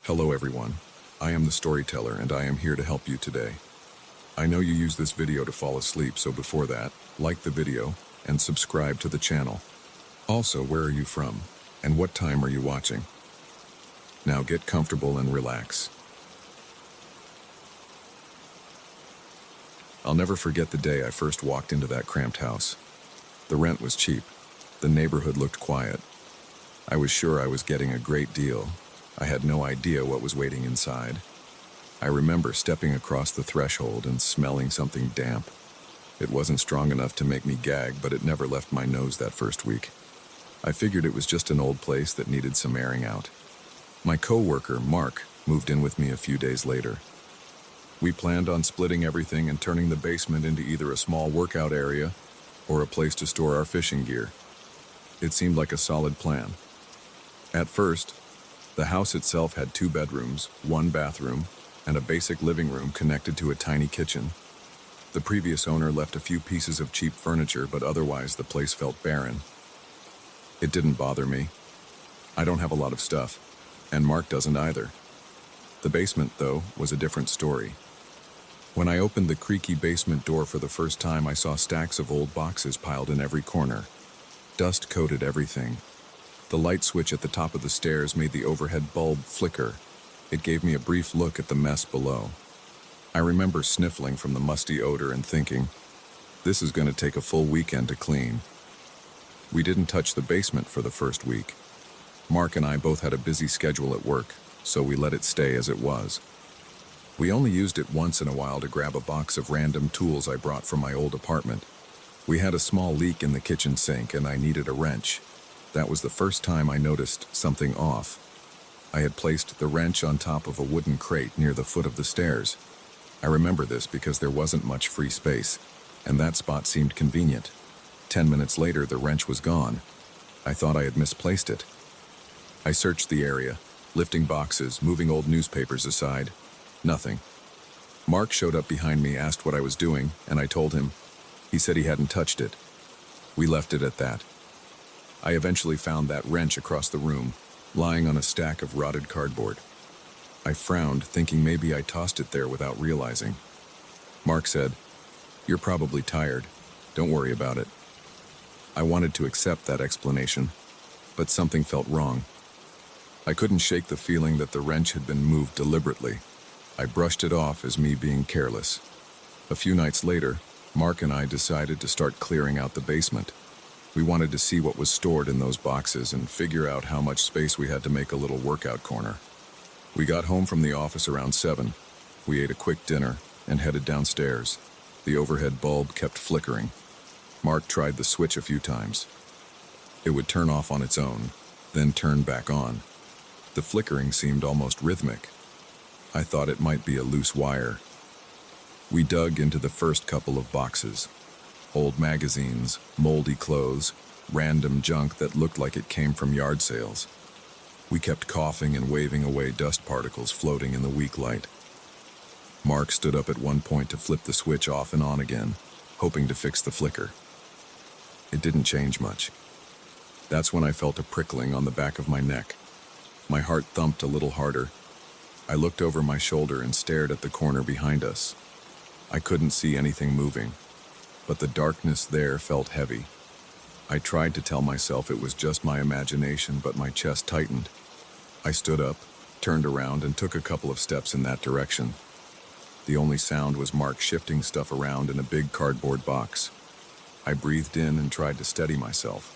Hello everyone, I am the storyteller and I am here to help you today. I know you use this video to fall asleep, so before that, like the video and subscribe to the channel. Also, where are you from and what time are you watching? Now get comfortable and relax. I'll never forget the day I first walked into that cramped house. The rent was cheap. The neighborhood looked quiet. I was sure I was getting a great deal. I had no idea what was waiting inside. I remember stepping across the threshold and smelling something damp. It wasn't strong enough to make me gag, but it never left my nose that first week. I figured it was just an old place that needed some airing out. My co-worker, Mark, moved in with me a few days later. We planned on splitting everything and turning the basement into either a small workout area or a place to store our fishing gear. It seemed like a solid plan. At first, the house itself had 2 bedrooms, 1 bathroom, and a basic living room connected to a tiny kitchen. The previous owner left a few pieces of cheap furniture, but otherwise the place felt barren. It didn't bother me. I don't have a lot of stuff, and Mark doesn't either. The basement, though, was a different story. When I opened the creaky basement door for the first time, I saw stacks of old boxes piled in every corner. Dust coated everything. The light switch at the top of the stairs made the overhead bulb flicker. It gave me a brief look at the mess below. I remember sniffling from the musty odor and thinking, this is going to take a full weekend to clean. We didn't touch the basement for the first week. Mark and I both had a busy schedule at work, so we let it stay as it was. We only used it once in a while to grab a box of random tools I brought from my old apartment. We had a small leak in the kitchen sink and I needed a wrench. That was the first time I noticed something off. I had placed the wrench on top of a wooden crate near the foot of the stairs. I remember this because there wasn't much free space, and that spot seemed convenient. 10 minutes later, the wrench was gone. I thought I had misplaced it. I searched the area, lifting boxes, moving old newspapers aside. Nothing. Mark showed up behind me, asked what I was doing, and I told him. He said he hadn't touched it. We left it at that. I eventually found that wrench across the room, lying on a stack of rotted cardboard. I frowned, thinking maybe I tossed it there without realizing. Mark said, "You're probably tired. Don't worry about it." I wanted to accept that explanation, but something felt wrong. I couldn't shake the feeling that the wrench had been moved deliberately. I brushed it off as me being careless. A few nights later, Mark and I decided to start clearing out the basement. We wanted to see what was stored in those boxes and figure out how much space we had to make a little workout corner. We got home from the office around 7. We ate a quick dinner and headed downstairs. The overhead bulb kept flickering. Mark tried the switch a few times. It would turn off on its own, then turn back on. The flickering seemed almost rhythmic. I thought it might be a loose wire. We dug into the first couple of boxes. Old magazines, moldy clothes, random junk that looked like it came from yard sales. We kept coughing and waving away dust particles floating in the weak light. Mark stood up at one point to flip the switch off and on again, hoping to fix the flicker. It didn't change much. That's when I felt a prickling on the back of my neck. My heart thumped a little harder. I looked over my shoulder and stared at the corner behind us. I couldn't see anything moving, but the darkness there felt heavy. I tried to tell myself it was just my imagination, but my chest tightened. I stood up, turned around, and took a couple of steps in that direction. The only sound was Mark shifting stuff around in a big cardboard box. I breathed in and tried to steady myself.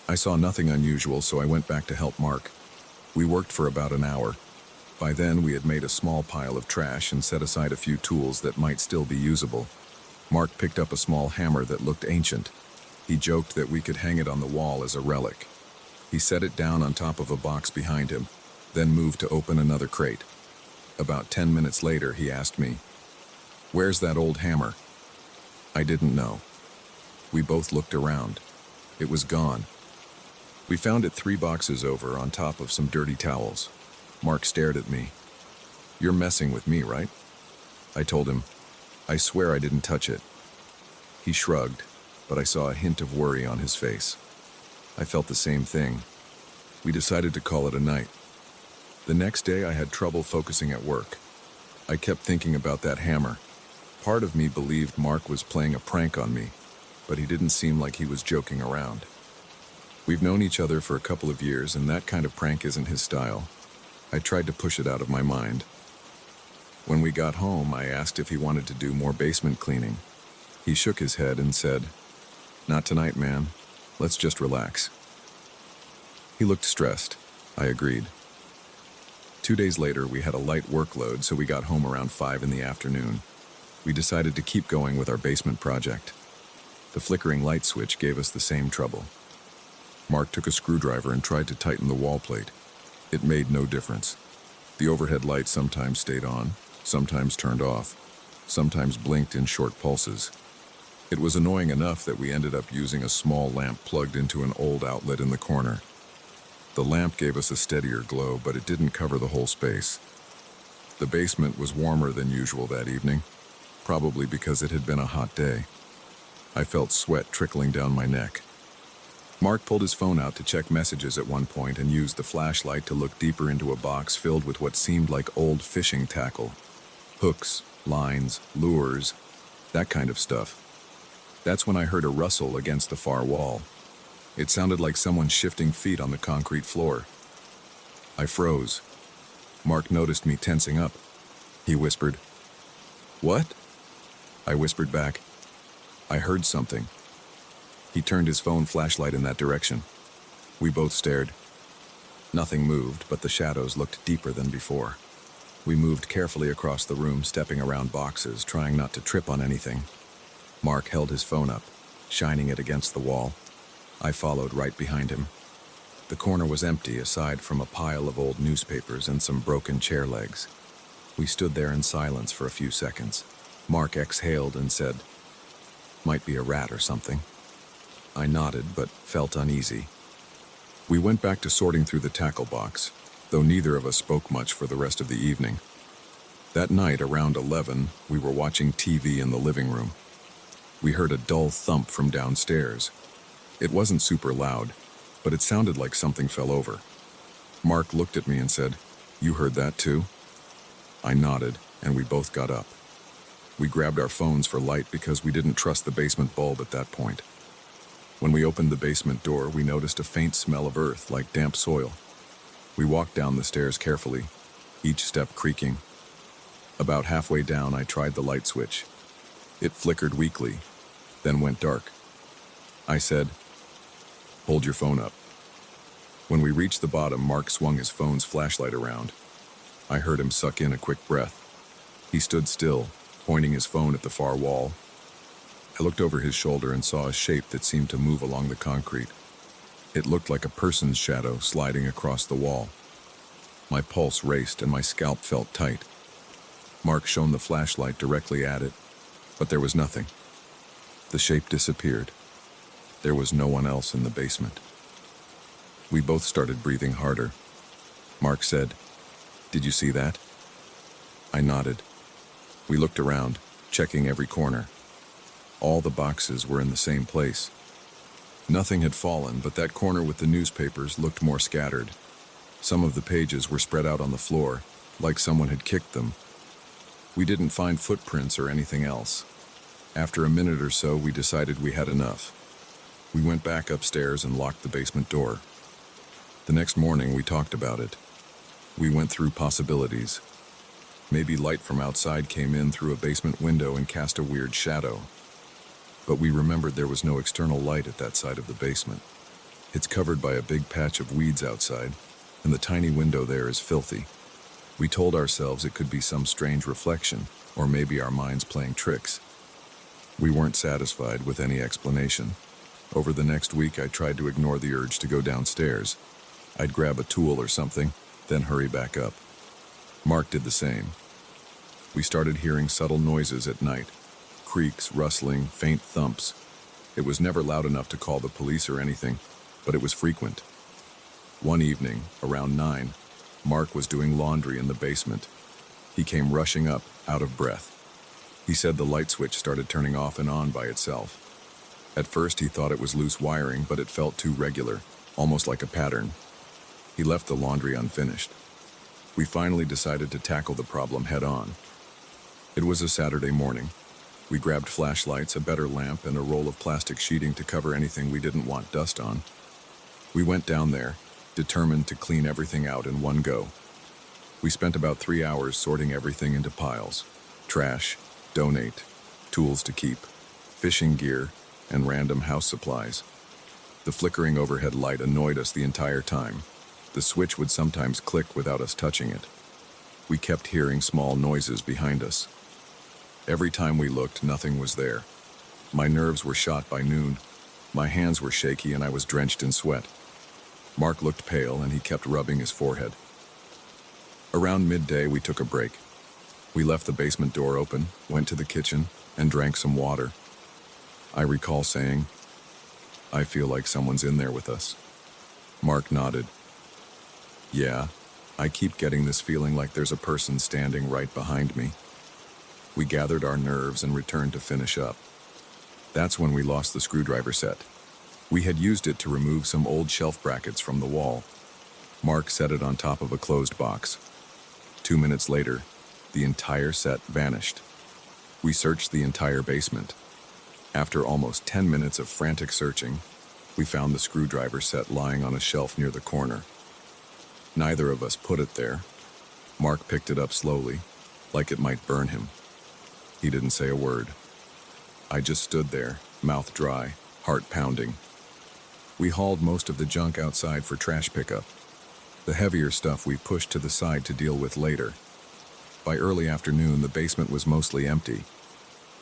I saw nothing unusual, so I went back to help Mark. We worked for about an hour. By then, we had made a small pile of trash and set aside a few tools that might still be usable. Mark picked up a small hammer that looked ancient. He joked that we could hang it on the wall as a relic. He set it down on top of a box behind him, then moved to open another crate. About 10 minutes later, he asked me, "Where's that old hammer?" I didn't know. We both looked around. It was gone. We found it 3 boxes over on top of some dirty towels. Mark stared at me. "You're messing with me, right?" I told him, "I swear I didn't touch it." He shrugged, but I saw a hint of worry on his face. I felt the same thing. We decided to call it a night. The next day I had trouble focusing at work. I kept thinking about that hammer. Part of me believed Mark was playing a prank on me, but he didn't seem like he was joking around. We've known each other for a couple of years, and that kind of prank isn't his style. I tried to push it out of my mind. When we got home, I asked if he wanted to do more basement cleaning. He shook his head and said, "Not tonight, man. Let's just relax." He looked stressed. I agreed. 2 days later, we had a light workload, so we got home around 5 in the afternoon. We decided to keep going with our basement project. The flickering light switch gave us the same trouble. Mark took a screwdriver and tried to tighten the wall plate. It made no difference. The overhead light sometimes stayed on, sometimes turned off, sometimes blinked in short pulses. It was annoying enough that we ended up using a small lamp plugged into an old outlet in the corner. The lamp gave us a steadier glow, but it didn't cover the whole space. The basement was warmer than usual that evening, probably because it had been a hot day. I felt sweat trickling down my neck. Mark pulled his phone out to check messages at one point and used the flashlight to look deeper into a box filled with what seemed like old fishing tackle. Hooks, lines, lures, that kind of stuff. That's when I heard a rustle against the far wall. It sounded like someone shifting feet on the concrete floor. I froze. Mark noticed me tensing up. He whispered, "What?" I whispered back, "I heard something." He turned his phone flashlight in that direction. We both stared. Nothing moved, but the shadows looked deeper than before. We moved carefully across the room, stepping around boxes, trying not to trip on anything. Mark held his phone up, shining it against the wall. I followed right behind him. The corner was empty, aside from a pile of old newspapers and some broken chair legs. We stood there in silence for a few seconds. Mark exhaled and said, "Might be a rat or something." I nodded, but felt uneasy. We went back to sorting through the tackle box, though neither of us spoke much for the rest of the evening. That night, around 11, we were watching TV in the living room. We heard a dull thump from downstairs. It wasn't super loud, but it sounded like something fell over. Mark looked at me and said, "You heard that too?" I nodded, and we both got up. We grabbed our phones for light because we didn't trust the basement bulb at that point. When we opened the basement door, we noticed a faint smell of earth, like damp soil. We walked down the stairs carefully, each step creaking. About halfway down, I tried the light switch. It flickered weakly, then went dark. I said, "Hold your phone up." When we reached the bottom, Mark swung his phone's flashlight around. I heard him suck in a quick breath. He stood still, pointing his phone at the far wall. I looked over his shoulder and saw a shape that seemed to move along the concrete. It looked like a person's shadow sliding across the wall. My pulse raced and my scalp felt tight. Mark shone the flashlight directly at it, but there was nothing. The shape disappeared. There was no one else in the basement. We both started breathing harder. Mark said, "Did you see that?" I nodded. We looked around, checking every corner. All the boxes were in the same place. Nothing had fallen, but that corner with the newspapers looked more scattered. Some of the pages were spread out on the floor, like someone had kicked them. We didn't find footprints or anything else. After a minute or so, we decided we had enough. We went back upstairs and locked the basement door. The next morning, we talked about it. We went through possibilities. Maybe light from outside came in through a basement window and cast a weird shadow. But we remembered there was no external light at that side of the basement. It's covered by a big patch of weeds outside, and the tiny window there is filthy. We told ourselves it could be some strange reflection, or maybe our minds playing tricks. We weren't satisfied with any explanation. Over the next week, I tried to ignore the urge to go downstairs. I'd grab a tool or something, then hurry back up. Mark did the same. We started hearing subtle noises at night. Creaks, rustling, faint thumps. It was never loud enough to call the police or anything, but it was frequent. One evening, around 9, Mark was doing laundry in the basement. He came rushing up, out of breath. He said the light switch started turning off and on by itself. At first he thought it was loose wiring, but it felt too regular, almost like a pattern. He left the laundry unfinished. We finally decided to tackle the problem head on. It was a Saturday morning. We grabbed flashlights, a better lamp, and a roll of plastic sheeting to cover anything we didn't want dust on. We went down there, determined to clean everything out in one go. We spent about 3 hours sorting everything into piles: trash, donate, tools to keep, fishing gear, and random house supplies. The flickering overhead light annoyed us the entire time. The switch would sometimes click without us touching it. We kept hearing small noises behind us. Every time we looked, nothing was there. My nerves were shot by noon. My hands were shaky and I was drenched in sweat. Mark looked pale and he kept rubbing his forehead. Around midday, we took a break. We left the basement door open, went to the kitchen, and drank some water. I recall saying, "I feel like someone's in there with us." Mark nodded. "Yeah, I keep getting this feeling like there's a person standing right behind me." We gathered our nerves and returned to finish up. That's when we lost the screwdriver set. We had used it to remove some old shelf brackets from the wall. Mark set it on top of a closed box. 2 minutes later, the entire set vanished. We searched the entire basement. After almost 10 minutes of frantic searching, we found the screwdriver set lying on a shelf near the corner. Neither of us put it there. Mark picked it up slowly, like it might burn him. He didn't say a word. I just stood there, mouth dry, heart pounding. We hauled most of the junk outside for trash pickup. The heavier stuff we pushed to the side to deal with later. By early afternoon, the basement was mostly empty.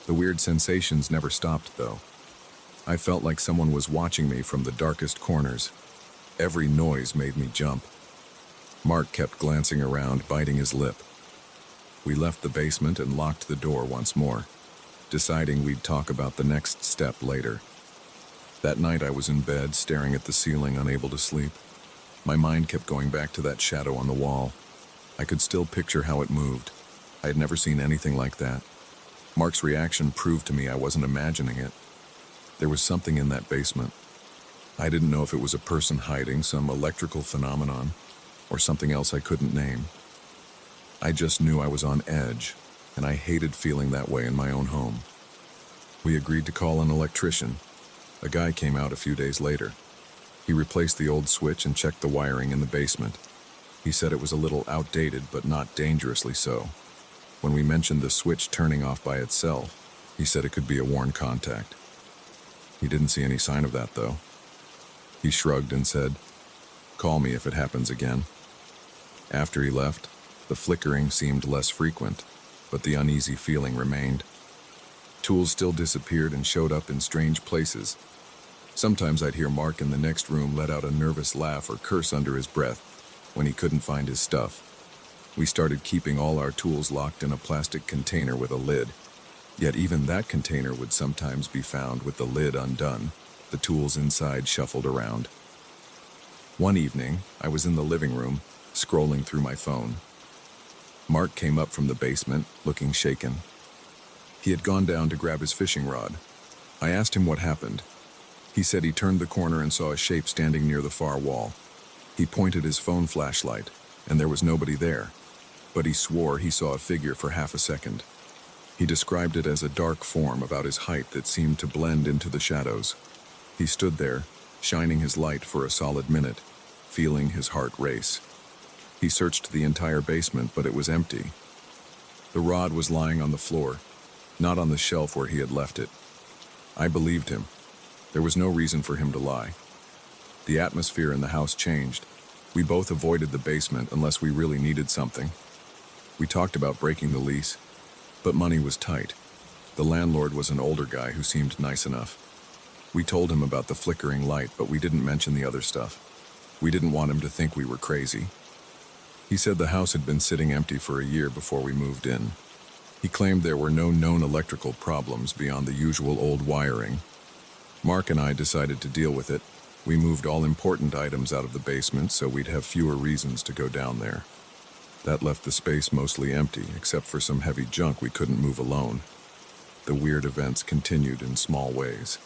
The weird sensations never stopped, though. I felt like someone was watching me from the darkest corners. Every noise made me jump. Mark kept glancing around, biting his lip. We left the basement and locked the door once more, deciding we'd talk about the next step later. That night I was in bed, staring at the ceiling, unable to sleep. My mind kept going back to that shadow on the wall. I could still picture how it moved. I had never seen anything like that. Mark's reaction proved to me I wasn't imagining it. There was something in that basement. I didn't know if it was a person hiding, some electrical phenomenon, or something else I couldn't name. I just knew I was on edge, and I hated feeling that way in my own home. We agreed to call an electrician. A guy came out a few days later. He replaced the old switch and checked the wiring in the basement. He said it was a little outdated, but not dangerously so. When we mentioned the switch turning off by itself, he said it could be a worn contact. He didn't see any sign of that, though. He shrugged and said, "Call me if it happens again." After he left, the flickering seemed less frequent, but the uneasy feeling remained. Tools still disappeared and showed up in strange places. Sometimes I'd hear Mark in the next room let out a nervous laugh or curse under his breath when he couldn't find his stuff. We started keeping all our tools locked in a plastic container with a lid. Yet even that container would sometimes be found with the lid undone, the tools inside shuffled around. One evening, I was in the living room, scrolling through my phone. Mark came up from the basement, looking shaken. He had gone down to grab his fishing rod. I asked him what happened. He said he turned the corner and saw a shape standing near the far wall. He pointed his phone flashlight, and there was nobody there, but he swore he saw a figure for half a second. He described it as a dark form about his height that seemed to blend into the shadows. He stood there, shining his light for a solid minute, feeling his heart race. He searched the entire basement, but it was empty. The rod was lying on the floor, not on the shelf where he had left it. I believed him. There was no reason for him to lie. The atmosphere in the house changed. We both avoided the basement unless we really needed something. We talked about breaking the lease, but money was tight. The landlord was an older guy who seemed nice enough. We told him about the flickering light, but we didn't mention the other stuff. We didn't want him to think we were crazy. He said the house had been sitting empty for a year before we moved in. He claimed there were no known electrical problems beyond the usual old wiring. Mark and I decided to deal with it. We moved all important items out of the basement so we'd have fewer reasons to go down there. That left the space mostly empty, except for some heavy junk we couldn't move alone. The weird events continued in small ways.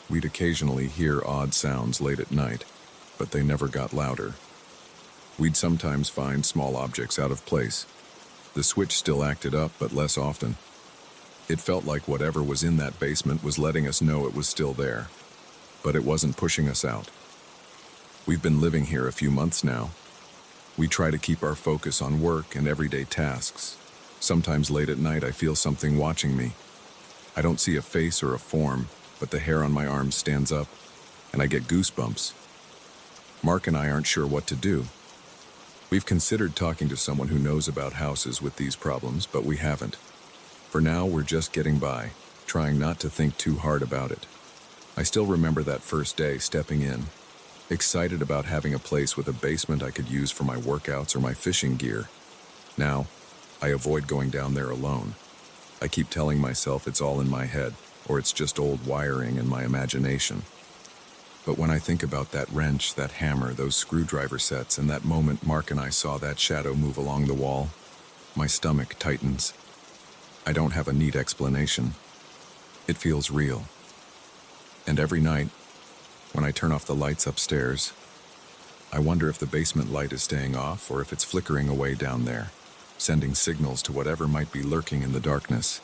We'd occasionally hear odd sounds late at night, but they never got louder. We'd sometimes find small objects out of place. The switch still acted up, but less often. It felt like whatever was in that basement was letting us know it was still there, but it wasn't pushing us out. We've been living here a few months now. We try to keep our focus on work and everyday tasks. Sometimes late at night I feel something watching me. I don't see a face or a form, but the hair on my arms stands up, and I get goosebumps. Mark and I aren't sure what to do. We've considered talking to someone who knows about houses with these problems, but we haven't. For now, we're just getting by, trying not to think too hard about it. I still remember that first day stepping in, excited about having a place with a basement I could use for my workouts or my fishing gear. Now, I avoid going down there alone. I keep telling myself it's all in my head, or it's just old wiring and my imagination. But when I think about that wrench, that hammer, those screwdriver sets, and that moment Mark and I saw that shadow move along the wall, my stomach tightens. I don't have a neat explanation. It feels real. And every night, when I turn off the lights upstairs, I wonder if the basement light is staying off or if it's flickering away down there, sending signals to whatever might be lurking in the darkness.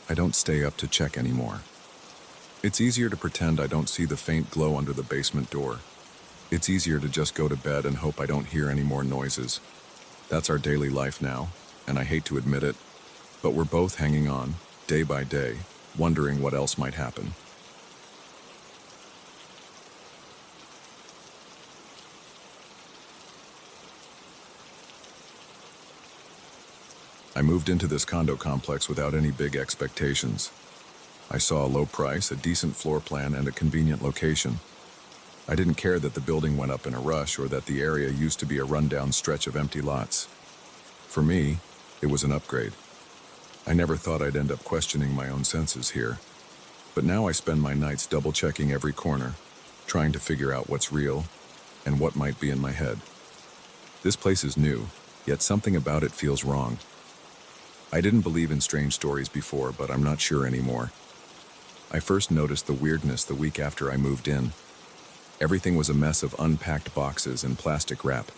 I don't stay up to check anymore. It's easier to pretend I don't see the faint glow under the basement door. It's easier to just go to bed and hope I don't hear any more noises. That's our daily life now, and I hate to admit it, but we're both hanging on, day by day, wondering what else might happen. I moved into this condo complex without any big expectations. I saw a low price, a decent floor plan, and a convenient location. I didn't care that the building went up in a rush or that the area used to be a rundown stretch of empty lots. For me, it was an upgrade. I never thought I'd end up questioning my own senses here. But now I spend my nights double-checking every corner, trying to figure out what's real and what might be in my head. This place is new, yet something about it feels wrong. I didn't believe in strange stories before, but I'm not sure anymore. I first noticed the weirdness the week after I moved in. Everything was a mess of unpacked boxes and plastic wrap.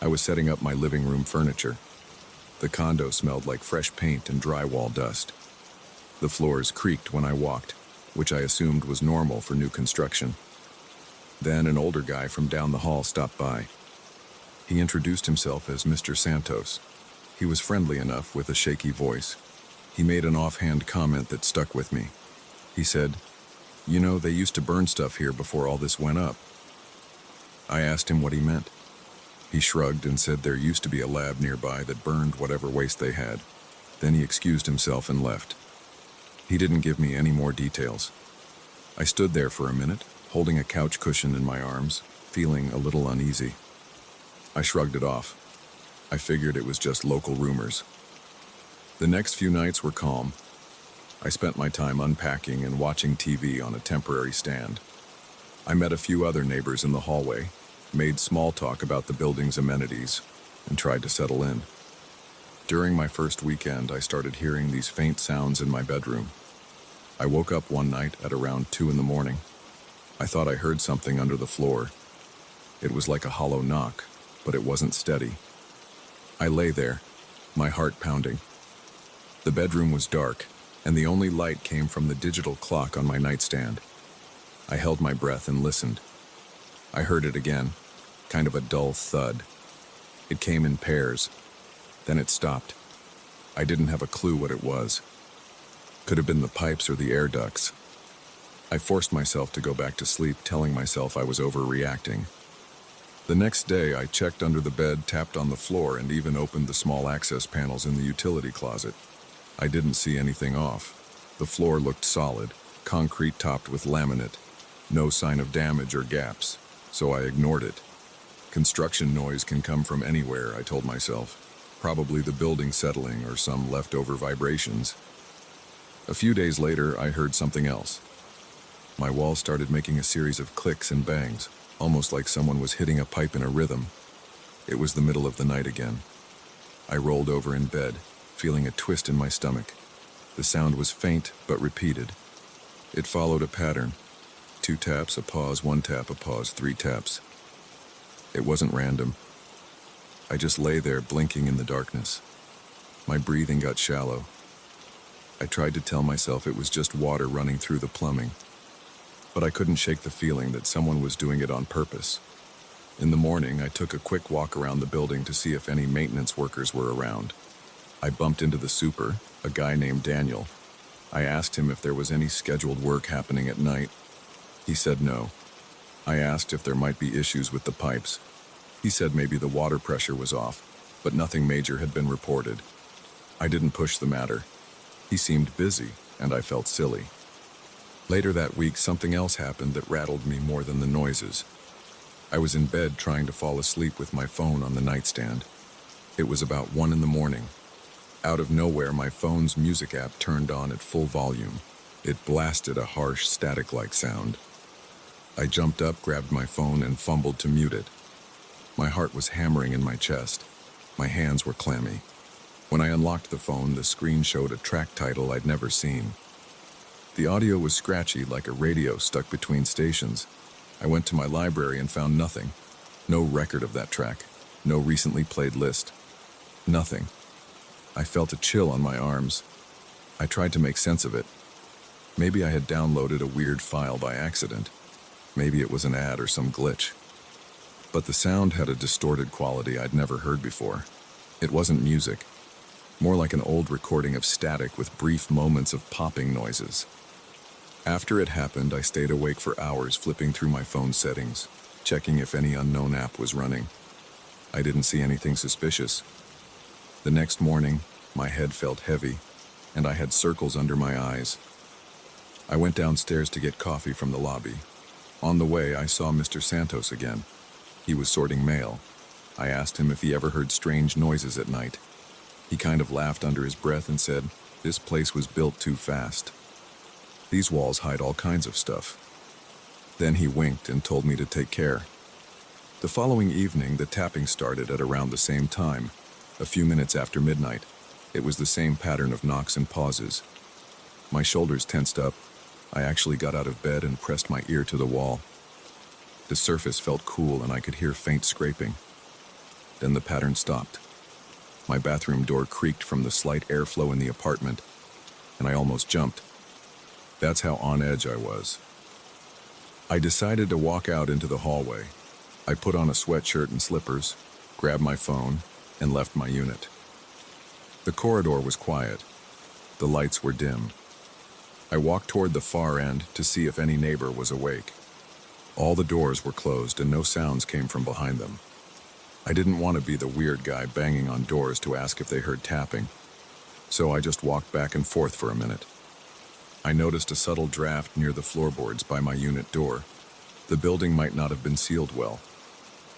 I was setting up my living room furniture. The condo smelled like fresh paint and drywall dust. The floors creaked when I walked, which I assumed was normal for new construction. Then an older guy from down the hall stopped by. He introduced himself as Mr. Santos. He was friendly enough with a shaky voice. He made an offhand comment that stuck with me. He said, "You know, they used to burn stuff here before all this went up." I asked him what he meant. He shrugged and said there used to be a lab nearby that burned whatever waste they had. Then he excused himself and left. He didn't give me any more details. I stood there for a minute, holding a couch cushion in my arms, feeling a little uneasy. I shrugged it off. I figured it was just local rumors. The next few nights were calm. I spent my time unpacking and watching TV on a temporary stand. I met a few other neighbors in the hallway, made small talk about the building's amenities, and tried to settle in. During my first weekend, I started hearing these faint sounds in my bedroom. I woke up one night at around 2 in the morning. I thought I heard something under the floor. It was like a hollow knock, but it wasn't steady. I lay there, my heart pounding. The bedroom was dark, and the only light came from the digital clock on my nightstand. I held my breath and listened. I heard it again, kind of a dull thud. It came in pairs. Then it stopped. I didn't have a clue what it was. Could have been the pipes or the air ducts. I forced myself to go back to sleep, telling myself I was overreacting. The next day, I checked under the bed, tapped on the floor, and even opened the small access panels in the utility closet. I didn't see anything off. The floor looked solid, concrete topped with laminate. No sign of damage or gaps, so I ignored it. Construction noise can come from anywhere, I told myself. Probably the building settling or some leftover vibrations. A few days later, I heard something else. My wall started making a series of clicks and bangs, almost like someone was hitting a pipe in a rhythm. It was the middle of the night again. I rolled over in bed, feeling a twist in my stomach. The sound was faint, but repeated. It followed a pattern. 2 taps, a pause, 1 tap, a pause, 3 taps. It wasn't random. I just lay there blinking in the darkness. My breathing got shallow. I tried to tell myself it was just water running through the plumbing, but I couldn't shake the feeling that someone was doing it on purpose. In the morning, I took a quick walk around the building to see if any maintenance workers were around. I bumped into the super, a guy named Daniel. I asked him if there was any scheduled work happening at night. He said no. I asked if there might be issues with the pipes. He said maybe the water pressure was off, but nothing major had been reported. I didn't push the matter. He seemed busy, and I felt silly. Later that week, something else happened that rattled me more than the noises. I was in bed trying to fall asleep with my phone on the nightstand. It was about 1 in the morning. Out of nowhere, my phone's music app turned on at full volume. It blasted a harsh, static-like sound. I jumped up, grabbed my phone, and fumbled to mute it. My heart was hammering in my chest. My hands were clammy. When I unlocked the phone, the screen showed a track title I'd never seen. The audio was scratchy, like a radio stuck between stations. I went to my library and found nothing. No record of that track. No recently played list. Nothing. I felt a chill on my arms. I tried to make sense of it. Maybe I had downloaded a weird file by accident. Maybe it was an ad or some glitch. But the sound had a distorted quality I'd never heard before. It wasn't music. More like an old recording of static with brief moments of popping noises. After it happened, I stayed awake for hours flipping through my phone settings, checking if any unknown app was running. I didn't see anything suspicious. The next morning, my head felt heavy, and I had circles under my eyes. I went downstairs to get coffee from the lobby. On the way, I saw Mr. Santos again. He was sorting mail. I asked him if he ever heard strange noises at night. He kind of laughed under his breath and said, "This place was built too fast. These walls hide all kinds of stuff." Then he winked and told me to take care. The following evening, the tapping started at around the same time, a few minutes after midnight. It was the same pattern of knocks and pauses. My shoulders tensed up. I actually got out of bed and pressed my ear to the wall. The surface felt cool and I could hear faint scraping. Then the pattern stopped. My bathroom door creaked from the slight airflow in the apartment, and I almost jumped. That's how on edge I was. I decided to walk out into the hallway. I put on a sweatshirt and slippers, grabbed my phone, and left my unit. The corridor was quiet. The lights were dim. I walked toward the far end to see if any neighbor was awake. All the doors were closed and no sounds came from behind them. I didn't want to be the weird guy banging on doors to ask if they heard tapping, so I just walked back and forth for a minute. I noticed a subtle draft near the floorboards by my unit door. The building might not have been sealed well.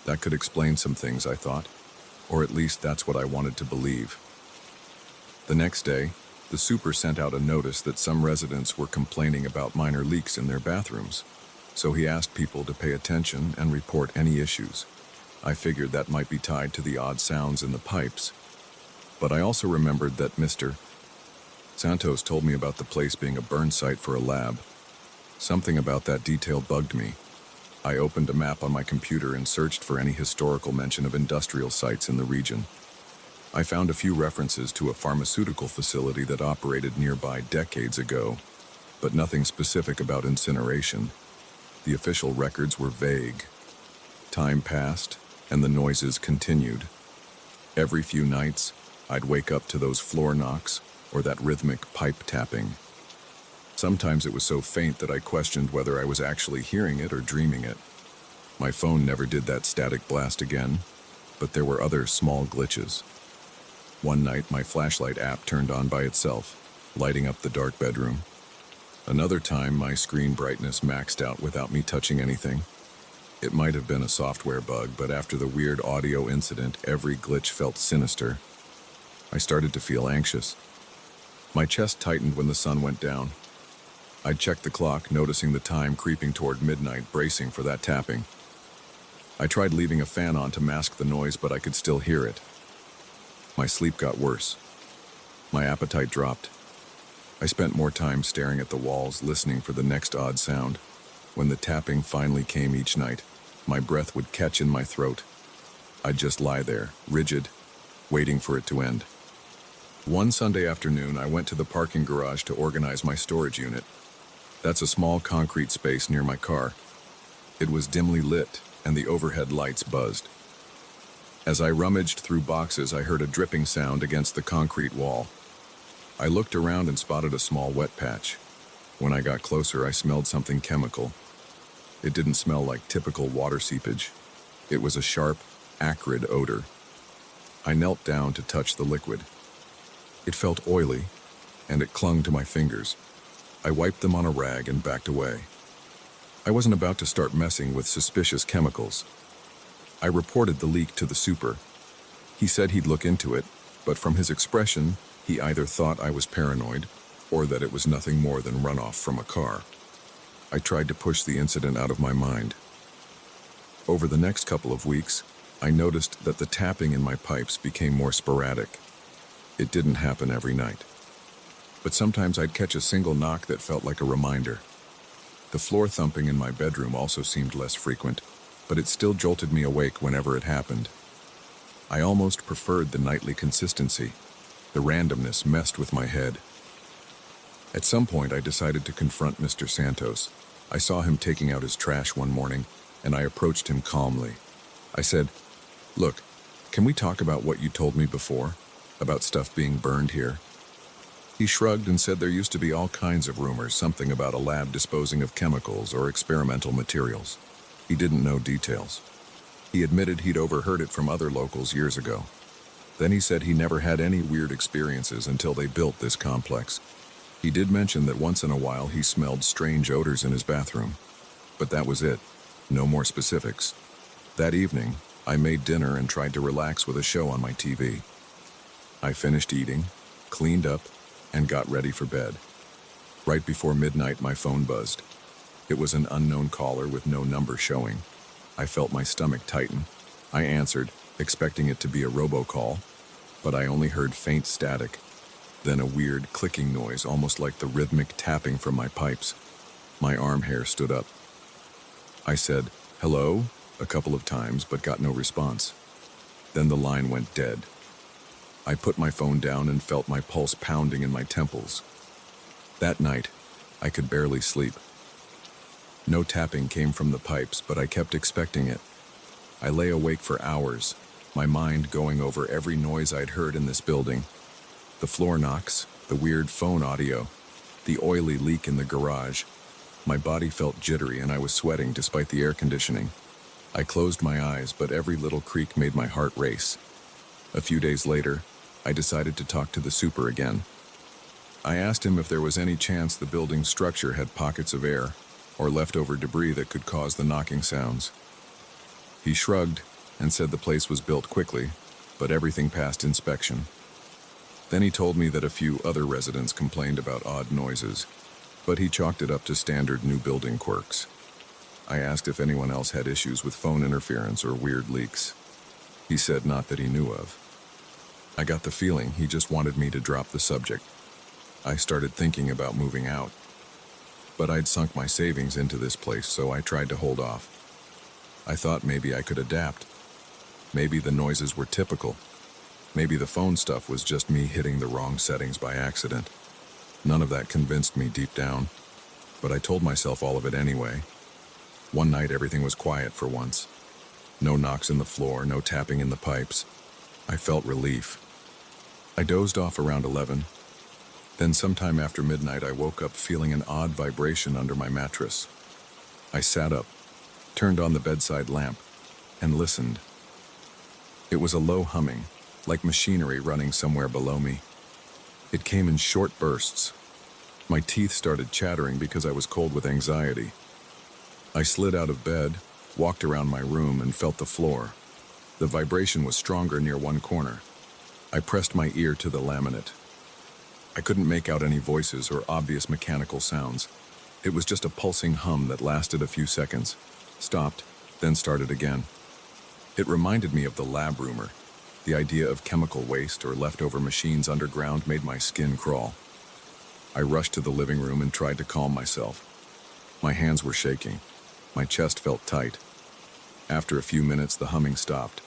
That could explain some things, I thought, or at least that's what I wanted to believe. The next day, the super sent out a notice that some residents were complaining about minor leaks in their bathrooms, so he asked people to pay attention and report any issues. I figured that might be tied to the odd sounds in the pipes, but I also remembered that Mr. Santos told me about the place being a burn site for a lab. Something about that detail bugged me. I opened a map on my computer and searched for any historical mention of industrial sites in the region. I found a few references to a pharmaceutical facility that operated nearby decades ago, but nothing specific about incineration. The official records were vague. Time passed, and the noises continued. Every few nights, I'd wake up to those floor knocks or that rhythmic pipe tapping. Sometimes it was so faint that I questioned whether I was actually hearing it or dreaming it. My phone never did that static blast again, but there were other small glitches. One night, my flashlight app turned on by itself, lighting up the dark bedroom. Another time, my screen brightness maxed out without me touching anything. It might have been a software bug, but after the weird audio incident, every glitch felt sinister. I started to feel anxious. My chest tightened when the sun went down. I checked the clock, noticing the time creeping toward midnight, bracing for that tapping. I tried leaving a fan on to mask the noise, but I could still hear it. My sleep got worse. My appetite dropped. I spent more time staring at the walls, listening for the next odd sound. When the tapping finally came each night, My breath would catch in my throat. I'd just lie there, rigid, waiting for it to end. One Sunday afternoon, I went to the parking garage to organize my storage unit. That's a small concrete space near my car. It was dimly lit, and the overhead lights buzzed. As I rummaged through boxes, I heard a dripping sound against the concrete wall. I looked around and spotted a small wet patch. When I got closer, I smelled something chemical. It didn't smell like typical water seepage. It was a sharp, acrid odor. I knelt down to touch the liquid. It felt oily, and it clung to my fingers. I wiped them on a rag and backed away. I wasn't about to start messing with suspicious chemicals. I reported the leak to the super. He said he'd look into it, but from his expression, he either thought I was paranoid or that it was nothing more than runoff from a car. I tried to push the incident out of my mind. Over the next couple of weeks, I noticed that the tapping in my pipes became more sporadic. It didn't happen every night. But sometimes I'd catch a single knock that felt like a reminder. The floor thumping in my bedroom also seemed less frequent, but it still jolted me awake whenever it happened. I almost preferred the nightly consistency. The randomness messed with my head. At some point, I decided to confront Mr. Santos. I saw him taking out his trash one morning, and I approached him calmly. I said, "Look, can we talk about what you told me before, about stuff being burned here?" He shrugged and said there used to be all kinds of rumors, something about a lab disposing of chemicals or experimental materials. He didn't know details. He admitted he'd overheard it from other locals years ago. Then he said he never had any weird experiences until they built this complex. He did mention that once in a while he smelled strange odors in his bathroom. But that was it. No more specifics. That evening, I made dinner and tried to relax with a show on my TV. I finished eating, cleaned up, and got ready for bed. Right before midnight, my phone buzzed. It was an unknown caller with no number showing. I felt my stomach tighten. I answered, expecting it to be a robocall, but I only heard faint static, then a weird clicking noise, almost like the rhythmic tapping from my pipes. My arm hair stood up. I said, "Hello?" a couple of times, but got no response. Then the line went dead. I put my phone down and felt my pulse pounding in my temples. That night, I could barely sleep. No tapping came from the pipes, but I kept expecting it. I lay awake for hours, my mind going over every noise I'd heard in this building. The floor knocks, the weird phone audio, the oily leak in the garage. My body felt jittery and I was sweating despite the air conditioning. I closed my eyes, but every little creak made my heart race. A few days later, I decided to talk to the super again. I asked him if there was any chance the building's structure had pockets of air or leftover debris that could cause the knocking sounds. He shrugged and said the place was built quickly, but everything passed inspection. Then he told me that a few other residents complained about odd noises, but he chalked it up to standard new building quirks. I asked if anyone else had issues with phone interference or weird leaks. He said not that he knew of. I got the feeling he just wanted me to drop the subject. I started thinking about moving out. But I'd sunk my savings into this place, so I tried to hold off. I thought maybe I could adapt. Maybe the noises were typical. Maybe the phone stuff was just me hitting the wrong settings by accident. None of that convinced me deep down, but I told myself all of it anyway. One night everything was quiet for once. No knocks in the floor, no tapping in the pipes. I felt relief. I dozed off around 11. Then sometime after midnight I woke up feeling an odd vibration under my mattress. I sat up, turned on the bedside lamp, and listened. It was a low humming, like machinery running somewhere below me. It came in short bursts. My teeth started chattering because I was cold with anxiety. I slid out of bed, walked around my room, and felt the floor. The vibration was stronger near one corner. I pressed my ear to the laminate. I couldn't make out any voices or obvious mechanical sounds. It was just a pulsing hum that lasted a few seconds, stopped, then started again. It reminded me of the lab rumor. The idea of chemical waste or leftover machines underground made my skin crawl. I rushed to the living room and tried to calm myself. My hands were shaking. My chest felt tight. After a few minutes, the humming stopped.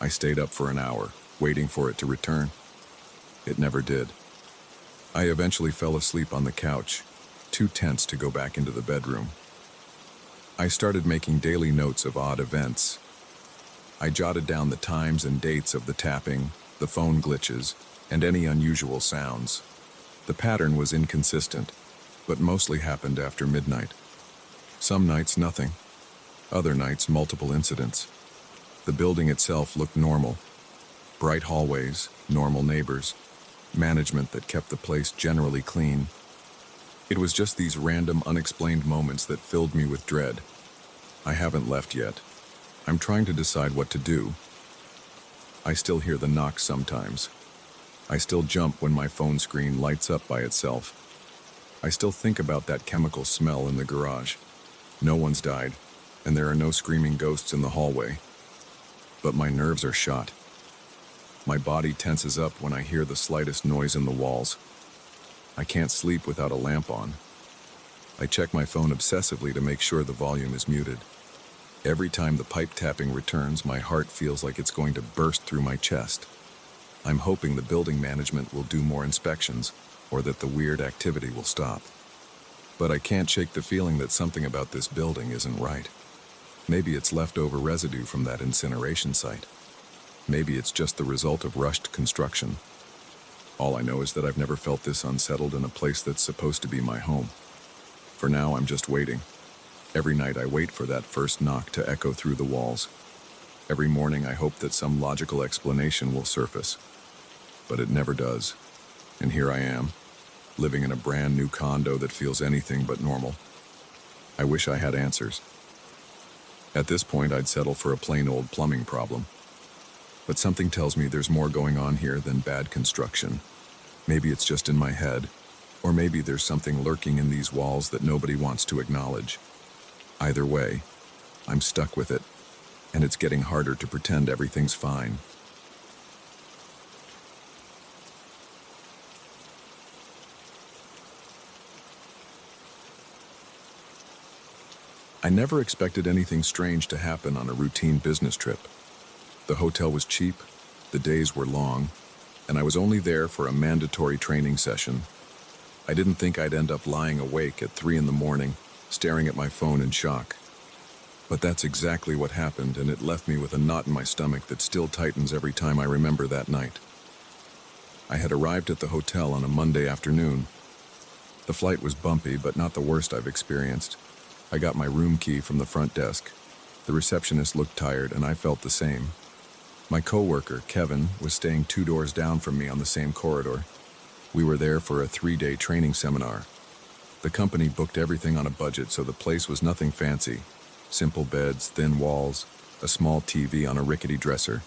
I stayed up for an hour, waiting for it to return. It never did. I eventually fell asleep on the couch, too tense to go back into the bedroom. I started making daily notes of odd events. I jotted down the times and dates of the tapping, the phone glitches, and any unusual sounds. The pattern was inconsistent, but mostly happened after midnight. Some nights, nothing. Other nights, multiple incidents. The building itself looked normal. Bright hallways, normal neighbors, management that kept the place generally clean. It was just these random, unexplained moments that filled me with dread. I haven't left yet. I'm trying to decide what to do. I still hear the knocks sometimes. I still jump when my phone screen lights up by itself. I still think about that chemical smell in the garage. No one's died, and there are no screaming ghosts in the hallway. But my nerves are shot. My body tenses up when I hear the slightest noise in the walls. I can't sleep without a lamp on. I check my phone obsessively to make sure the volume is muted. Every time the pipe tapping returns, my heart feels like it's going to burst through my chest. I'm hoping the building management will do more inspections, or that the weird activity will stop. But I can't shake the feeling that something about this building isn't right. Maybe it's leftover residue from that incineration site. Maybe it's just the result of rushed construction. All I know is that I've never felt this unsettled in a place that's supposed to be my home. For now, I'm just waiting. Every night I wait for that first knock to echo through the walls. Every morning I hope that some logical explanation will surface. But it never does. And here I am, living in a brand new condo that feels anything but normal. I wish I had answers. At this point, I'd settle for a plain old plumbing problem. But something tells me there's more going on here than bad construction. Maybe it's just in my head, or maybe there's something lurking in these walls that nobody wants to acknowledge. Either way, I'm stuck with it, and it's getting harder to pretend everything's fine. I never expected anything strange to happen on a routine business trip. The hotel was cheap, the days were long, and I was only there for a mandatory training session. I didn't think I'd end up lying awake at 3 a.m, staring at my phone in shock. But that's exactly what happened, and it left me with a knot in my stomach that still tightens every time I remember that night. I had arrived at the hotel on a Monday afternoon. The flight was bumpy, but not the worst I've experienced. I got my room key from the front desk. The receptionist looked tired, and I felt the same. My coworker, Kevin, was staying 2 doors down from me on the same corridor. We were there for a 3-day training seminar. The company booked everything on a budget, so the place was nothing fancy. Simple beds, thin walls, a small TV on a rickety dresser.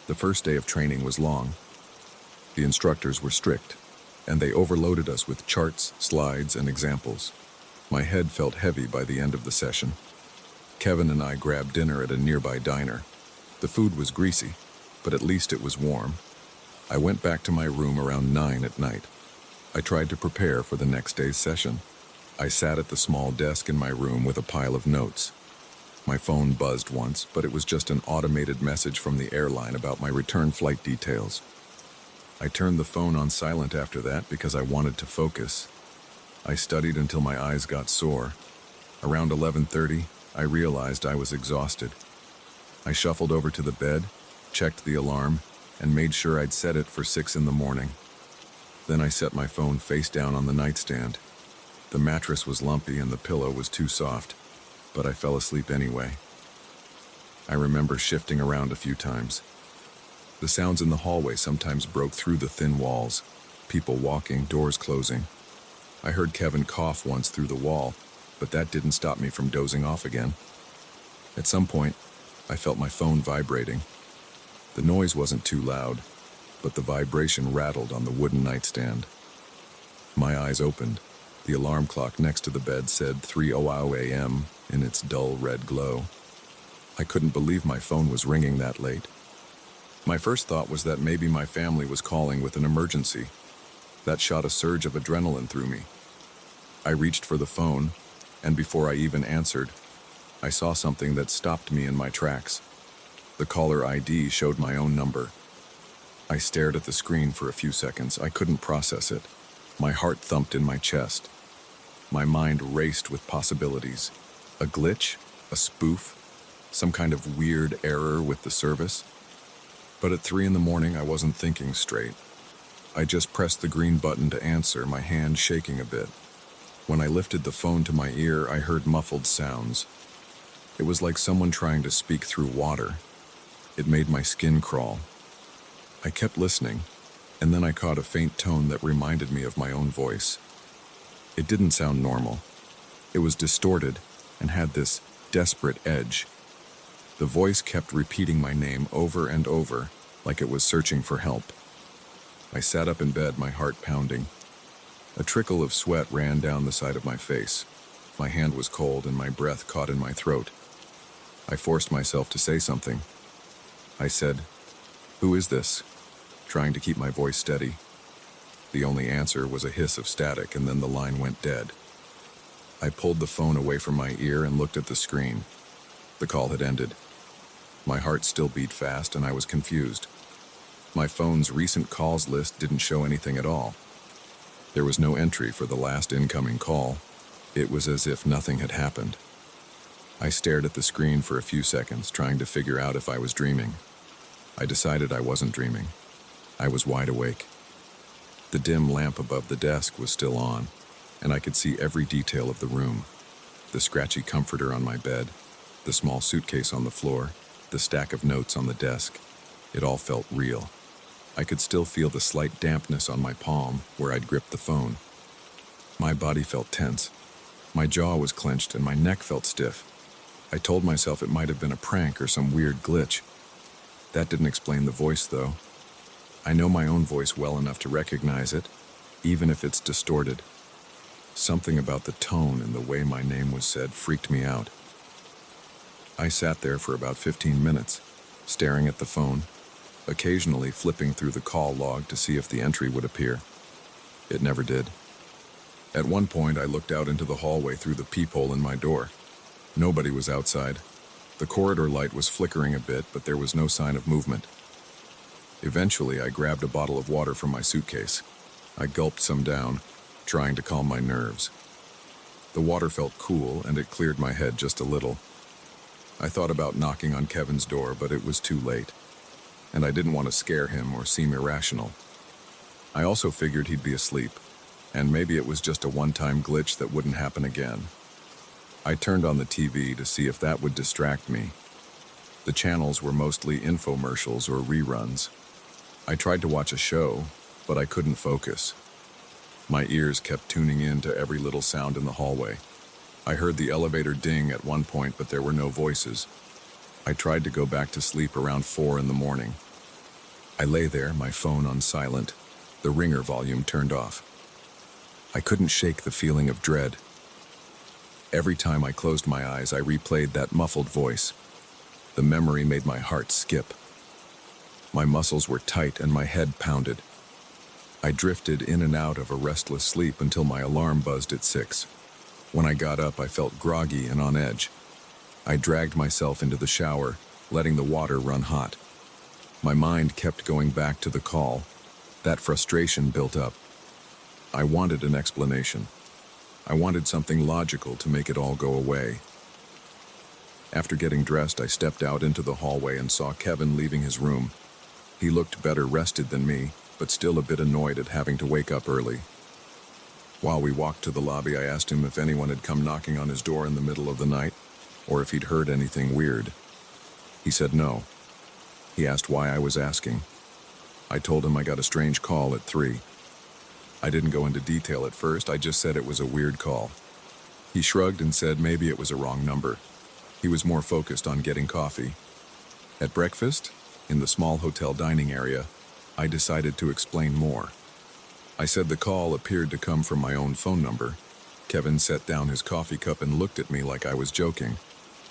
The first day of training was long. The instructors were strict, and they overloaded us with charts, slides, and examples. My head felt heavy by the end of the session. Kevin and I grabbed dinner at a nearby diner. The food was greasy, but at least it was warm. I went back to my room around 9 at night. I tried to prepare for the next day's session. I sat at the small desk in my room with a pile of notes. My phone buzzed once, but it was just an automated message from the airline about my return flight details. I turned the phone on silent after that because I wanted to focus. I studied until my eyes got sore. Around 11:30, I realized I was exhausted. I shuffled over to the bed, checked the alarm, and made sure I'd set it for 6 a.m. Then I set my phone face down on the nightstand. The mattress was lumpy and the pillow was too soft, but I fell asleep anyway. I remember shifting around a few times. The sounds in the hallway sometimes broke through the thin walls, people walking, doors closing. I heard Kevin cough once through the wall, but that didn't stop me from dozing off again. At some point, I felt my phone vibrating. The noise wasn't too loud, but the vibration rattled on the wooden nightstand. My eyes opened. The alarm clock next to the bed said 3:00 a.m. in its dull red glow. I couldn't believe my phone was ringing that late. My first thought was that maybe my family was calling with an emergency. That shot a surge of adrenaline through me. I reached for the phone, and before I even answered, I saw something that stopped me in my tracks. The caller ID showed my own number. I stared at the screen for a few seconds. I couldn't process it. My heart thumped in my chest. My mind raced with possibilities. A glitch? A spoof? Some kind of weird error with the service? But at 3 in the morning, I wasn't thinking straight. I just pressed the green button to answer, my hand shaking a bit. When I lifted the phone to my ear, I heard muffled sounds. It was like someone trying to speak through water. It made my skin crawl. I kept listening, and then I caught a faint tone that reminded me of my own voice. It didn't sound normal. It was distorted and had this desperate edge. The voice kept repeating my name over and over, like it was searching for help. I sat up in bed, my heart pounding. A trickle of sweat ran down the side of my face. My hand was cold and my breath caught in my throat. I forced myself to say something. I said, "Who is this?" trying to keep my voice steady. The only answer was a hiss of static, and then the line went dead. I pulled the phone away from my ear and looked at the screen. The call had ended. My heart still beat fast, and I was confused. My phone's recent calls list didn't show anything at all. There was no entry for the last incoming call. It was as if nothing had happened. I stared at the screen for a few seconds, trying to figure out if I was dreaming. I decided I wasn't dreaming. I was wide awake. The dim lamp above the desk was still on, and I could see every detail of the room. The scratchy comforter on my bed, the small suitcase on the floor, the stack of notes on the desk. It all felt real. I could still feel the slight dampness on my palm where I'd gripped the phone. My body felt tense. My jaw was clenched and my neck felt stiff. I told myself it might have been a prank or some weird glitch. That didn't explain the voice, though. I know my own voice well enough to recognize it, even if it's distorted. Something about the tone and the way my name was said freaked me out. I sat there for about 15 minutes, staring at the phone, occasionally flipping through the call log to see if the entry would appear. It never did. At one point, I looked out into the hallway through the peephole in my door. Nobody was outside. The corridor light was flickering a bit, but there was no sign of movement. Eventually, I grabbed a bottle of water from my suitcase. I gulped some down, trying to calm my nerves. The water felt cool, and it cleared my head just a little. I thought about knocking on Kevin's door, but it was too late, and I didn't want to scare him or seem irrational. I also figured he'd be asleep, and maybe it was just a one-time glitch that wouldn't happen again. I turned on the TV to see if that would distract me. The channels were mostly infomercials or reruns. I tried to watch a show, but I couldn't focus. My ears kept tuning in to every little sound in the hallway. I heard the elevator ding at one point, but there were no voices. I tried to go back to sleep around 4 in the morning. I lay there, my phone on silent, the ringer volume turned off. I couldn't shake the feeling of dread. Every time I closed my eyes, I replayed that muffled voice. The memory made my heart skip. My muscles were tight and my head pounded. I drifted in and out of a restless sleep until my alarm buzzed at 6. When I got up, I felt groggy and on edge. I dragged myself into the shower, letting the water run hot. My mind kept going back to the call. That frustration built up. I wanted an explanation. I wanted something logical to make it all go away. After getting dressed, I stepped out into the hallway and saw Kevin leaving his room. He looked better rested than me, but still a bit annoyed at having to wake up early. While we walked to the lobby, I asked him if anyone had come knocking on his door in the middle of the night, or if he'd heard anything weird. He said no. He asked why I was asking. I told him I got a strange call at 3. I didn't go into detail at first, I just said it was a weird call. He shrugged and said maybe it was a wrong number. He was more focused on getting coffee. At breakfast, in the small hotel dining area, I decided to explain more. I said the call appeared to come from my own phone number. Kevin set down his coffee cup and looked at me like I was joking.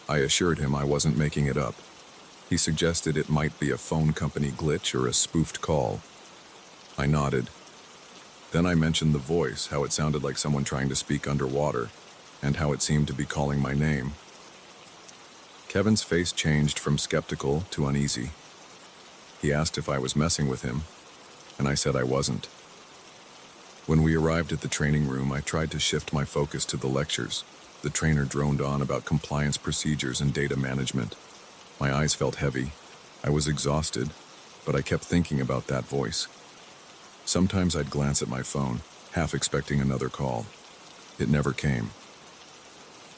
I assured him I wasn't making it up. He suggested it might be a phone company glitch or a spoofed call. I nodded. Then I mentioned the voice, how it sounded like someone trying to speak underwater, and how it seemed to be calling my name. Kevin's face changed from skeptical to uneasy. He asked if I was messing with him, and I said I wasn't. When we arrived at the training room, I tried to shift my focus to the lectures. The trainer droned on about compliance procedures and data management. My eyes felt heavy. I was exhausted, but I kept thinking about that voice. Sometimes I'd glance at my phone, half expecting another call. It never came.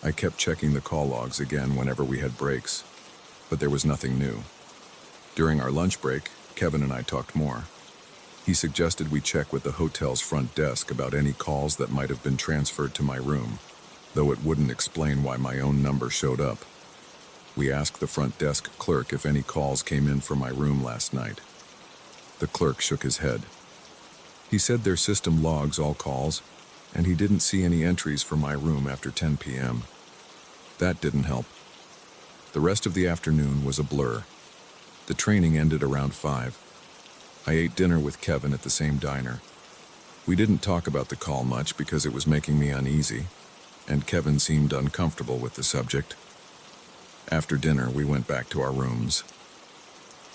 I kept checking the call logs again whenever we had breaks, but there was nothing new. During our lunch break, Kevin and I talked more. He suggested we check with the hotel's front desk about any calls that might have been transferred to my room, though it wouldn't explain why my own number showed up. We asked the front desk clerk if any calls came in from my room last night. The clerk shook his head. He said their system logs all calls, and he didn't see any entries for my room after 10 p.m. That didn't help. The rest of the afternoon was a blur. The training ended around 5. I ate dinner with Kevin at the same diner. We didn't talk about the call much because it was making me uneasy, and Kevin seemed uncomfortable with the subject. After dinner, we went back to our rooms.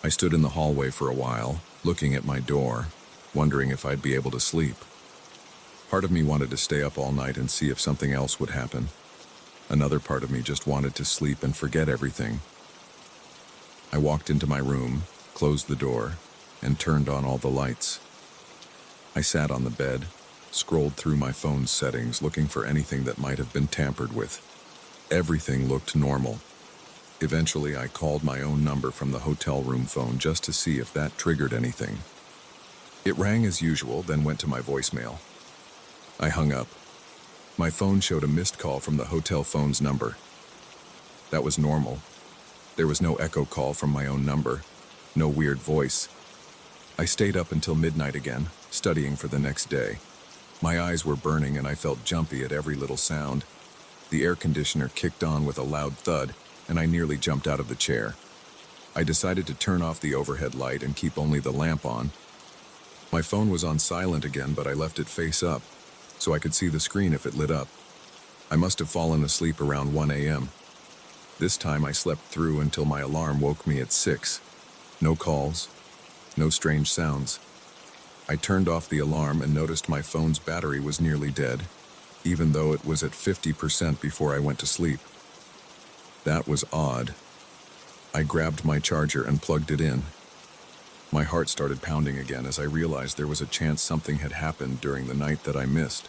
I stood in the hallway for a while, looking at my door, wondering if I'd be able to sleep. Part of me wanted to stay up all night and see if something else would happen. Another part of me just wanted to sleep and forget everything. I walked into my room, closed the door, and turned on all the lights. I sat on the bed, scrolled through my phone's settings looking for anything that might have been tampered with. Everything looked normal. Eventually, I called my own number from the hotel room phone just to see if that triggered anything. It rang as usual, then went to my voicemail. I hung up. My phone showed a missed call from the hotel phone's number. That was normal. There was no echo call from my own number, no weird voice. I stayed up until midnight again, studying for the next day. My eyes were burning and I felt jumpy at every little sound. The air conditioner kicked on with a loud thud, and I nearly jumped out of the chair. I decided to turn off the overhead light and keep only the lamp on. My phone was on silent again, but I left it face up, so I could see the screen if it lit up. I must have fallen asleep around 1 a.m. This time I slept through until my alarm woke me at 6. No calls. No strange sounds. I turned off the alarm and noticed my phone's battery was nearly dead, even though it was at 50% before I went to sleep. That was odd. I grabbed my charger and plugged it in. My heart started pounding again as I realized there was a chance something had happened during the night that I missed.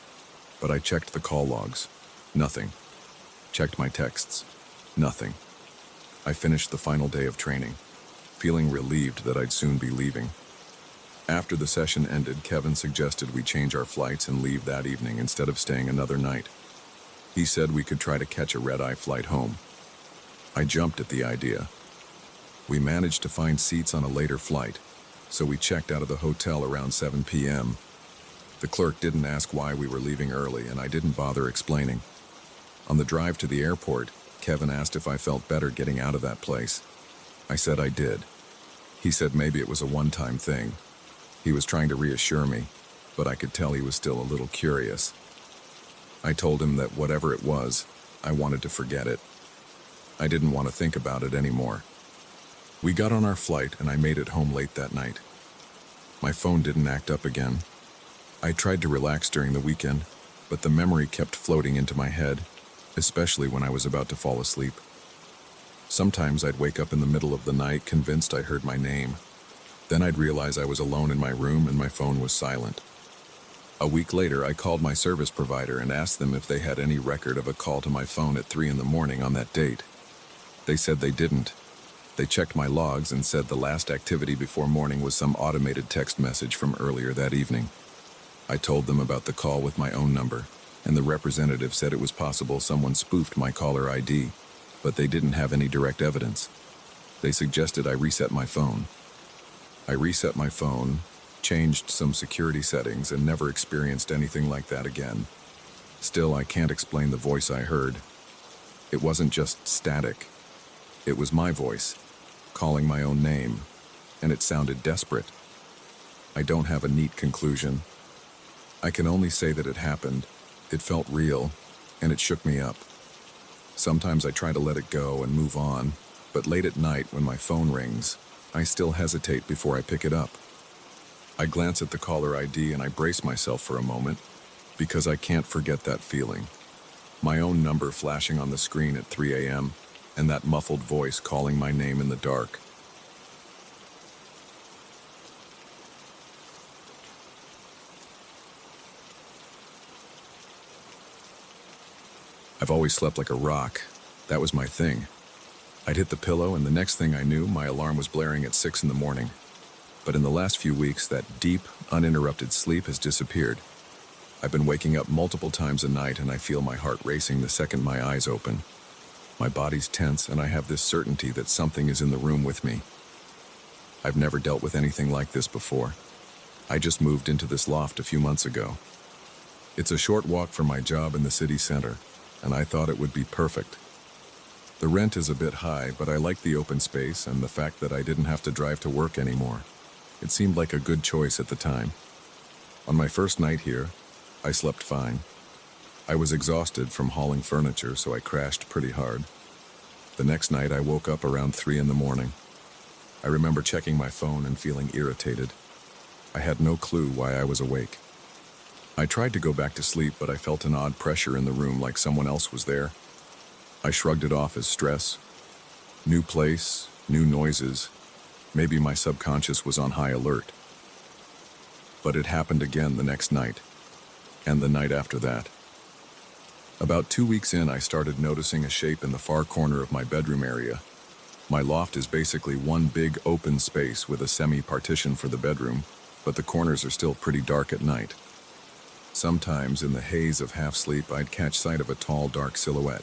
But I checked the call logs. Nothing. Checked my texts. Nothing. I finished the final day of training, feeling relieved that I'd soon be leaving. After the session ended, Kevin suggested we change our flights and leave that evening instead of staying another night. He said we could try to catch a red-eye flight home. I jumped at the idea. We managed to find seats on a later flight, so we checked out of the hotel around 7 p.m. The clerk didn't ask why we were leaving early, and I didn't bother explaining. On the drive to the airport, Kevin asked if I felt better getting out of that place. I said I did. He said maybe it was a one-time thing. He was trying to reassure me, but I could tell he was still a little curious. I told him that whatever it was, I wanted to forget it. I didn't want to think about it anymore. We got on our flight and I made it home late that night. My phone didn't act up again. I tried to relax during the weekend, but the memory kept floating into my head, especially when I was about to fall asleep. Sometimes I'd wake up in the middle of the night convinced I heard my name. Then I'd realize I was alone in my room and my phone was silent. A week later, I called my service provider and asked them if they had any record of a call to my phone at 3 a.m. on that date. They said they didn't. They checked my logs and said the last activity before morning was some automated text message from earlier that evening. I told them about the call with my own number, and the representative said it was possible someone spoofed my caller ID, but they didn't have any direct evidence. They suggested I reset my phone. I reset my phone, changed some security settings, and never experienced anything like that again. Still, I can't explain the voice I heard. It wasn't just static. It was my voice, calling my own name, and it sounded desperate. I don't have a neat conclusion. I can only say that it happened, it felt real, and it shook me up. Sometimes I try to let it go and move on, but late at night when my phone rings, I still hesitate before I pick it up. I glance at the caller ID and I brace myself for a moment because I can't forget that feeling. My own number flashing on the screen at 3 a.m. and that muffled voice calling my name in the dark. I've always slept like a rock. That was my thing. I'd hit the pillow and the next thing I knew, my alarm was blaring at 6 in the morning. But in the last few weeks, that deep, uninterrupted sleep has disappeared. I've been waking up multiple times a night and I feel my heart racing the second my eyes open. My body's tense and I have this certainty that something is in the room with me. I've never dealt with anything like this before. I just moved into this loft a few months ago. It's a short walk from my job in the city center, and I thought it would be perfect. The rent is a bit high, but I like the open space and the fact that I didn't have to drive to work anymore. It seemed like a good choice at the time. On my first night here, I slept fine. I was exhausted from hauling furniture, so I crashed pretty hard. The next night, I woke up around 3 in the morning. I remember checking my phone and feeling irritated. I had no clue why I was awake. I tried to go back to sleep, but I felt an odd pressure in the room like someone else was there. I shrugged it off as stress. New place, new noises. Maybe my subconscious was on high alert. But it happened again the next night, and the night after that. About 2 weeks in, I started noticing a shape in the far corner of my bedroom area. My loft is basically one big open space with a semi-partition for the bedroom, but the corners are still pretty dark at night. Sometimes, in the haze of half-sleep, I'd catch sight of a tall, dark silhouette.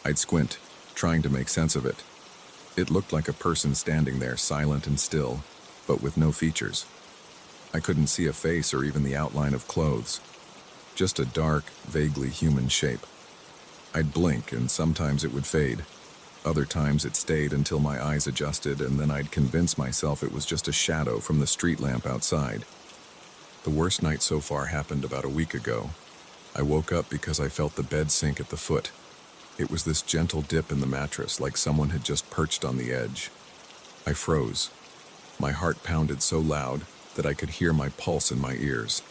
I'd squint, trying to make sense of it. It looked like a person standing there, silent and still, but with no features. I couldn't see a face or even the outline of clothes. Just a dark, vaguely human shape. I'd blink, and sometimes it would fade. Other times it stayed until my eyes adjusted, and then I'd convince myself it was just a shadow from the street lamp outside. The worst night so far happened about a week ago. I woke up because I felt the bed sink at the foot. It was this gentle dip in the mattress, like someone had just perched on the edge. I froze. My heart pounded so loud that I could hear my pulse in my ears.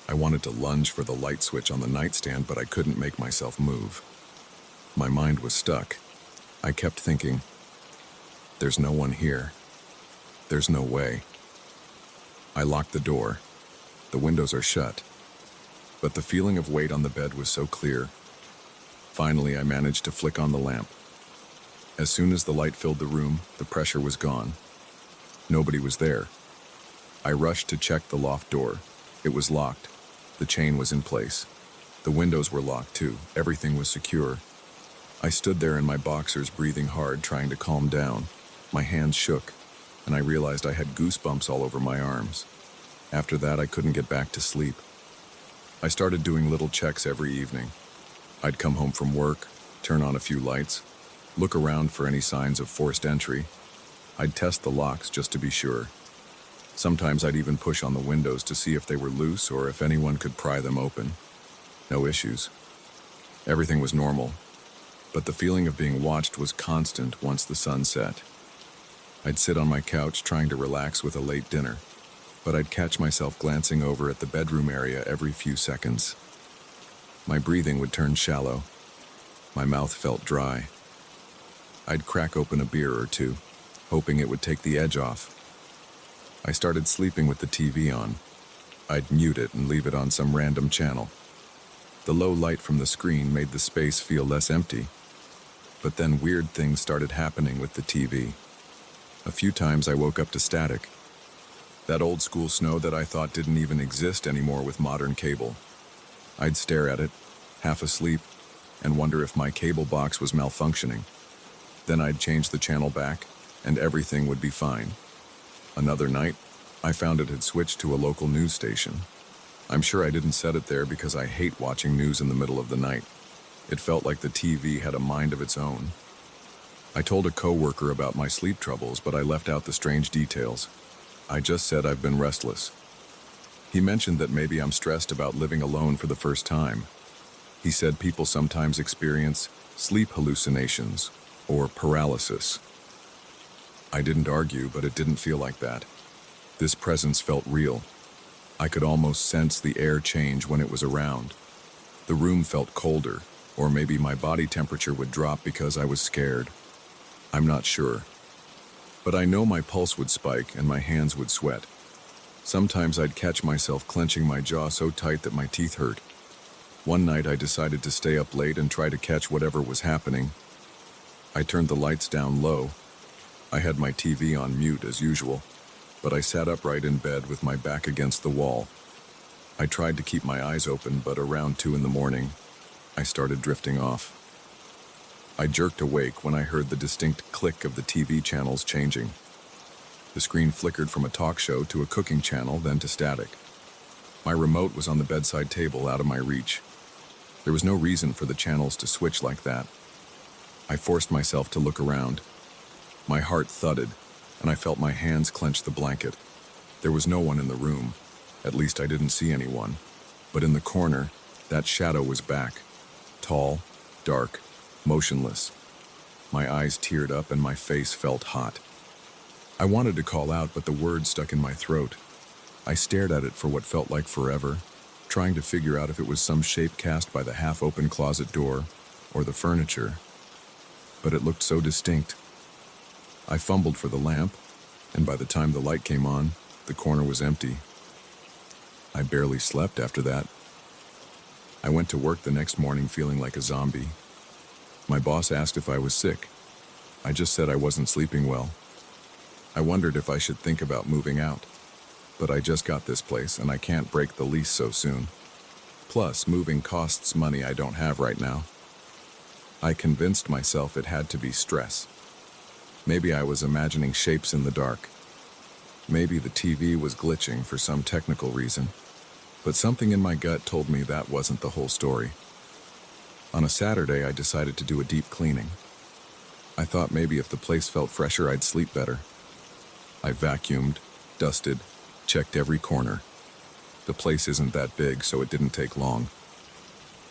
I wanted to lunge for the light switch on the nightstand, but I couldn't make myself move. My mind was stuck. I kept thinking, there's no one here. There's no way. I locked the door. The windows are shut. But the feeling of weight on the bed was so clear. Finally, I managed to flick on the lamp. As soon as the light filled the room, the pressure was gone. Nobody was there. I rushed to check the loft door. It was locked. The chain was in place. The windows were locked too. Everything was secure. I stood there in my boxers, breathing hard, trying to calm down. My hands shook, and I realized I had goosebumps all over my arms. After that, I couldn't get back to sleep. I started doing little checks every evening. I'd come home from work, turn on a few lights, look around for any signs of forced entry. I'd test the locks just to be sure. Sometimes I'd even push on the windows to see if they were loose or if anyone could pry them open. No issues. Everything was normal, but the feeling of being watched was constant once the sun set. I'd sit on my couch trying to relax with a late dinner, but I'd catch myself glancing over at the bedroom area every few seconds. My breathing would turn shallow. My mouth felt dry. I'd crack open a beer or two, hoping it would take the edge off. I started sleeping with the TV on. I'd mute it and leave it on some random channel. The low light from the screen made the space feel less empty. But then weird things started happening with the TV. A few times I woke up to static. That old school snow that I thought didn't even exist anymore with modern cable. I'd stare at it, half asleep, and wonder if my cable box was malfunctioning. Then I'd change the channel back, and everything would be fine. Another night, I found it had switched to a local news station. I'm sure I didn't set it there because I hate watching news in the middle of the night. It felt like the TV had a mind of its own. I told a coworker about my sleep troubles, but I left out the strange details. I just said I've been restless. He mentioned that maybe I'm stressed about living alone for the first time. He said people sometimes experience sleep hallucinations or paralysis. I didn't argue, but it didn't feel like that. This presence felt real. I could almost sense the air change when it was around. The room felt colder, or maybe my body temperature would drop because I was scared. I'm not sure. But I know my pulse would spike and my hands would sweat. Sometimes I'd catch myself clenching my jaw so tight that my teeth hurt. One night I decided to stay up late and try to catch whatever was happening. I turned the lights down low. I had my TV on mute as usual, but I sat upright in bed with my back against the wall. I tried to keep my eyes open, but around 2 in the morning, I started drifting off. I jerked awake when I heard the distinct click of the TV channels changing. The screen flickered from a talk show to a cooking channel, then to static. My remote was on the bedside table, out of my reach. There was no reason for the channels to switch like that. I forced myself to look around. My heart thudded, and I felt my hands clench the blanket. There was no one in the room. At least I didn't see anyone. But in the corner, that shadow was back. Tall, dark, motionless. My eyes teared up and my face felt hot. I wanted to call out, but the words stuck in my throat. I stared at it for what felt like forever, trying to figure out if it was some shape cast by the half-open closet door or the furniture. But it looked so distinct. I fumbled for the lamp, and by the time the light came on, the corner was empty. I barely slept after that. I went to work the next morning feeling like a zombie. My boss asked if I was sick. I just said I wasn't sleeping well. I wondered if I should think about moving out. But I just got this place and I can't break the lease so soon. Plus, moving costs money I don't have right now. I convinced myself it had to be stress. Maybe I was imagining shapes in the dark. Maybe the TV was glitching for some technical reason. But something in my gut told me that wasn't the whole story. On a Saturday, I decided to do a deep cleaning. I thought maybe if the place felt fresher, I'd sleep better. I vacuumed, dusted, checked every corner. The place isn't that big, so it didn't take long.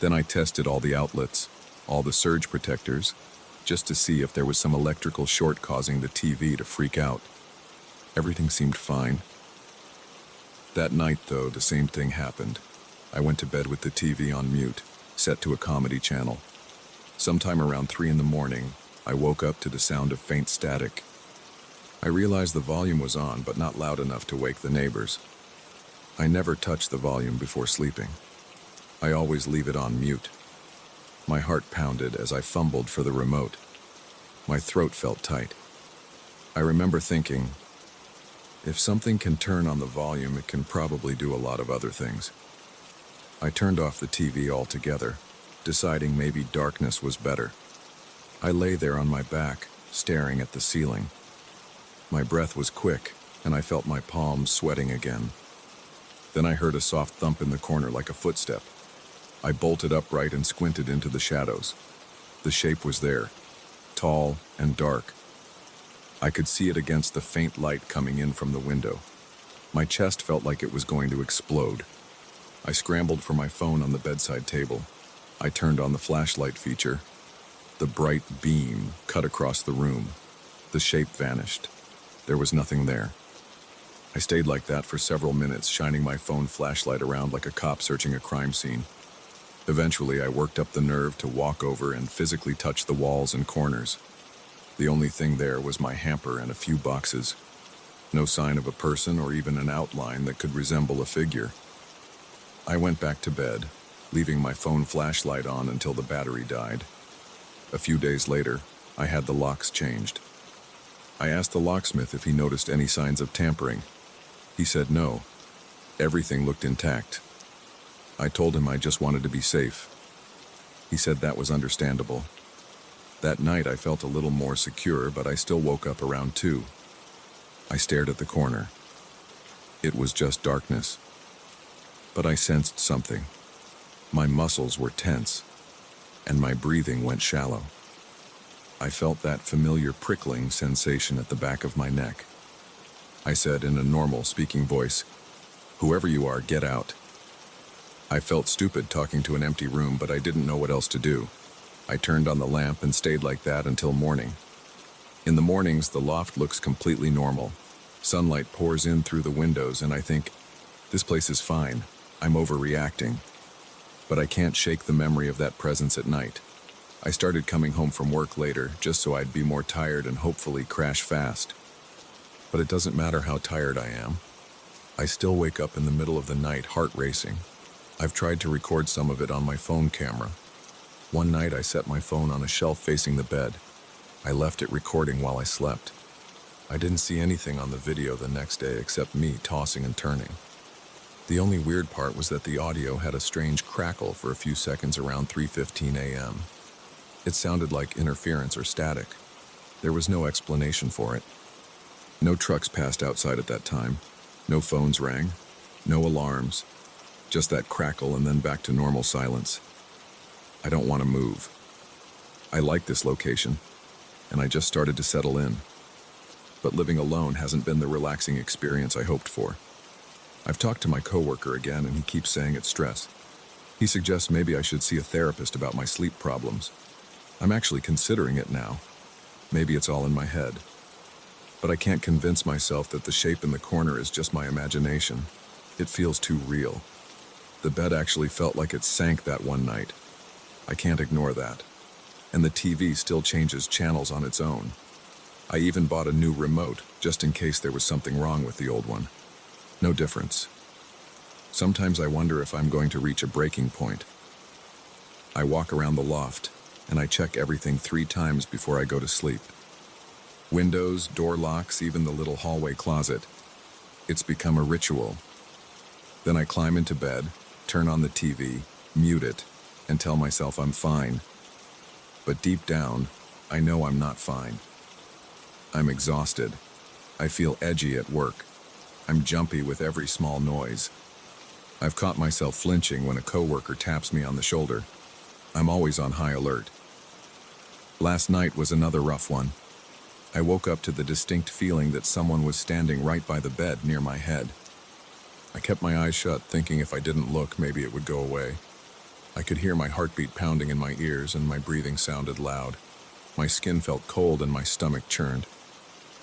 Then I tested all the outlets, all the surge protectors, just to see if there was some electrical short causing the TV to freak out. Everything seemed fine. That night, though, the same thing happened. I went to bed with the TV on mute, set to a comedy channel. Sometime around 3 in the morning, I woke up to the sound of faint static. I realized the volume was on, but not loud enough to wake the neighbors. I never touch the volume before sleeping. I always leave it on mute. My heart pounded as I fumbled for the remote. My throat felt tight. I remember thinking, if something can turn on the volume, it can probably do a lot of other things. I turned off the TV altogether, deciding maybe darkness was better. I lay there on my back, staring at the ceiling. My breath was quick, and I felt my palms sweating again. Then I heard a soft thump in the corner like a footstep. I bolted upright and squinted into the shadows. The shape was there, tall and dark. I could see it against the faint light coming in from the window. My chest felt like it was going to explode. I scrambled for my phone on the bedside table. I turned on the flashlight feature. The bright beam cut across the room. The shape vanished. There was nothing there. I stayed like that for several minutes, shining my phone flashlight around like a cop searching a crime scene. Eventually, I worked up the nerve to walk over and physically touch the walls and corners. The only thing there was my hamper and a few boxes. No sign of a person or even an outline that could resemble a figure. I went back to bed, leaving my phone flashlight on until the battery died. A few days later, I had the locks changed. I asked the locksmith if he noticed any signs of tampering. He said no. Everything looked intact. I told him I just wanted to be safe. He said that was understandable. That night I felt a little more secure, but I still woke up around 2. I stared at the corner. It was just darkness. But I sensed something. My muscles were tense, and my breathing went shallow. I felt that familiar prickling sensation at the back of my neck. I said in a normal speaking voice, "Whoever you are, get out." I felt stupid talking to an empty room, but I didn't know what else to do. I turned on the lamp and stayed like that until morning. In the mornings, the loft looks completely normal. Sunlight pours in through the windows, and I think, this place is fine. I'm overreacting. But I can't shake the memory of that presence at night. I started coming home from work later, just so I'd be more tired and hopefully crash fast. But it doesn't matter how tired I am. I still wake up in the middle of the night, heart racing. I've tried to record some of it on my phone camera. One night I set my phone on a shelf facing the bed. I left it recording while I slept. I didn't see anything on the video the next day except me tossing and turning. The only weird part was that the audio had a strange crackle for a few seconds around 3:15 a.m. It sounded like interference or static. There was no explanation for it. No trucks passed outside at that time. No phones rang. No alarms. Just that crackle and then back to normal silence. I don't want to move. I like this location, and I just started to settle in. But living alone hasn't been the relaxing experience I hoped for. I've talked to my coworker again, and he keeps saying it's stress. He suggests maybe I should see a therapist about my sleep problems. I'm actually considering it now. Maybe it's all in my head. But I can't convince myself that the shape in the corner is just my imagination. It feels too real. The bed actually felt like it sank that one night. I can't ignore that. And the TV still changes channels on its own. I even bought a new remote, just in case there was something wrong with the old one. No difference. Sometimes I wonder if I'm going to reach a breaking point. I walk around the loft, and I check everything 3 times before I go to sleep. Windows, door locks, even the little hallway closet. It's become a ritual. Then I climb into bed, turn on the TV, mute it, and tell myself I'm fine. But deep down, I know I'm not fine. I'm exhausted. I feel edgy at work. I'm jumpy with every small noise. I've caught myself flinching when a coworker taps me on the shoulder. I'm always on high alert. Last night was another rough one. I woke up to the distinct feeling that someone was standing right by the bed near my head. I kept my eyes shut, thinking if I didn't look, maybe it would go away. I could hear my heartbeat pounding in my ears, and my breathing sounded loud. My skin felt cold and my stomach churned.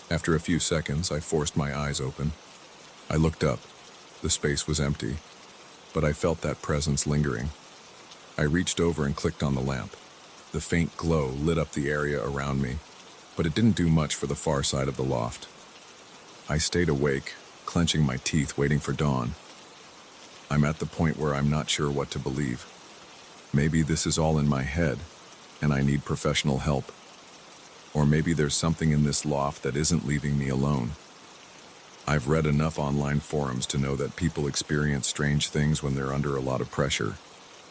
After a few seconds, I forced my eyes open. I looked up. The space was empty, but I felt that presence lingering. I reached over and clicked on the lamp. The faint glow lit up the area around me, but it didn't do much for the far side of the loft. I stayed awake, clenching my teeth, waiting for dawn. I'm at the point where I'm not sure what to believe. Maybe this is all in my head, and I need professional help. Or maybe there's something in this loft that isn't leaving me alone. I've read enough online forums to know that people experience strange things when they're under a lot of pressure,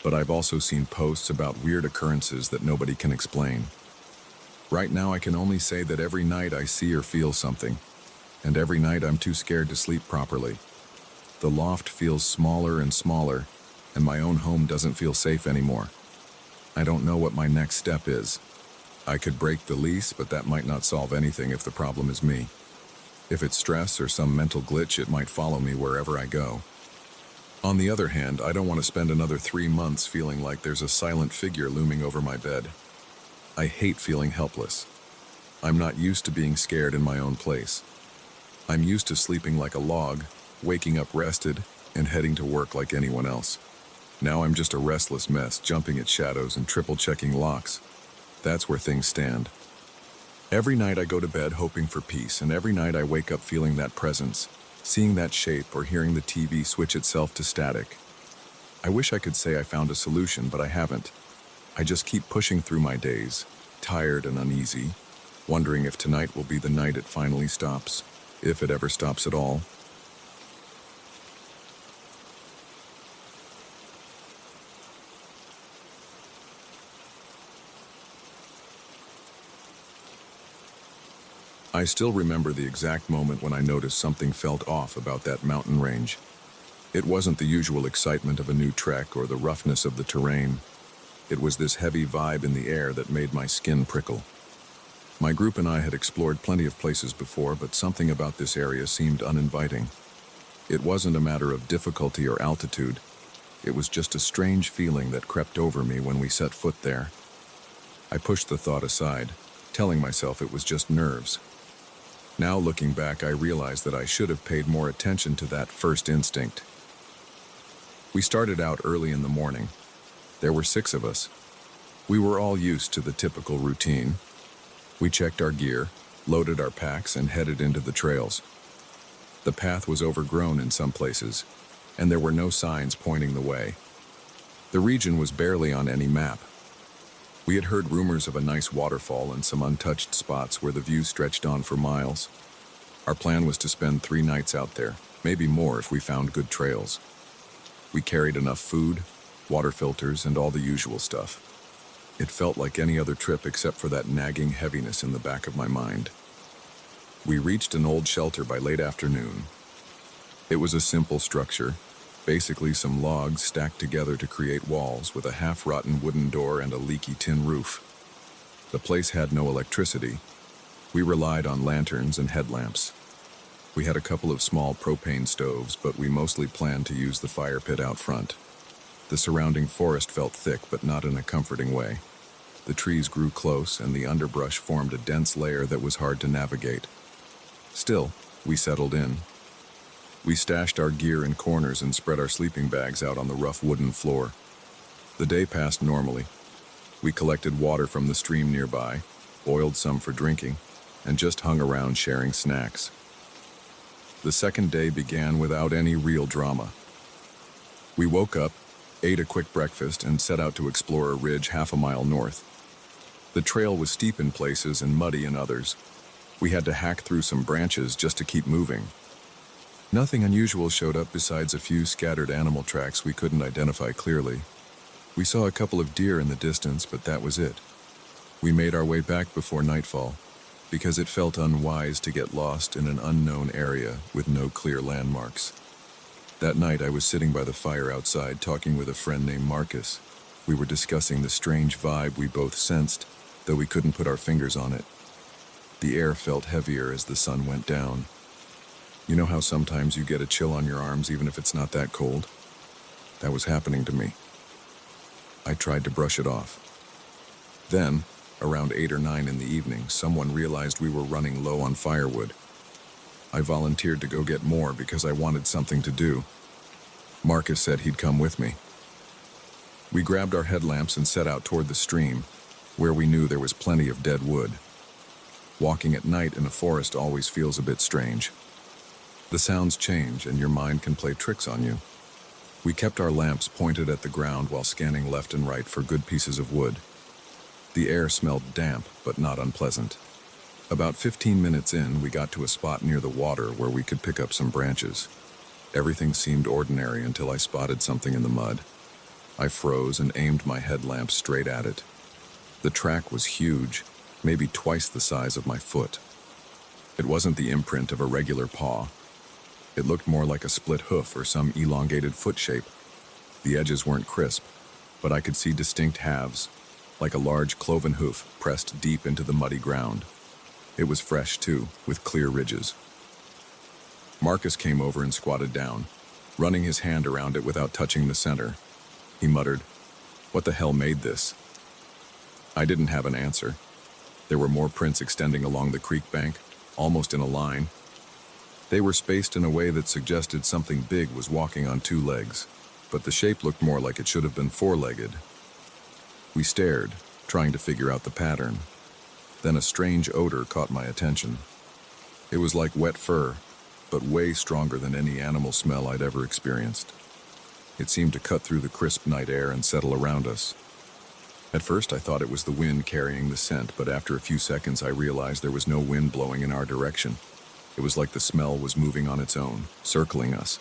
but I've also seen posts about weird occurrences that nobody can explain. Right now, I can only say that every night I see or feel something, and every night I'm too scared to sleep properly. The loft feels smaller and smaller, and my own home doesn't feel safe anymore. I don't know what my next step is. I could break the lease, but that might not solve anything if the problem is me. If it's stress or some mental glitch, it might follow me wherever I go. On the other hand, I don't want to spend another 3 months feeling like there's a silent figure looming over my bed. I hate feeling helpless. I'm not used to being scared in my own place. I'm used to sleeping like a log, waking up rested, and heading to work like anyone else. Now I'm just a restless mess, jumping at shadows and triple-checking locks. That's where things stand. Every night I go to bed hoping for peace, and every night I wake up feeling that presence, seeing that shape or hearing the TV switch itself to static. I wish I could say I found a solution, but I haven't. I just keep pushing through my days, tired and uneasy, wondering if tonight will be the night it finally stops, if it ever stops at all. I still remember the exact moment when I noticed something felt off about that mountain range. It wasn't the usual excitement of a new trek or the roughness of the terrain. It was this heavy vibe in the air that made my skin prickle. My group and I had explored plenty of places before, but something about this area seemed uninviting. It wasn't a matter of difficulty or altitude. It was just a strange feeling that crept over me when we set foot there. I pushed the thought aside, telling myself it was just nerves. Now looking back, I realized that I should have paid more attention to that first instinct. We started out early in the morning. There were 6 of us. We were all used to the typical routine. We checked our gear, loaded our packs, and headed into the trails. The path was overgrown in some places, and there were no signs pointing the way. The region was barely on any map. We had heard rumors of a nice waterfall and some untouched spots where the view stretched on for miles. Our plan was to spend 3 nights out there, maybe more if we found good trails. We carried enough food, water filters, and all the usual stuff. It felt like any other trip except for that nagging heaviness in the back of my mind. We reached an old shelter by late afternoon. It was a simple structure, basically some logs stacked together to create walls with a half-rotten wooden door and a leaky tin roof. The place had no electricity. We relied on lanterns and headlamps. We had a couple of small propane stoves, but we mostly planned to use the fire pit out front. The surrounding forest felt thick, but not in a comforting way. The trees grew close, and the underbrush formed a dense layer that was hard to navigate. Still, we settled in. We stashed our gear in corners and spread our sleeping bags out on the rough wooden floor. The day passed normally. We collected water from the stream nearby, boiled some for drinking, and just hung around sharing snacks. The second day began without any real drama. We woke up, ate a quick breakfast, and set out to explore a ridge half a mile north. The trail was steep in places and muddy in others. We had to hack through some branches just to keep moving. Nothing unusual showed up besides a few scattered animal tracks we couldn't identify clearly. We saw a couple of deer in the distance, but that was it. We made our way back before nightfall, because it felt unwise to get lost in an unknown area with no clear landmarks. That night I was sitting by the fire outside talking with a friend named Marcus. We were discussing the strange vibe we both sensed, though we couldn't put our fingers on it. The air felt heavier as the sun went down. You know how sometimes you get a chill on your arms even if it's not that cold? That was happening to me. I tried to brush it off. Then, around 8 or 9 in the evening, someone realized we were running low on firewood. I volunteered to go get more because I wanted something to do. Marcus said he'd come with me. We grabbed our headlamps and set out toward the stream, where we knew there was plenty of dead wood. Walking at night in a forest always feels a bit strange. The sounds change and your mind can play tricks on you. We kept our lamps pointed at the ground while scanning left and right for good pieces of wood. The air smelled damp, but not unpleasant. About 15 minutes in, we got to a spot near the water where we could pick up some branches. Everything seemed ordinary until I spotted something in the mud. I froze and aimed my headlamp straight at it. The track was huge, maybe twice the size of my foot. It wasn't the imprint of a regular paw. It looked more like a split hoof or some elongated foot shape. The edges weren't crisp, but I could see distinct halves, like a large cloven hoof pressed deep into the muddy ground. It was fresh, too, with clear ridges. Marcus came over and squatted down, running his hand around it without touching the center. He muttered, "What the hell made this?" I didn't have an answer. There were more prints extending along the creek bank, almost in a line. They were spaced in a way that suggested something big was walking on 2 legs, but the shape looked more like it should have been 4-legged. We stared, trying to figure out the pattern. Then a strange odor caught my attention. It was like wet fur, but way stronger than any animal smell I'd ever experienced. It seemed to cut through the crisp night air and settle around us. At first I thought it was the wind carrying the scent, but after a few seconds I realized there was no wind blowing in our direction. It was like the smell was moving on its own, circling us.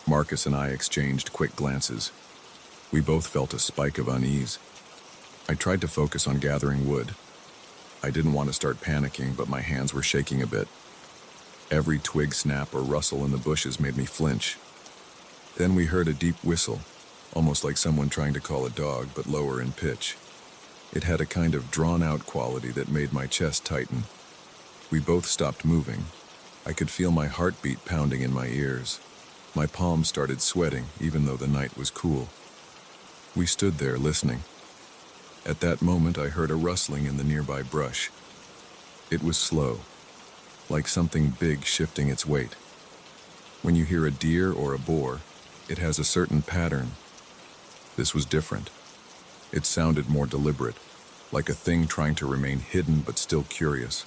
Marcus and I exchanged quick glances. We both felt a spike of unease. I tried to focus on gathering wood. I didn't want to start panicking, but my hands were shaking a bit. Every twig snap or rustle in the bushes made me flinch. Then we heard a deep whistle, almost like someone trying to call a dog, but lower in pitch. It had a kind of drawn-out quality that made my chest tighten. We both stopped moving. I could feel my heartbeat pounding in my ears. My palms started sweating, even though the night was cool. We stood there listening. At that moment, I heard a rustling in the nearby brush. It was slow, like something big shifting its weight. When you hear a deer or a boar, it has a certain pattern. This was different. It sounded more deliberate, like a thing trying to remain hidden but still curious.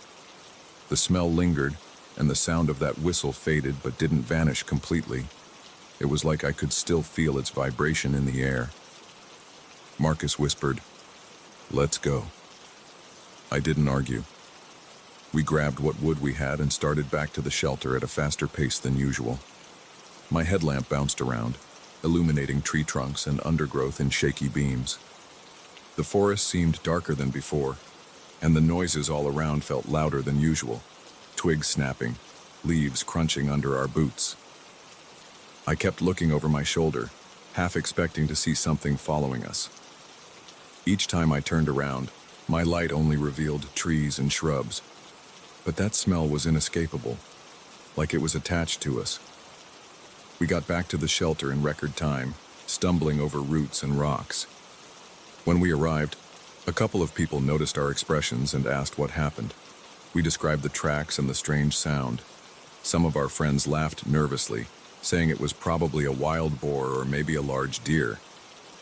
The smell lingered, and the sound of that whistle faded but didn't vanish completely. It was like I could still feel its vibration in the air. Marcus whispered, "Let's go." I didn't argue. We grabbed what wood we had and started back to the shelter at a faster pace than usual. My headlamp bounced around, illuminating tree trunks and undergrowth in shaky beams. The forest seemed darker than before, and the noises all around felt louder than usual. Twigs snapping, leaves crunching under our boots. I kept looking over my shoulder, half expecting to see something following us. Each time I turned around, my light only revealed trees and shrubs. But that smell was inescapable, like it was attached to us. We got back to the shelter in record time, stumbling over roots and rocks. When we arrived, a couple of people noticed our expressions and asked what happened. We described the tracks and the strange sound. Some of our friends laughed nervously, saying it was probably a wild boar or maybe a large deer.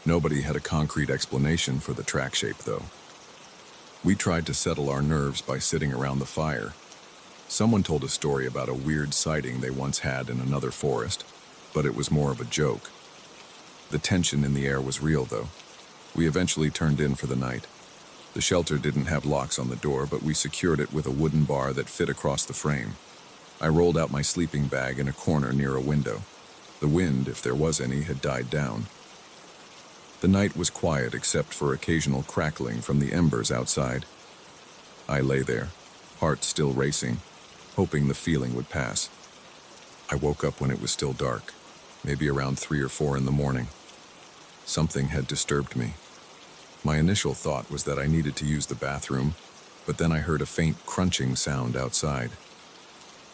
Nobody had a concrete explanation for the track shape, though. We tried to settle our nerves by sitting around the fire. Someone told a story about a weird sighting they once had in another forest, but it was more of a joke. The tension in the air was real, though. We eventually turned in for the night. The shelter didn't have locks on the door, but we secured it with a wooden bar that fit across the frame. I rolled out my sleeping bag in a corner near a window. The wind, if there was any, had died down. The night was quiet except for occasional crackling from the embers outside. I lay there, heart still racing, hoping the feeling would pass. I woke up when it was still dark, maybe around 3 or 4 in the morning. Something had disturbed me. My initial thought was that I needed to use the bathroom, but then I heard a faint crunching sound outside.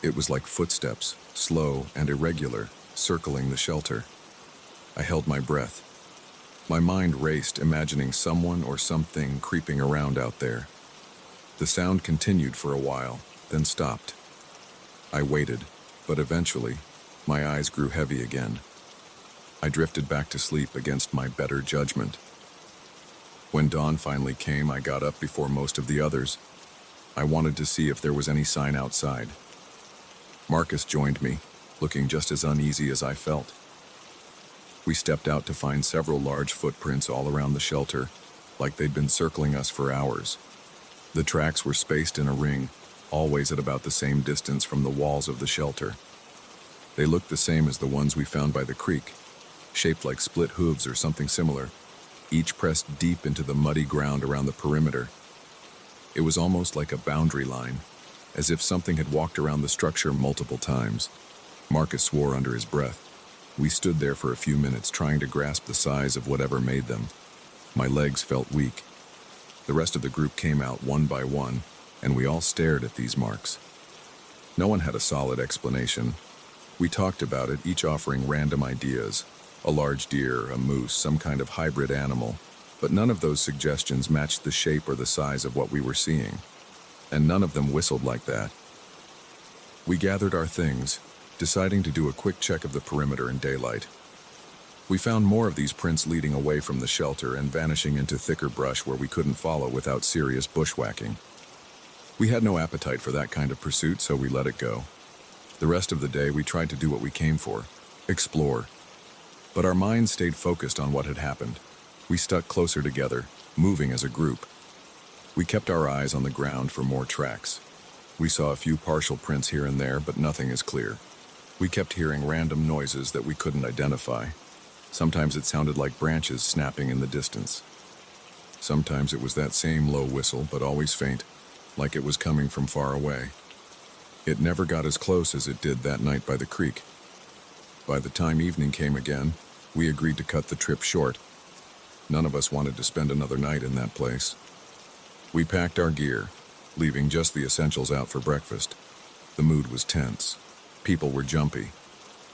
It was like footsteps, slow and irregular, circling the shelter. I held my breath. My mind raced, imagining someone or something creeping around out there. The sound continued for a while, then stopped. I waited, but eventually, my eyes grew heavy again. I drifted back to sleep against my better judgment. When dawn finally came, I got up before most of the others. I wanted to see if there was any sign outside. Marcus joined me, looking just as uneasy as I felt. We stepped out to find several large footprints all around the shelter, like they'd been circling us for hours. The tracks were spaced in a ring, always at about the same distance from the walls of the shelter. They looked the same as the ones we found by the creek, shaped like split hooves or something similar, each pressed deep into the muddy ground around the perimeter. It was almost like a boundary line, as if something had walked around the structure multiple times. Marcus swore under his breath. We stood there for a few minutes trying to grasp the size of whatever made them. My legs felt weak. The rest of the group came out one by one, and we all stared at these marks. No one had a solid explanation. We talked about it, each offering random ideas. A large deer, a moose, some kind of hybrid animal. But none of those suggestions matched the shape or the size of what we were seeing. And none of them whistled like that. We gathered our things, deciding to do a quick check of the perimeter in daylight. We found more of these prints leading away from the shelter and vanishing into thicker brush where we couldn't follow without serious bushwhacking. We had no appetite for that kind of pursuit, so we let it go. The rest of the day we tried to do what we came for, explore. But our minds stayed focused on what had happened. We stuck closer together, moving as a group. We kept our eyes on the ground for more tracks. We saw a few partial prints here and there, but nothing is clear. We kept hearing random noises that we couldn't identify. Sometimes it sounded like branches snapping in the distance. Sometimes it was that same low whistle, but always faint, like it was coming from far away. It never got as close as it did that night by the creek. By the time evening came again, we agreed to cut the trip short. None of us wanted to spend another night in that place. We packed our gear, leaving just the essentials out for breakfast. The mood was tense. People were jumpy.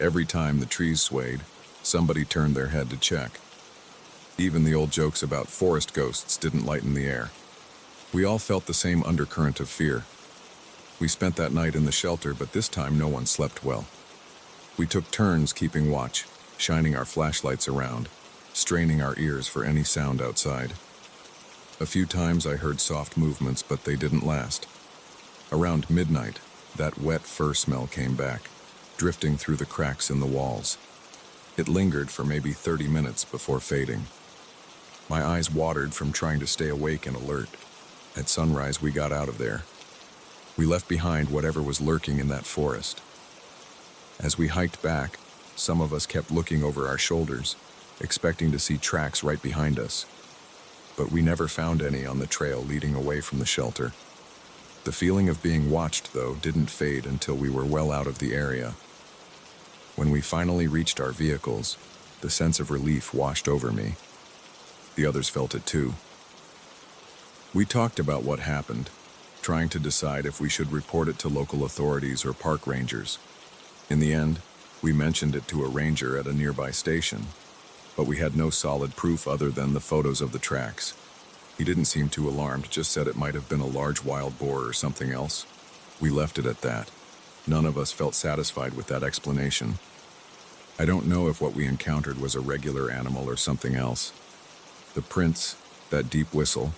Every time the trees swayed, somebody turned their head to check. Even the old jokes about forest ghosts didn't lighten the air. We all felt the same undercurrent of fear. We spent that night in the shelter, but this time no one slept well. We took turns keeping watch, shining our flashlights around, straining our ears for any sound outside. A few times I heard soft movements, but they didn't last. Around midnight, that wet fur smell came back, drifting through the cracks in the walls. It lingered for maybe 30 minutes before fading. My eyes watered from trying to stay awake and alert. At sunrise, we got out of there. We left behind whatever was lurking in that forest. As we hiked back, some of us kept looking over our shoulders, expecting to see tracks right behind us. But we never found any on the trail leading away from the shelter. The feeling of being watched, though, didn't fade until we were well out of the area. When we finally reached our vehicles, the sense of relief washed over me. The others felt it too. We talked about what happened, trying to decide if we should report it to local authorities or park rangers. In the end, we mentioned it to a ranger at a nearby station, but we had no solid proof other than the photos of the tracks. He didn't seem too alarmed, just said it might have been a large wild boar or something else. We left it at that. None of us felt satisfied with that explanation. I don't know if what we encountered was a regular animal or something else. The prints, that deep whistle,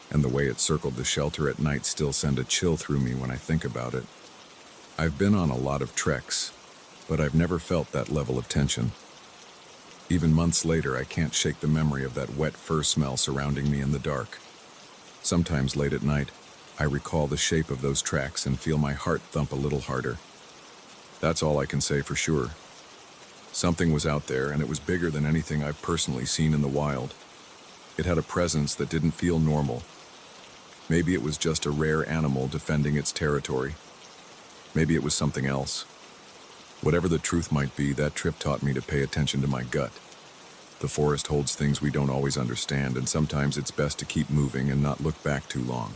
and the way it circled the shelter at night still send a chill through me when I think about it. I've been on a lot of treks, but I've never felt that level of tension. Even months later, I can't shake the memory of that wet fur smell surrounding me in the dark. Sometimes late at night, I recall the shape of those tracks and feel my heart thump a little harder. That's all I can say for sure. Something was out there, and it was bigger than anything I've personally seen in the wild. It had a presence that didn't feel normal. Maybe it was just a rare animal defending its territory. Maybe it was something else. Whatever the truth might be, that trip taught me to pay attention to my gut. The forest holds things we don't always understand, and sometimes it's best to keep moving and not look back too long.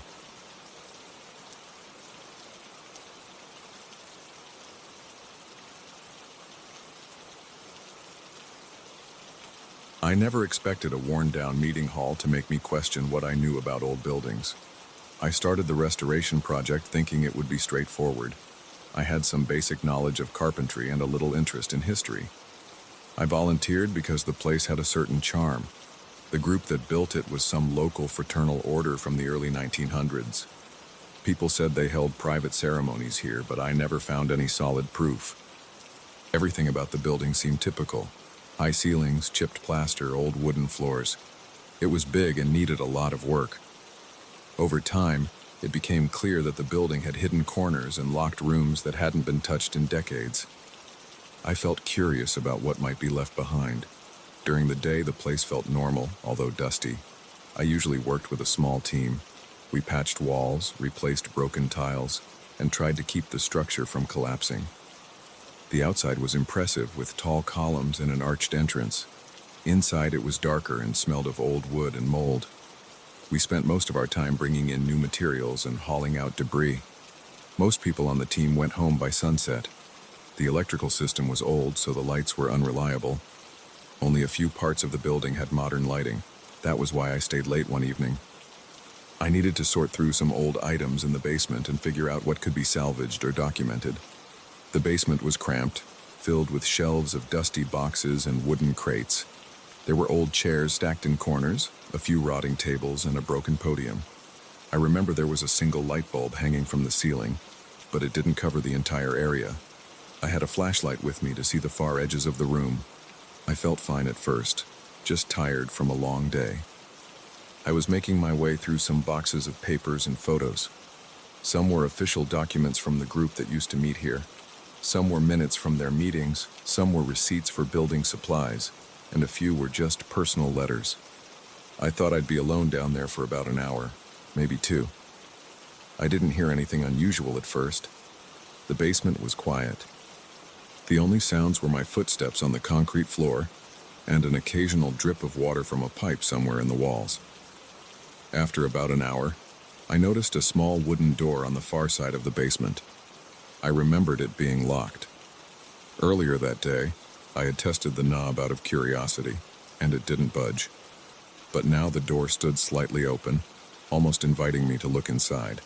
I never expected a worn-down meeting hall to make me question what I knew about old buildings. I started the restoration project thinking it would be straightforward. I had some basic knowledge of carpentry and a little interest in history. I volunteered because the place had a certain charm. The group that built it was some local fraternal order from the early 1900s. People said they held private ceremonies here, but I never found any solid proof. Everything about the building seemed typical. High ceilings, chipped plaster, old wooden floors. It was big and needed a lot of work. Over time, it became clear that the building had hidden corners and locked rooms that hadn't been touched in decades. I felt curious about what might be left behind. During the day, the place felt normal, although dusty. I usually worked with a small team. We patched walls, replaced broken tiles, and tried to keep the structure from collapsing. The outside was impressive, with tall columns and an arched entrance. Inside, it was darker and smelled of old wood and mold. We spent most of our time bringing in new materials and hauling out debris. Most people on the team went home by sunset. The electrical system was old, so the lights were unreliable. Only a few parts of the building had modern lighting. That was why I stayed late one evening. I needed to sort through some old items in the basement and figure out what could be salvaged or documented. The basement was cramped, filled with shelves of dusty boxes and wooden crates. There were old chairs stacked in corners, a few rotting tables, and a broken podium. I remember there was a single light bulb hanging from the ceiling, but it didn't cover the entire area. I had a flashlight with me to see the far edges of the room. I felt fine at first, just tired from a long day. I was making my way through some boxes of papers and photos. Some were official documents from the group that used to meet here. Some were minutes from their meetings, some were receipts for building supplies, and a few were just personal letters. I thought I'd be alone down there for about an hour, maybe two. I didn't hear anything unusual at first. The basement was quiet. The only sounds were my footsteps on the concrete floor and an occasional drip of water from a pipe somewhere in the walls. After about an hour, I noticed a small wooden door on the far side of the basement. I remembered it being locked. Earlier that day, I had tested the knob out of curiosity, and it didn't budge. But now the door stood slightly open, almost inviting me to look inside.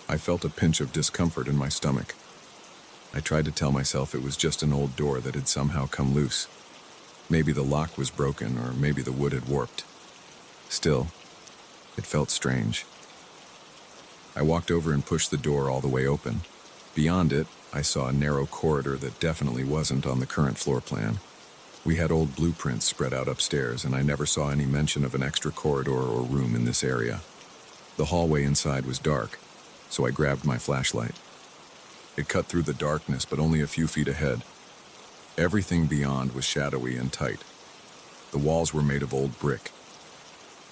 I felt a pinch of discomfort in my stomach. I tried to tell myself it was just an old door that had somehow come loose. Maybe the lock was broken, or maybe the wood had warped. Still, it felt strange. I walked over and pushed the door all the way open. Beyond it, I saw a narrow corridor that definitely wasn't on the current floor plan. We had old blueprints spread out upstairs, and I never saw any mention of an extra corridor or room in this area. The hallway inside was dark, so I grabbed my flashlight. It cut through the darkness, but only a few feet ahead. Everything beyond was shadowy and tight. The walls were made of old brick.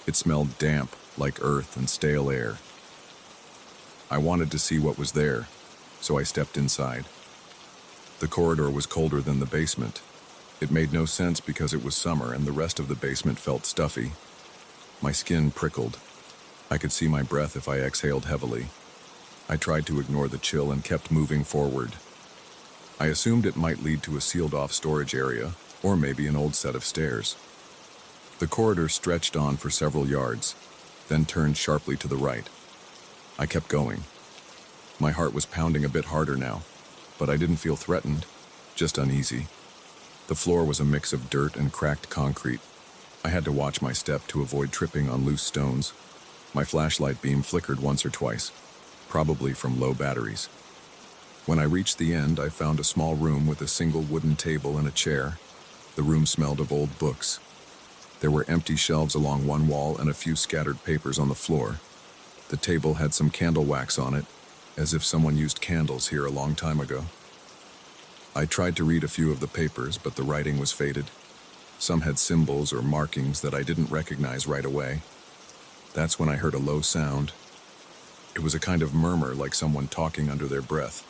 It smelled damp, like earth and stale air. I wanted to see what was there, so I stepped inside. The corridor was colder than the basement. It made no sense because it was summer and the rest of the basement felt stuffy. My skin prickled. I could see my breath if I exhaled heavily. I tried to ignore the chill and kept moving forward. I assumed it might lead to a sealed-off storage area, or maybe an old set of stairs. The corridor stretched on for several yards, then turned sharply to the right. I kept going. My heart was pounding a bit harder now, but I didn't feel threatened, just uneasy. The floor was a mix of dirt and cracked concrete. I had to watch my step to avoid tripping on loose stones. My flashlight beam flickered once or twice, probably from low batteries. When I reached the end, I found a small room with a single wooden table and a chair. The room smelled of old books. There were empty shelves along one wall and a few scattered papers on the floor. The table had some candle wax on it, as if someone used candles here a long time ago. I tried to read a few of the papers, but the writing was faded. Some had symbols or markings that I didn't recognize right away. That's when I heard a low sound. It was a kind of murmur, like someone talking under their breath.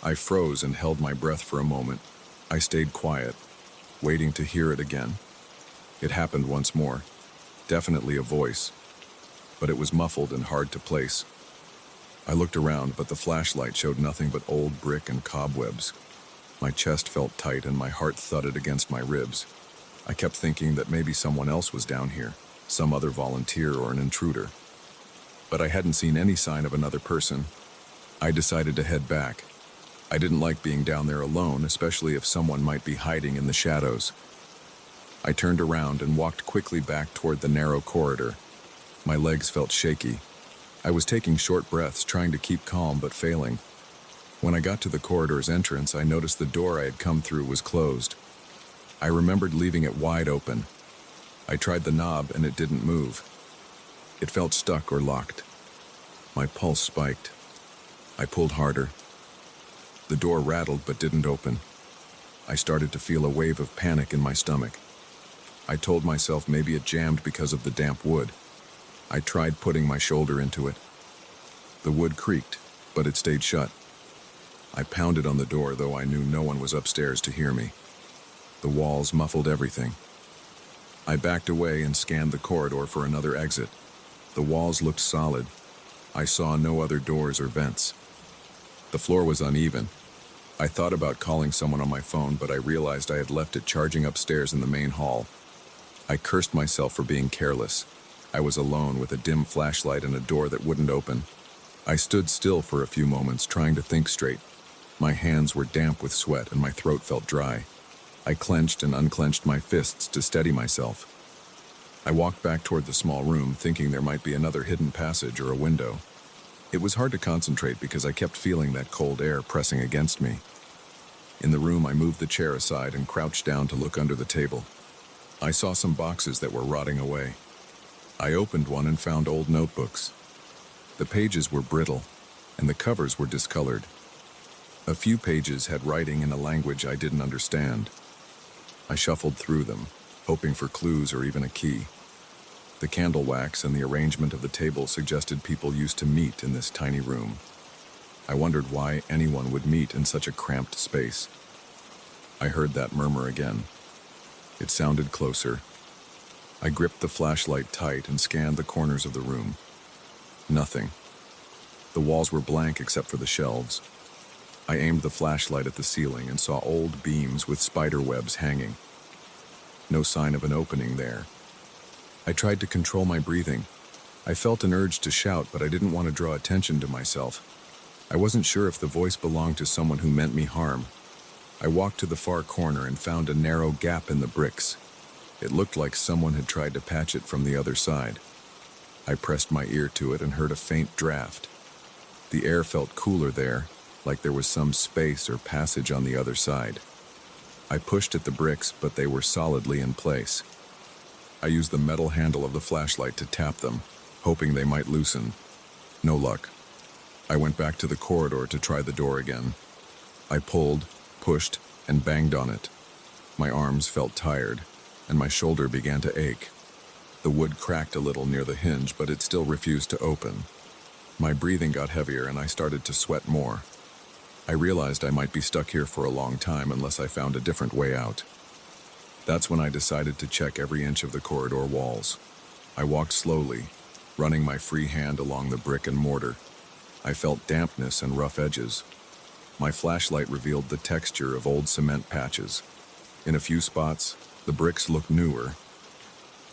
I froze and held my breath for a moment. I stayed quiet, waiting to hear it again. It happened once more. Definitely a voice, but it was muffled and hard to place. I looked around, but the flashlight showed nothing but old brick and cobwebs. My chest felt tight and my heart thudded against my ribs. I kept thinking that maybe someone else was down here, some other volunteer or an intruder. But I hadn't seen any sign of another person. I decided to head back. I didn't like being down there alone, especially if someone might be hiding in the shadows. I turned around and walked quickly back toward the narrow corridor. My legs felt shaky. I was taking short breaths, trying to keep calm but failing. When I got to the corridor's entrance, I noticed the door I had come through was closed. I remembered leaving it wide open. I tried the knob and it didn't move. It felt stuck or locked. My pulse spiked. I pulled harder. The door rattled but didn't open. I started to feel a wave of panic in my stomach. I told myself maybe it jammed because of the damp wood. I tried putting my shoulder into it. The wood creaked, but it stayed shut. I pounded on the door, though I knew no one was upstairs to hear me. The walls muffled everything. I backed away and scanned the corridor for another exit. The walls looked solid. I saw no other doors or vents. The floor was uneven. I thought about calling someone on my phone, but I realized I had left it charging upstairs in the main hall. I cursed myself for being careless. I was alone with a dim flashlight and a door that wouldn't open. I stood still for a few moments, trying to think straight. My hands were damp with sweat and my throat felt dry. I clenched and unclenched my fists to steady myself. I walked back toward the small room, thinking there might be another hidden passage or a window. It was hard to concentrate because I kept feeling that cold air pressing against me. In the room, I moved the chair aside and crouched down to look under the table. I saw some boxes that were rotting away. I opened one and found old notebooks. The pages were brittle, and the covers were discolored. A few pages had writing in a language I didn't understand. I shuffled through them, hoping for clues or even a key. The candle wax and the arrangement of the table suggested people used to meet in this tiny room. I wondered why anyone would meet in such a cramped space. I heard that murmur again. It sounded closer. I gripped the flashlight tight and scanned the corners of the room. Nothing. The walls were blank except for the shelves. I aimed the flashlight at the ceiling and saw old beams with spider webs hanging. No sign of an opening there. I tried to control my breathing. I felt an urge to shout, but I didn't want to draw attention to myself. I wasn't sure if the voice belonged to someone who meant me harm. I walked to the far corner and found a narrow gap in the bricks. It looked like someone had tried to patch it from the other side. I pressed my ear to it and heard a faint draft. The air felt cooler there, like there was some space or passage on the other side. I pushed at the bricks, but they were solidly in place. I used the metal handle of the flashlight to tap them, hoping they might loosen. No luck. I went back to the corridor to try the door again. I pulled, pushed, and banged on it. My arms felt tired, and my shoulder began to ache. The wood cracked a little near the hinge, but it still refused to open. My breathing got heavier, and I started to sweat more. I realized I might be stuck here for a long time unless I found a different way out. That's when I decided to check every inch of the corridor walls. I walked slowly, running my free hand along the brick and mortar. I felt dampness and rough edges. My flashlight revealed the texture of old cement patches. In a few spots, the bricks looked newer.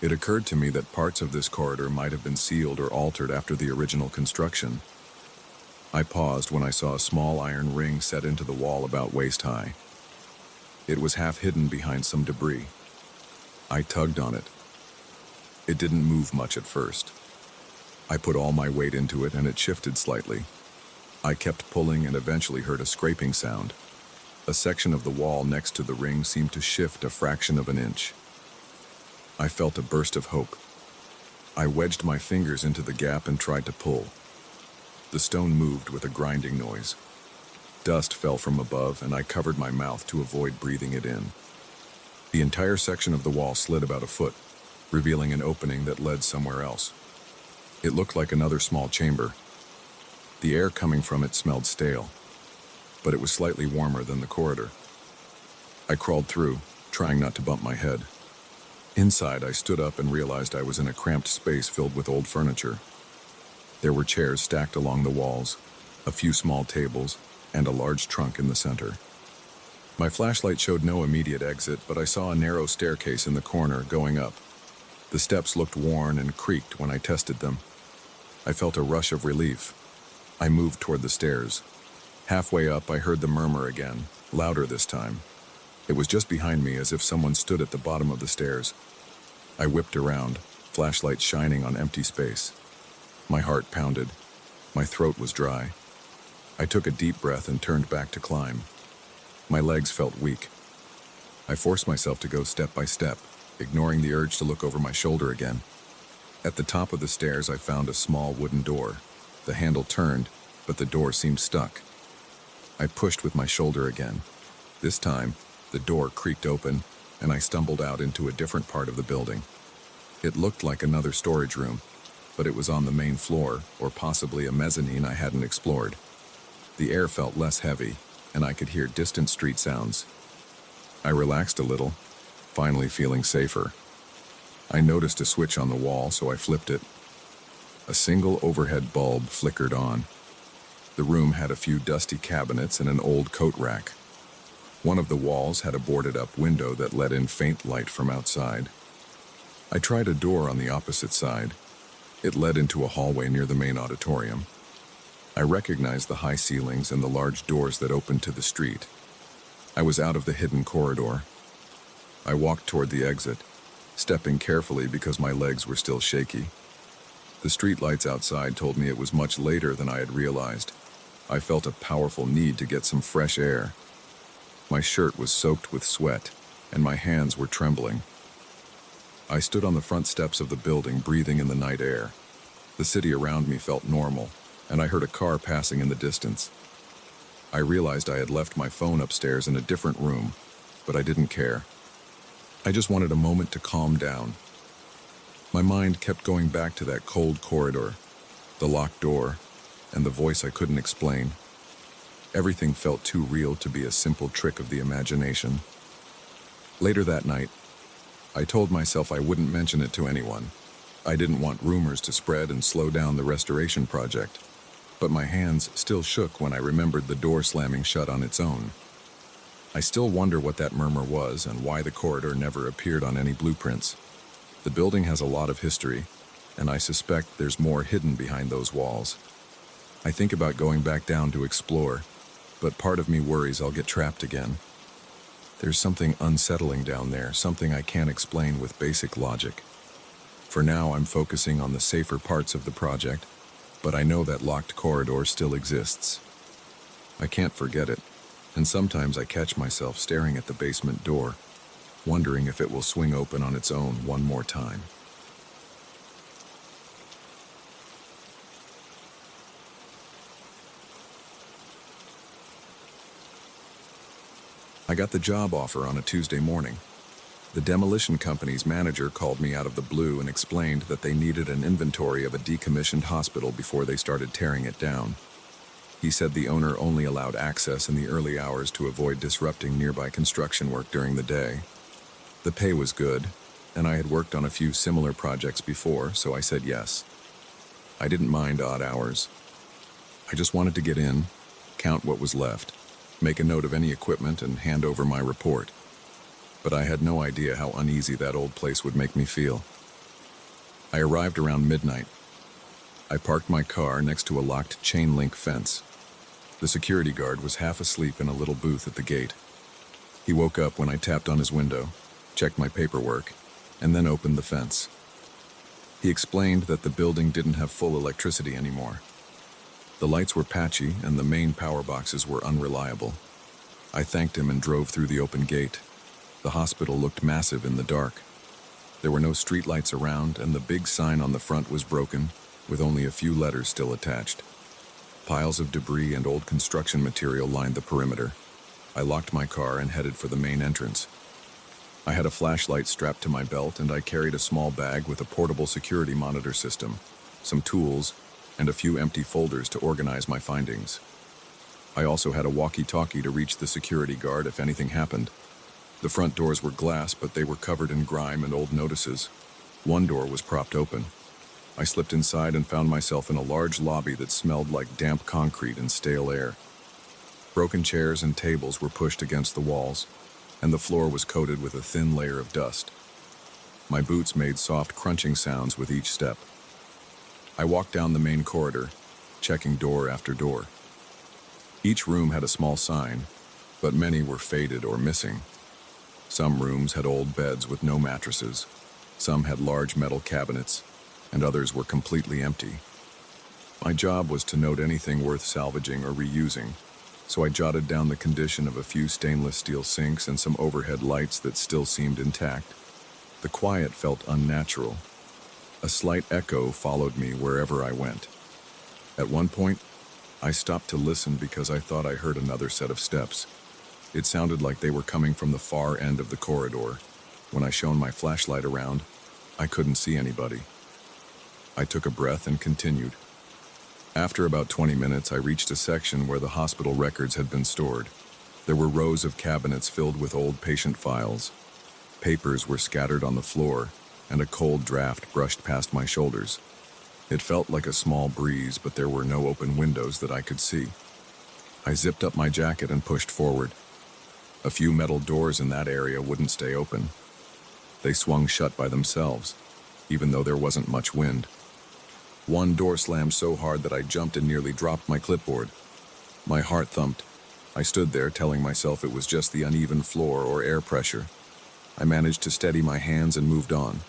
It occurred to me that parts of this corridor might have been sealed or altered after the original construction. I paused when I saw a small iron ring set into the wall about waist high. It was half hidden behind some debris. I tugged on it. It didn't move much at first. I put all my weight into it and it shifted slightly. I kept pulling and eventually heard a scraping sound. A section of the wall next to the ring seemed to shift a fraction of an inch. I felt a burst of hope. I wedged my fingers into the gap and tried to pull. The stone moved with a grinding noise. Dust fell from above, and I covered my mouth to avoid breathing it in. The entire section of the wall slid about a foot, revealing an opening that led somewhere else. It looked like another small chamber. The air coming from it smelled stale, but it was slightly warmer than the corridor. I crawled through, trying not to bump my head. Inside, I stood up and realized I was in a cramped space filled with old furniture. There were chairs stacked along the walls, a few small tables, and a large trunk in the center. My flashlight showed no immediate exit, but I saw a narrow staircase in the corner going up. The steps looked worn and creaked when I tested them. I felt a rush of relief. I moved toward the stairs. Halfway up, I heard the murmur again, louder this time. It was just behind me, as if someone stood at the bottom of the stairs. I whipped around, flashlight shining on empty space. My heart pounded. My throat was dry. I took a deep breath and turned back to climb. My legs felt weak. I forced myself to go step by step, ignoring the urge to look over my shoulder again. At the top of the stairs, I found a small wooden door. The handle turned, but the door seemed stuck. I pushed with my shoulder again. This time, the door creaked open, and I stumbled out into a different part of the building. It looked like another storage room, but it was on the main floor, or possibly a mezzanine I hadn't explored. The air felt less heavy, and I could hear distant street sounds. I relaxed a little, finally feeling safer. I noticed a switch on the wall, so I flipped it. A single overhead bulb flickered on. The room had a few dusty cabinets and an old coat rack. One of the walls had a boarded-up window that let in faint light from outside. I tried a door on the opposite side. It led into a hallway near the main auditorium. I recognized the high ceilings and the large doors that opened to the street. I was out of the hidden corridor. I walked toward the exit, stepping carefully because my legs were still shaky. The street lights outside told me it was much later than I had realized. I felt a powerful need to get some fresh air. My shirt was soaked with sweat, and my hands were trembling. I stood on the front steps of the building, breathing in the night air. The city around me felt normal, and I heard a car passing in the distance. I realized I had left my phone upstairs in a different room, but I didn't care. I just wanted a moment to calm down. My mind kept going back to that cold corridor, the locked door, and the voice I couldn't explain. Everything felt too real to be a simple trick of the imagination. Later that night, I told myself I wouldn't mention it to anyone. I didn't want rumors to spread and slow down the restoration project. but my hands still shook when I remembered the door slamming shut on its own. I still wonder what that murmur was and why the corridor never appeared on any blueprints. The building has a lot of history, and I suspect there's more hidden behind those walls. I think about going back down to explore, but part of me worries I'll get trapped again. There's something unsettling down there, something I can't explain with basic logic. For now, I'm focusing on the safer parts of the project, but I know that locked corridor still exists. I can't forget it, and sometimes I catch myself staring at the basement door, wondering if it will swing open on its own one more time. I got the job offer on a Tuesday morning. The demolition company's manager called me out of the blue and explained that they needed an inventory of a decommissioned hospital before they started tearing it down. He said the owner only allowed access in the early hours to avoid disrupting nearby construction work during the day. The pay was good, and I had worked on a few similar projects before, so I said yes. I didn't mind odd hours. I just wanted to get in, count what was left, make a note of any equipment, and hand over my report. But I had no idea how uneasy that old place would make me feel. I arrived around midnight. I parked my car next to a locked chain-link fence. The security guard was half asleep in a little booth at the gate. He woke up when I tapped on his window, checked my paperwork, and then opened the fence. He explained that the building didn't have full electricity anymore. The lights were patchy and the main power boxes were unreliable. I thanked him and drove through the open gate. The hospital looked massive in the dark. There were no streetlights around, and the big sign on the front was broken, with only a few letters still attached. Piles of debris and old construction material lined the perimeter. I locked my car and headed for the main entrance. I had a flashlight strapped to my belt, and I carried a small bag with a portable security monitor system, some tools, and a few empty folders to organize my findings. I also had a walkie-talkie to reach the security guard if anything happened. The front doors were glass, but they were covered in grime and old notices. One door was propped open. I slipped inside and found myself in a large lobby that smelled like damp concrete and stale air. Broken chairs and tables were pushed against the walls, and the floor was coated with a thin layer of dust. My boots made soft crunching sounds with each step. I walked down the main corridor, checking door after door. Each room had a small sign, but many were faded or missing. Some rooms had old beds with no mattresses, some had large metal cabinets, and others were completely empty. My job was to note anything worth salvaging or reusing, so I jotted down the condition of a few stainless steel sinks and some overhead lights that still seemed intact. The quiet felt unnatural. A slight echo followed me wherever I went. At one point, I stopped to listen because I thought I heard another set of steps. It sounded like they were coming from the far end of the corridor. When I shone my flashlight around, I couldn't see anybody. I took a breath and continued. After about 20 minutes, I reached a section where the hospital records had been stored. There were rows of cabinets filled with old patient files. Papers were scattered on the floor, and a cold draft brushed past my shoulders. It felt like a small breeze, but there were no open windows that I could see. I zipped up my jacket and pushed forward. A few metal doors in that area wouldn't stay open. They swung shut by themselves, even though there wasn't much wind. One door slammed so hard that I jumped and nearly dropped my clipboard. My heart thumped. I stood there telling myself it was just the uneven floor or air pressure. I managed to steady my hands and moved on.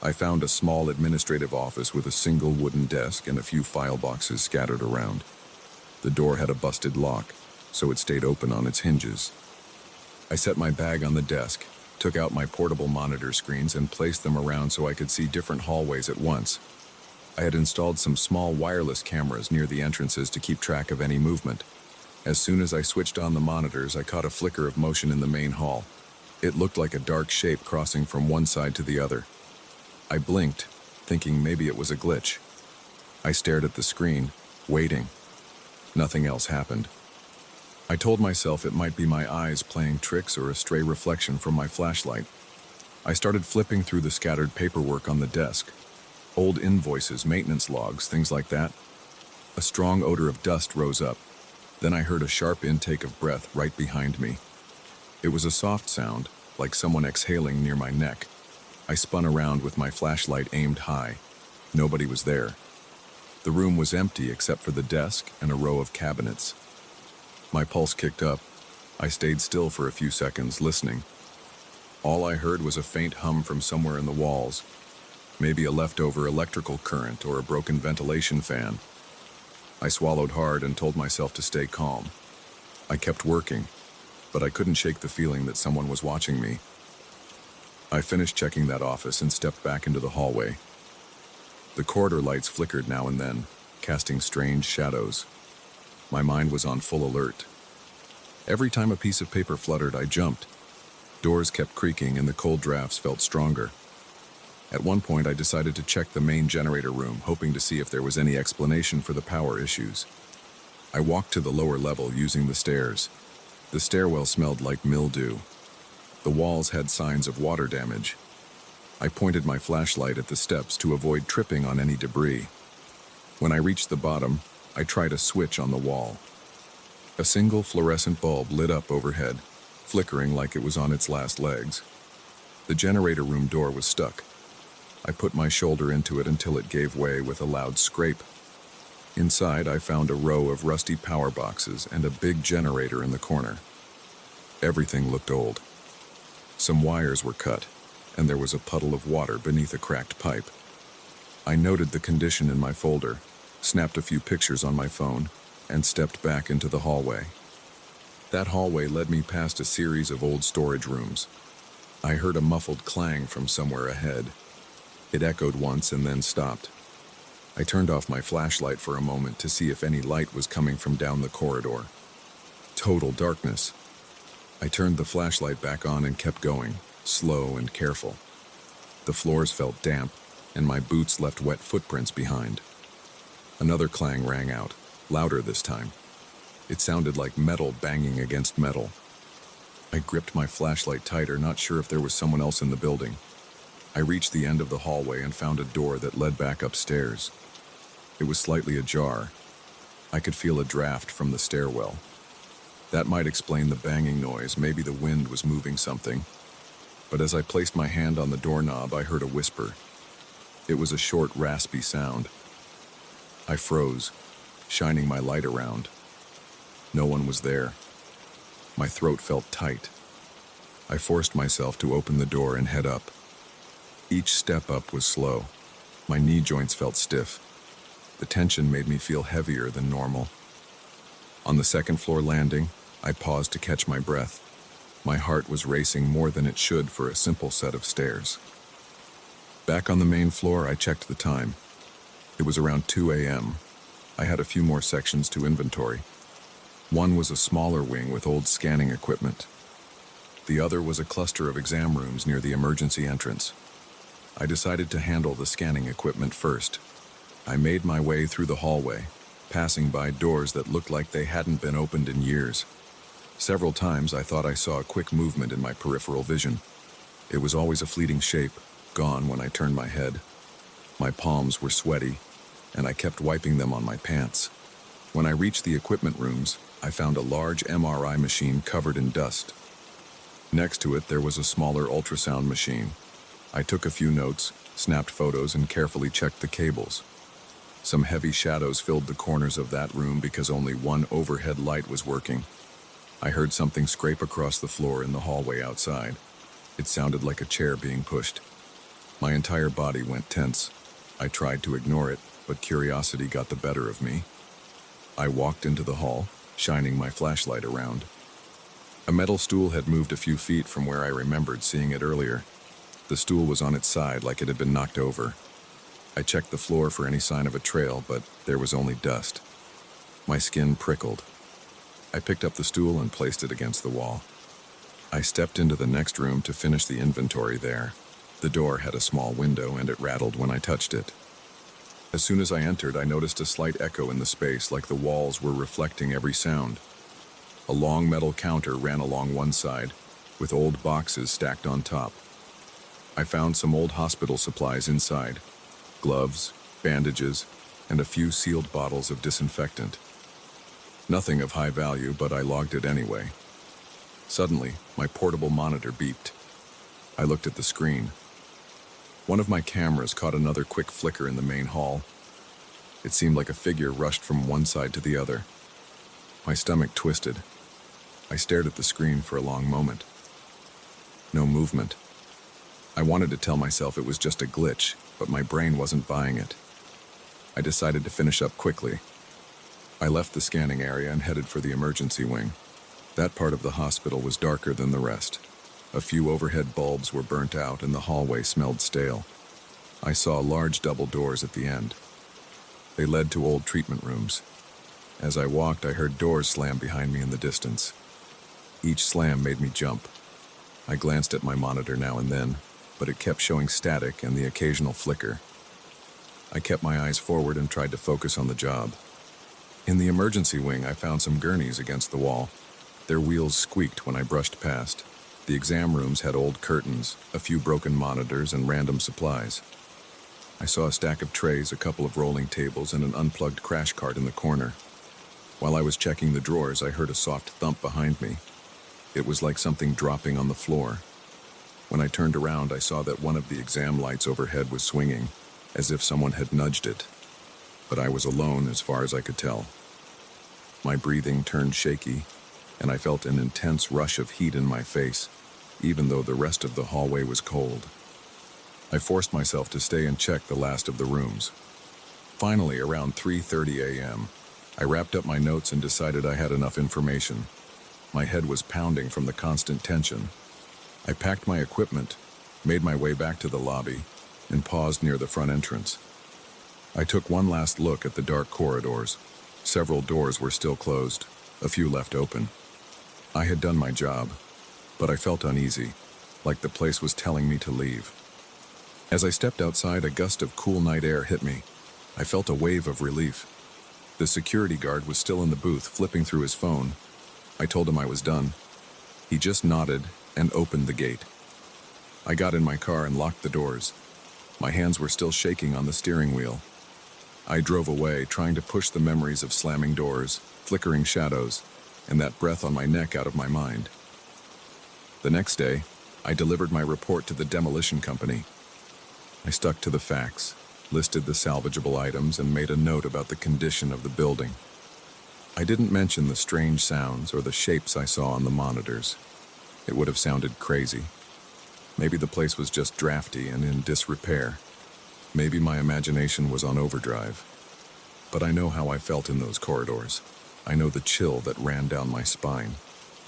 I found a small administrative office with a single wooden desk and a few file boxes scattered around. The door had a busted lock, so it stayed open on its hinges. I set my bag on the desk, took out my portable monitor screens and placed them around so I could see different hallways at once. I had installed some small wireless cameras near the entrances to keep track of any movement. As soon as I switched on the monitors, I caught a flicker of motion in the main hall. It looked like a dark shape crossing from one side to the other. I blinked, thinking maybe it was a glitch. I stared at the screen, waiting. Nothing else happened. I told myself it might be my eyes playing tricks or a stray reflection from my flashlight. I started flipping through the scattered paperwork on the desk. Old invoices, maintenance logs, things like that. A strong odor of dust rose up. Then I heard a sharp intake of breath right behind me. It was a soft sound, like someone exhaling near my neck. I spun around with my flashlight aimed high. Nobody was there. The room was empty except for the desk and a row of cabinets. My pulse kicked up. I stayed still for a few seconds, listening. All I heard was a faint hum from somewhere in the walls, maybe a leftover electrical current or a broken ventilation fan. I swallowed hard and told myself to stay calm. I kept working, but I couldn't shake the feeling that someone was watching me. I finished checking that office and stepped back into the hallway. The corridor lights flickered now and then, casting strange shadows. My mind was on full alert. Every time a piece of paper fluttered, I jumped. Doors kept creaking and the cold drafts felt stronger. At one point, I decided to check the main generator room, hoping to see if there was any explanation for the power issues. I walked to the lower level using the stairs. The stairwell smelled like mildew. The walls had signs of water damage. I pointed my flashlight at the steps to avoid tripping on any debris. When I reached the bottom, I tried a switch on the wall. A single fluorescent bulb lit up overhead, flickering like it was on its last legs. The generator room door was stuck. I put my shoulder into it until it gave way with a loud scrape. Inside, I found a row of rusty power boxes and a big generator in the corner. Everything looked old. Some wires were cut, and there was a puddle of water beneath a cracked pipe. I noted the condition in my folder, snapped a few pictures on my phone, and stepped back into the hallway. That hallway led me past a series of old storage rooms. I heard a muffled clang from somewhere ahead. It echoed once and then stopped. I turned off my flashlight for a moment to see if any light was coming from down the corridor. Total darkness. I turned the flashlight back on and kept going, slow and careful. The floors felt damp, and my boots left wet footprints behind. Another clang rang out, louder this time. It sounded like metal banging against metal. I gripped my flashlight tighter, not sure if there was someone else in the building. I reached the end of the hallway and found a door that led back upstairs. It was slightly ajar. I could feel a draft from the stairwell. That might explain the banging noise, maybe the wind was moving something. But as I placed my hand on the doorknob, I heard a whisper. It was a short, raspy sound. I froze, shining my light around. No one was there. My throat felt tight. I forced myself to open the door and head up. Each step up was slow. My knee joints felt stiff. The tension made me feel heavier than normal. On the second floor landing, I paused to catch my breath. My heart was racing more than it should for a simple set of stairs. Back on the main floor, I checked the time. It was around 2 a.m. I had a few more sections to inventory. One was a smaller wing with old scanning equipment. The other was a cluster of exam rooms near the emergency entrance. I decided to handle the scanning equipment first. I made my way through the hallway, passing by doors that looked like they hadn't been opened in years. Several times I thought I saw a quick movement in my peripheral vision. It was always a fleeting shape, gone when I turned my head. My palms were sweaty, and I kept wiping them on my pants. When I reached the equipment rooms, I found a large MRI machine covered in dust. Next to it, there was a smaller ultrasound machine. I took a few notes, snapped photos, and carefully checked the cables. Some heavy shadows filled the corners of that room because only one overhead light was working. I heard something scrape across the floor in the hallway outside. It sounded like a chair being pushed. My entire body went tense. I tried to ignore it, but curiosity got the better of me. I walked into the hall, shining my flashlight around. A metal stool had moved a few feet from where I remembered seeing it earlier. The stool was on its side like it had been knocked over. I checked the floor for any sign of a trail, but there was only dust. My skin prickled. I picked up the stool and placed it against the wall. I stepped into the next room to finish the inventory there. The door had a small window and it rattled when I touched it. As soon as I entered, I noticed a slight echo in the space, like the walls were reflecting every sound. A long metal counter ran along one side, with old boxes stacked on top. I found some old hospital supplies inside, gloves, bandages, and a few sealed bottles of disinfectant. Nothing of high value, but I logged it anyway. Suddenly, my portable monitor beeped. I looked at the screen. One of my cameras caught another quick flicker in the main hall. It seemed like a figure rushed from one side to the other. My stomach twisted. I stared at the screen for a long moment. No movement. I wanted to tell myself it was just a glitch, but my brain wasn't buying it. I decided to finish up quickly. I left the scanning area and headed for the emergency wing. That part of the hospital was darker than the rest. A few overhead bulbs were burnt out and the hallway smelled stale. I saw large double doors at the end. They led to old treatment rooms. As I walked, I heard doors slam behind me in the distance. Each slam made me jump. I glanced at my monitor now and then, but it kept showing static and the occasional flicker. I kept my eyes forward and tried to focus on the job. In the emergency wing, I found some gurneys against the wall. Their wheels squeaked when I brushed past. The exam rooms had old curtains, a few broken monitors, and random supplies. I saw a stack of trays, a couple of rolling tables, and an unplugged crash cart in the corner. While I was checking the drawers, I heard a soft thump behind me. It was like something dropping on the floor. When I turned around, I saw that one of the exam lights overhead was swinging, as if someone had nudged it. But I was alone as far as I could tell. My breathing turned shaky, and I felt an intense rush of heat in my face, even though the rest of the hallway was cold. I forced myself to stay and check the last of the rooms. Finally, around 3:30 a.m., I wrapped up my notes and decided I had enough information. My head was pounding from the constant tension. I packed my equipment, made my way back to the lobby, and paused near the front entrance. I took one last look at the dark corridors. Several doors were still closed, a few left open. I had done my job, but I felt uneasy, like the place was telling me to leave. As I stepped outside, a gust of cool night air hit me. I felt a wave of relief. The security guard was still in the booth, flipping through his phone. I told him I was done. He just nodded and opened the gate. I got in my car and locked the doors. My hands were still shaking on the steering wheel. I drove away, trying to push the memories of slamming doors, flickering shadows, and that breath on my neck out of my mind. The next day, I delivered my report to the demolition company. I stuck to the facts, listed the salvageable items, and made a note about the condition of the building. I didn't mention the strange sounds or the shapes I saw on the monitors. It would have sounded crazy. Maybe the place was just drafty and in disrepair. Maybe my imagination was on overdrive. But I know how I felt in those corridors. I know the chill that ran down my spine.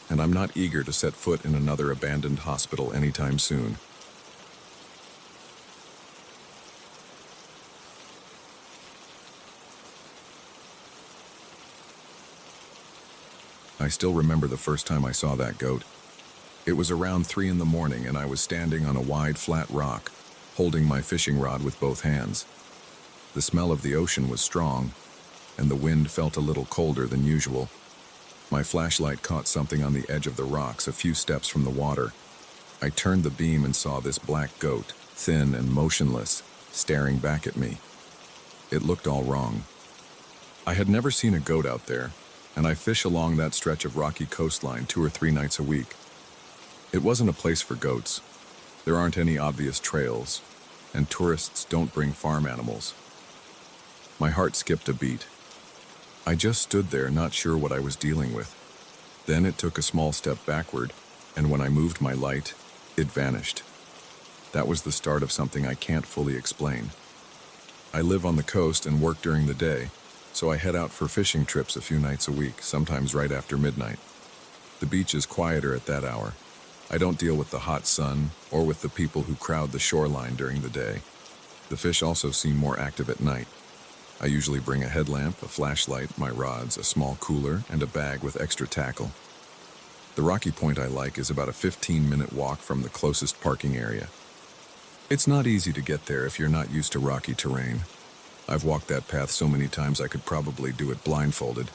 And I'm not eager to set foot in another abandoned hospital anytime soon. I still remember the first time I saw that goat. It was around 3 in the morning and I was standing on a wide, flat rock, holding my fishing rod with both hands. The smell of the ocean was strong, and the wind felt a little colder than usual. My flashlight caught something on the edge of the rocks a few steps from the water. I turned the beam and saw this black goat, thin and motionless, staring back at me. It looked all wrong. I had never seen a goat out there, and I fish along that stretch of rocky coastline 2 or 3 nights a week. It wasn't a place for goats. There aren't any obvious trails, and tourists don't bring farm animals. My heart skipped a beat. I just stood there, not sure what I was dealing with. Then it took a small step backward, and when I moved my light, it vanished. That was the start of something I can't fully explain. I live on the coast and work during the day, so I head out for fishing trips a few nights a week, sometimes right after midnight. The beach is quieter at that hour. I don't deal with the hot sun or with the people who crowd the shoreline during the day. The fish also seem more active at night. I usually bring a headlamp, a flashlight, my rods, a small cooler, and a bag with extra tackle. The rocky point I like is about a 15-minute walk from the closest parking area. It's not easy to get there if you're not used to rocky terrain. I've walked that path so many times I could probably do it blindfolded.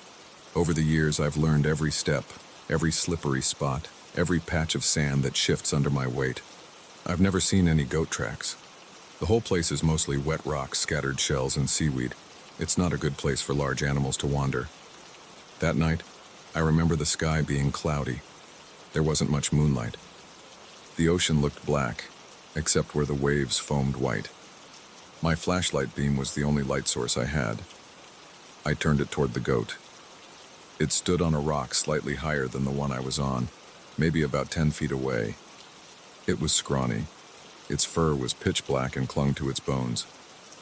Over the years, I've learned every step, every slippery spot, every patch of sand that shifts under my weight. I've never seen any goat tracks. The whole place is mostly wet rocks, scattered shells, and seaweed. It's not a good place for large animals to wander. That night, I remember the sky being cloudy. There wasn't much moonlight. The ocean looked black, except where the waves foamed white. My flashlight beam was the only light source I had. I turned it toward the goat. It stood on a rock slightly higher than the one I was on, maybe about 10 feet away. It was scrawny. Its fur was pitch black and clung to its bones.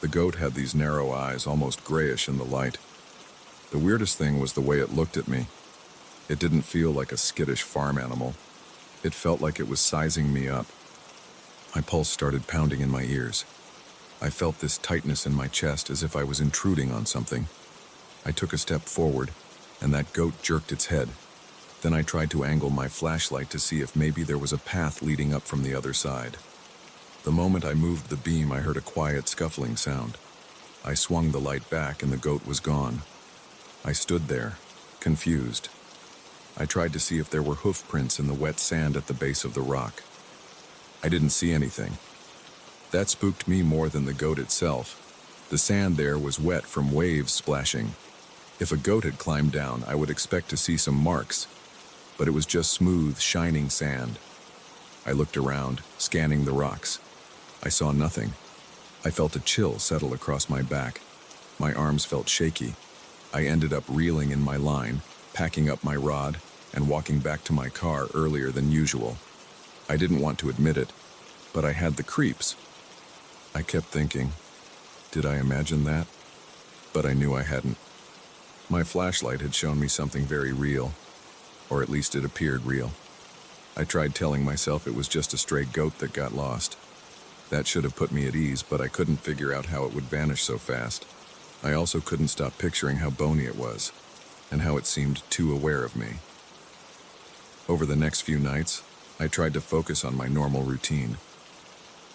The goat had these narrow eyes, almost grayish in the light. The weirdest thing was the way it looked at me. It didn't feel like a skittish farm animal. It felt like it was sizing me up. My pulse started pounding in my ears. I felt this tightness in my chest as if I was intruding on something. I took a step forward, and that goat jerked its head. Then I tried to angle my flashlight to see if maybe there was a path leading up from the other side. The moment I moved the beam, I heard a quiet scuffling sound. I swung the light back and the goat was gone. I stood there, confused. I tried to see if there were hoof prints in the wet sand at the base of the rock. I didn't see anything. That spooked me more than the goat itself. The sand there was wet from waves splashing. If a goat had climbed down, I would expect to see some marks, but it was just smooth, shining sand. I looked around, scanning the rocks. I saw nothing. I felt a chill settle across my back. My arms felt shaky. I ended up reeling in my line, packing up my rod, and walking back to my car earlier than usual. I didn't want to admit it, but I had the creeps. I kept thinking, did I imagine that? But I knew I hadn't. My flashlight had shown me something very real, or at least it appeared real. I tried telling myself it was just a stray goat that got lost. That should have put me at ease, but I couldn't figure out how it would vanish so fast. I also couldn't stop picturing how bony it was, and how it seemed too aware of me. Over the next few nights, I tried to focus on my normal routine.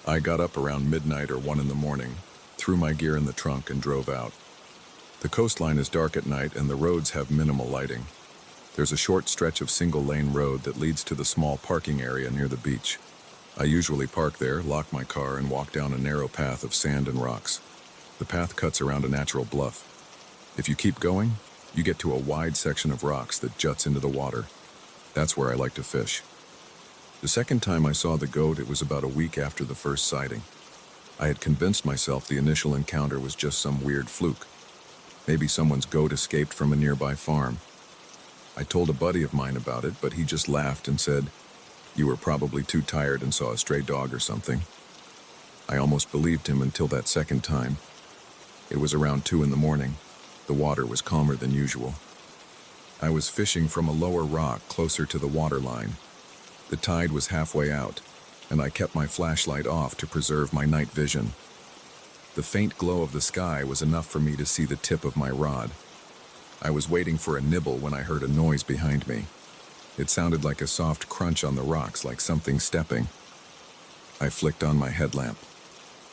I got up around midnight or 1 in the morning, threw my gear in the trunk and drove out. The coastline is dark at night and the roads have minimal lighting. There's a short stretch of single-lane road that leads to the small parking area near the beach. I usually park there, lock my car, and walk down a narrow path of sand and rocks. The path cuts around a natural bluff. If you keep going, you get to a wide section of rocks that juts into the water. That's where I like to fish. The second time I saw the goat, it was about a week after the first sighting. I had convinced myself the initial encounter was just some weird fluke. Maybe someone's goat escaped from a nearby farm. I told a buddy of mine about it, but he just laughed and said, "You were probably too tired and saw a stray dog or something." I almost believed him until that second time. It was around 2 in the morning. The water was calmer than usual. I was fishing from a lower rock closer to the water line. The tide was halfway out, and I kept my flashlight off to preserve my night vision. The faint glow of the sky was enough for me to see the tip of my rod. I was waiting for a nibble when I heard a noise behind me. It sounded like a soft crunch on the rocks, like something stepping. I flicked on my headlamp.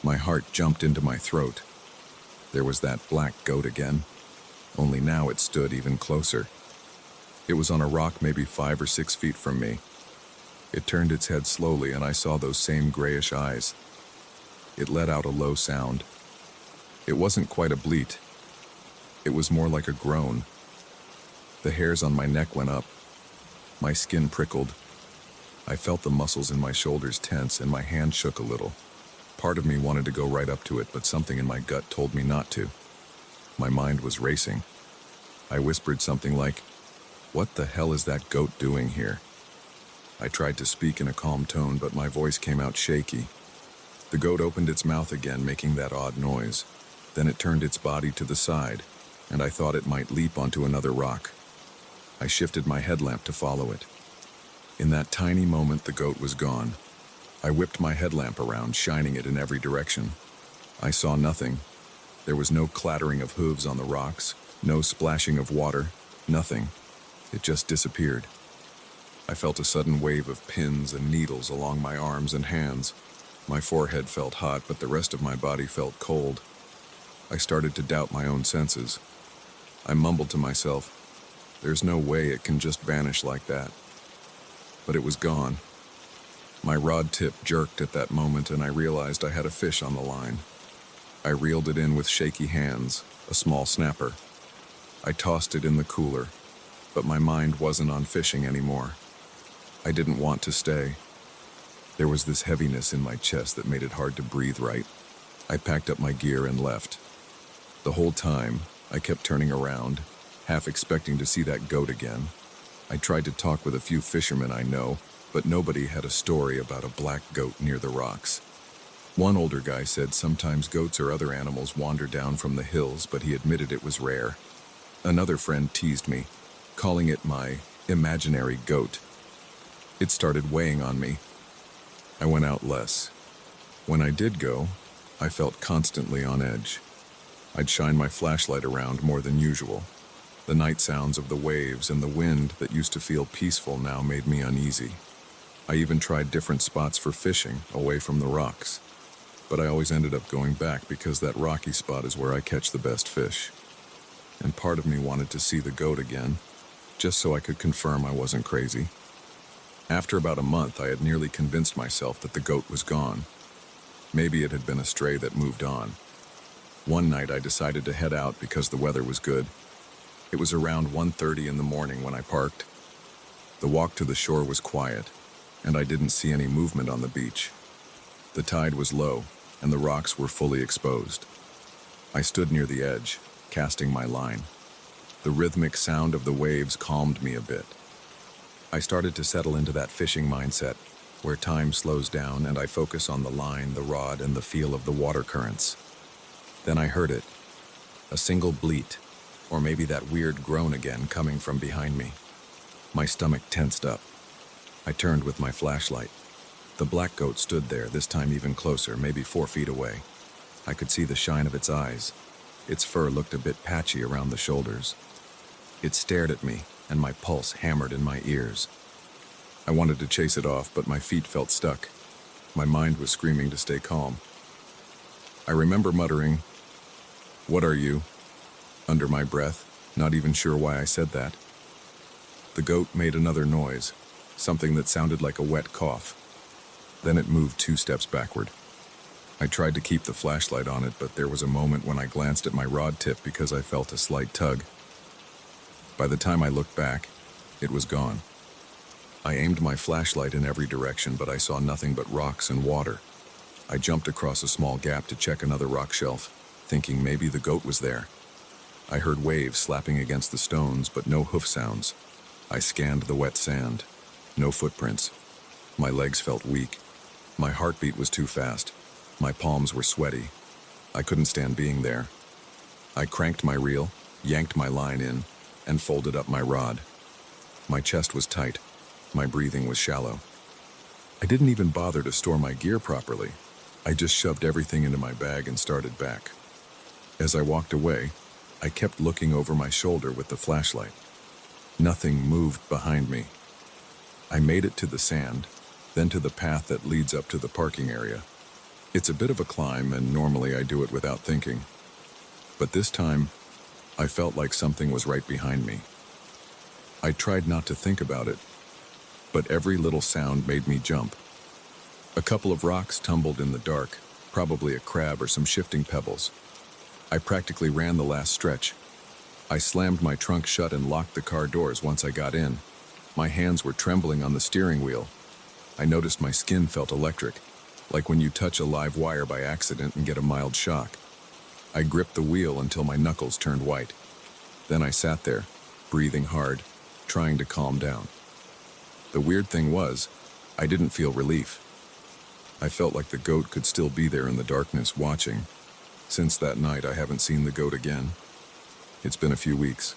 My heart jumped into my throat. There was that black goat again, only now it stood even closer. It was on a rock maybe 5 or 6 feet from me. It turned its head slowly and I saw those same grayish eyes. It let out a low sound. It wasn't quite a bleat. It was more like a groan. The hairs on my neck went up. My skin prickled. I felt the muscles in my shoulders tense and my hand shook a little. Part of me wanted to go right up to it, but something in my gut told me not to. My mind was racing. I whispered something like, "What the hell is that goat doing here?" I tried to speak in a calm tone, but my voice came out shaky. The goat opened its mouth again, making that odd noise. Then it turned its body to the side, and I thought it might leap onto another rock. I shifted my headlamp to follow it. In that tiny moment, the goat was gone. I whipped my headlamp around, shining it in every direction. I saw nothing. There was no clattering of hooves on the rocks, no splashing of water, nothing. It just disappeared. I felt a sudden wave of pins and needles along my arms and hands. My forehead felt hot, but the rest of my body felt cold. I started to doubt my own senses. I mumbled to myself, "There's no way it can just vanish like that." But it was gone. My rod tip jerked at that moment and I realized I had a fish on the line. I reeled it in with shaky hands, a small snapper. I tossed it in the cooler, but my mind wasn't on fishing anymore. I didn't want to stay. There was this heaviness in my chest that made it hard to breathe right. I packed up my gear and left. The whole time, I kept turning around, half expecting to see that goat again. I tried to talk with a few fishermen I know, but nobody had a story about a black goat near the rocks. One older guy said sometimes goats or other animals wander down from the hills, but he admitted it was rare. Another friend teased me, calling it my imaginary goat. It started weighing on me. I went out less. When I did go, I felt constantly on edge. I'd shine my flashlight around more than usual. The night sounds of the waves and the wind that used to feel peaceful now made me uneasy. I even tried different spots for fishing, away from the rocks. But I always ended up going back because that rocky spot is where I catch the best fish. And part of me wanted to see the goat again, just so I could confirm I wasn't crazy. After about a month, I had nearly convinced myself that the goat was gone. Maybe it had been a stray that moved on. One night I decided to head out because the weather was good. It was around 1:30 in the morning when I parked. The walk to the shore was quiet, and I didn't see any movement on the beach. The tide was low, and the rocks were fully exposed. I stood near the edge, casting my line. The rhythmic sound of the waves calmed me a bit. I started to settle into that fishing mindset, where time slows down and I focus on the line, the rod, and the feel of the water currents. Then I heard it, a single bleat, or maybe that weird groan again coming from behind me. My stomach tensed up. I turned with my flashlight. The black goat stood there, this time even closer, maybe 4 feet away. I could see the shine of its eyes. Its fur looked a bit patchy around the shoulders. It stared at me, and my pulse hammered in my ears. I wanted to chase it off, but my feet felt stuck. My mind was screaming to stay calm. I remember muttering, "What are you?" under my breath, not even sure why I said that. The goat made another noise, something that sounded like a wet cough. Then it moved 2 steps backward. I tried to keep the flashlight on it, but there was a moment when I glanced at my rod tip because I felt a slight tug. By the time I looked back, it was gone. I aimed my flashlight in every direction, but I saw nothing but rocks and water. I jumped across a small gap to check another rock shelf, thinking maybe the goat was there. I heard waves slapping against the stones, but no hoof sounds. I scanned the wet sand. No footprints. My legs felt weak. My heartbeat was too fast. My palms were sweaty. I couldn't stand being there. I cranked my reel, yanked my line in, and folded up my rod. My chest was tight. My breathing was shallow. I didn't even bother to store my gear properly. I just shoved everything into my bag and started back. As I walked away, I kept looking over my shoulder with the flashlight. Nothing moved behind me. I made it to the sand, then to the path that leads up to the parking area. It's a bit of a climb, and normally I do it without thinking. But this time, I felt like something was right behind me. I tried not to think about it, but every little sound made me jump. A couple of rocks tumbled in the dark, probably a crab or some shifting pebbles. I practically ran the last stretch. I slammed my trunk shut and locked the car doors once I got in. My hands were trembling on the steering wheel. I noticed my skin felt electric, like when you touch a live wire by accident and get a mild shock. I gripped the wheel until my knuckles turned white. Then I sat there, breathing hard, trying to calm down. The weird thing was, I didn't feel relief. I felt like the goat could still be there in the darkness, watching. Since that night, I haven't seen the goat again. It's been a few weeks.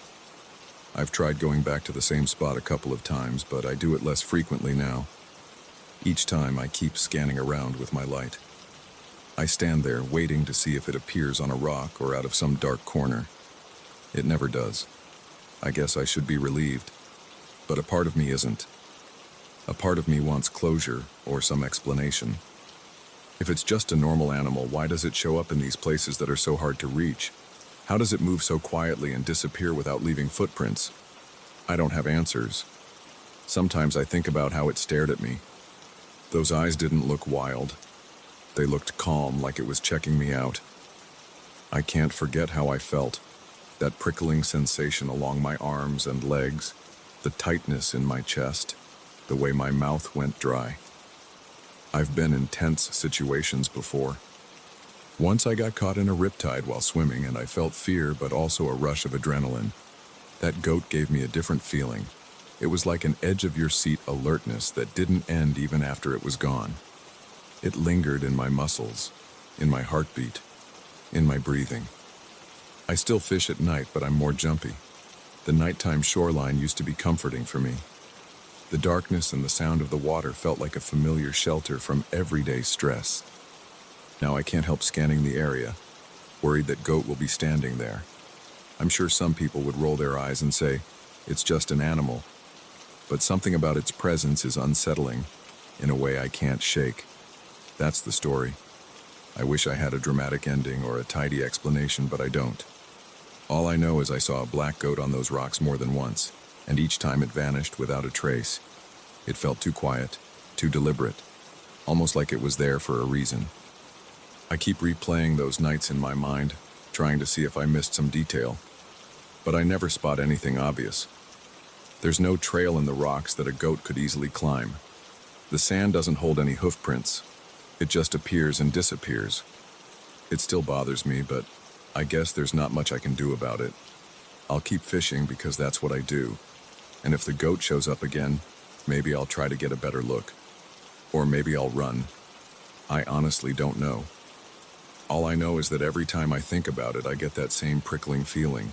I've tried going back to the same spot a couple of times, but I do it less frequently now. Each time, I keep scanning around with my light. I stand there, waiting to see if it appears on a rock or out of some dark corner. It never does. I guess I should be relieved, but a part of me isn't. A part of me wants closure or some explanation. If it's just a normal animal, why does it show up in these places that are so hard to reach? How does it move so quietly and disappear without leaving footprints? I don't have answers. Sometimes I think about how it stared at me. Those eyes didn't look wild. They looked calm, like it was checking me out. I can't forget how I felt. That prickling sensation along my arms and legs, the tightness in my chest, the way my mouth went dry. I've been in tense situations before. Once I got caught in a riptide while swimming and I felt fear but also a rush of adrenaline. That goat gave me a different feeling. It was like an edge-of-your-seat alertness that didn't end even after it was gone. It lingered in my muscles, in my heartbeat, in my breathing. I still fish at night, but I'm more jumpy. The nighttime shoreline used to be comforting for me. The darkness and the sound of the water felt like a familiar shelter from everyday stress. Now I can't help scanning the area, worried that goat will be standing there. I'm sure some people would roll their eyes and say, it's just an animal. But something about its presence is unsettling, in a way I can't shake. That's the story. I wish I had a dramatic ending or a tidy explanation, but I don't. All I know is I saw a black goat on those rocks more than once, and each time it vanished without a trace. It felt too quiet, too deliberate, almost like it was there for a reason. I keep replaying those nights in my mind, trying to see if I missed some detail, but I never spot anything obvious. There's no trail in the rocks that a goat could easily climb. The sand doesn't hold any hoof prints. It just appears and disappears. It still bothers me, but I guess there's not much I can do about it. I'll keep fishing because that's what I do. And if the goat shows up again, maybe I'll try to get a better look. Or maybe I'll run. I honestly don't know. All I know is that every time I think about it, I get that same prickling feeling,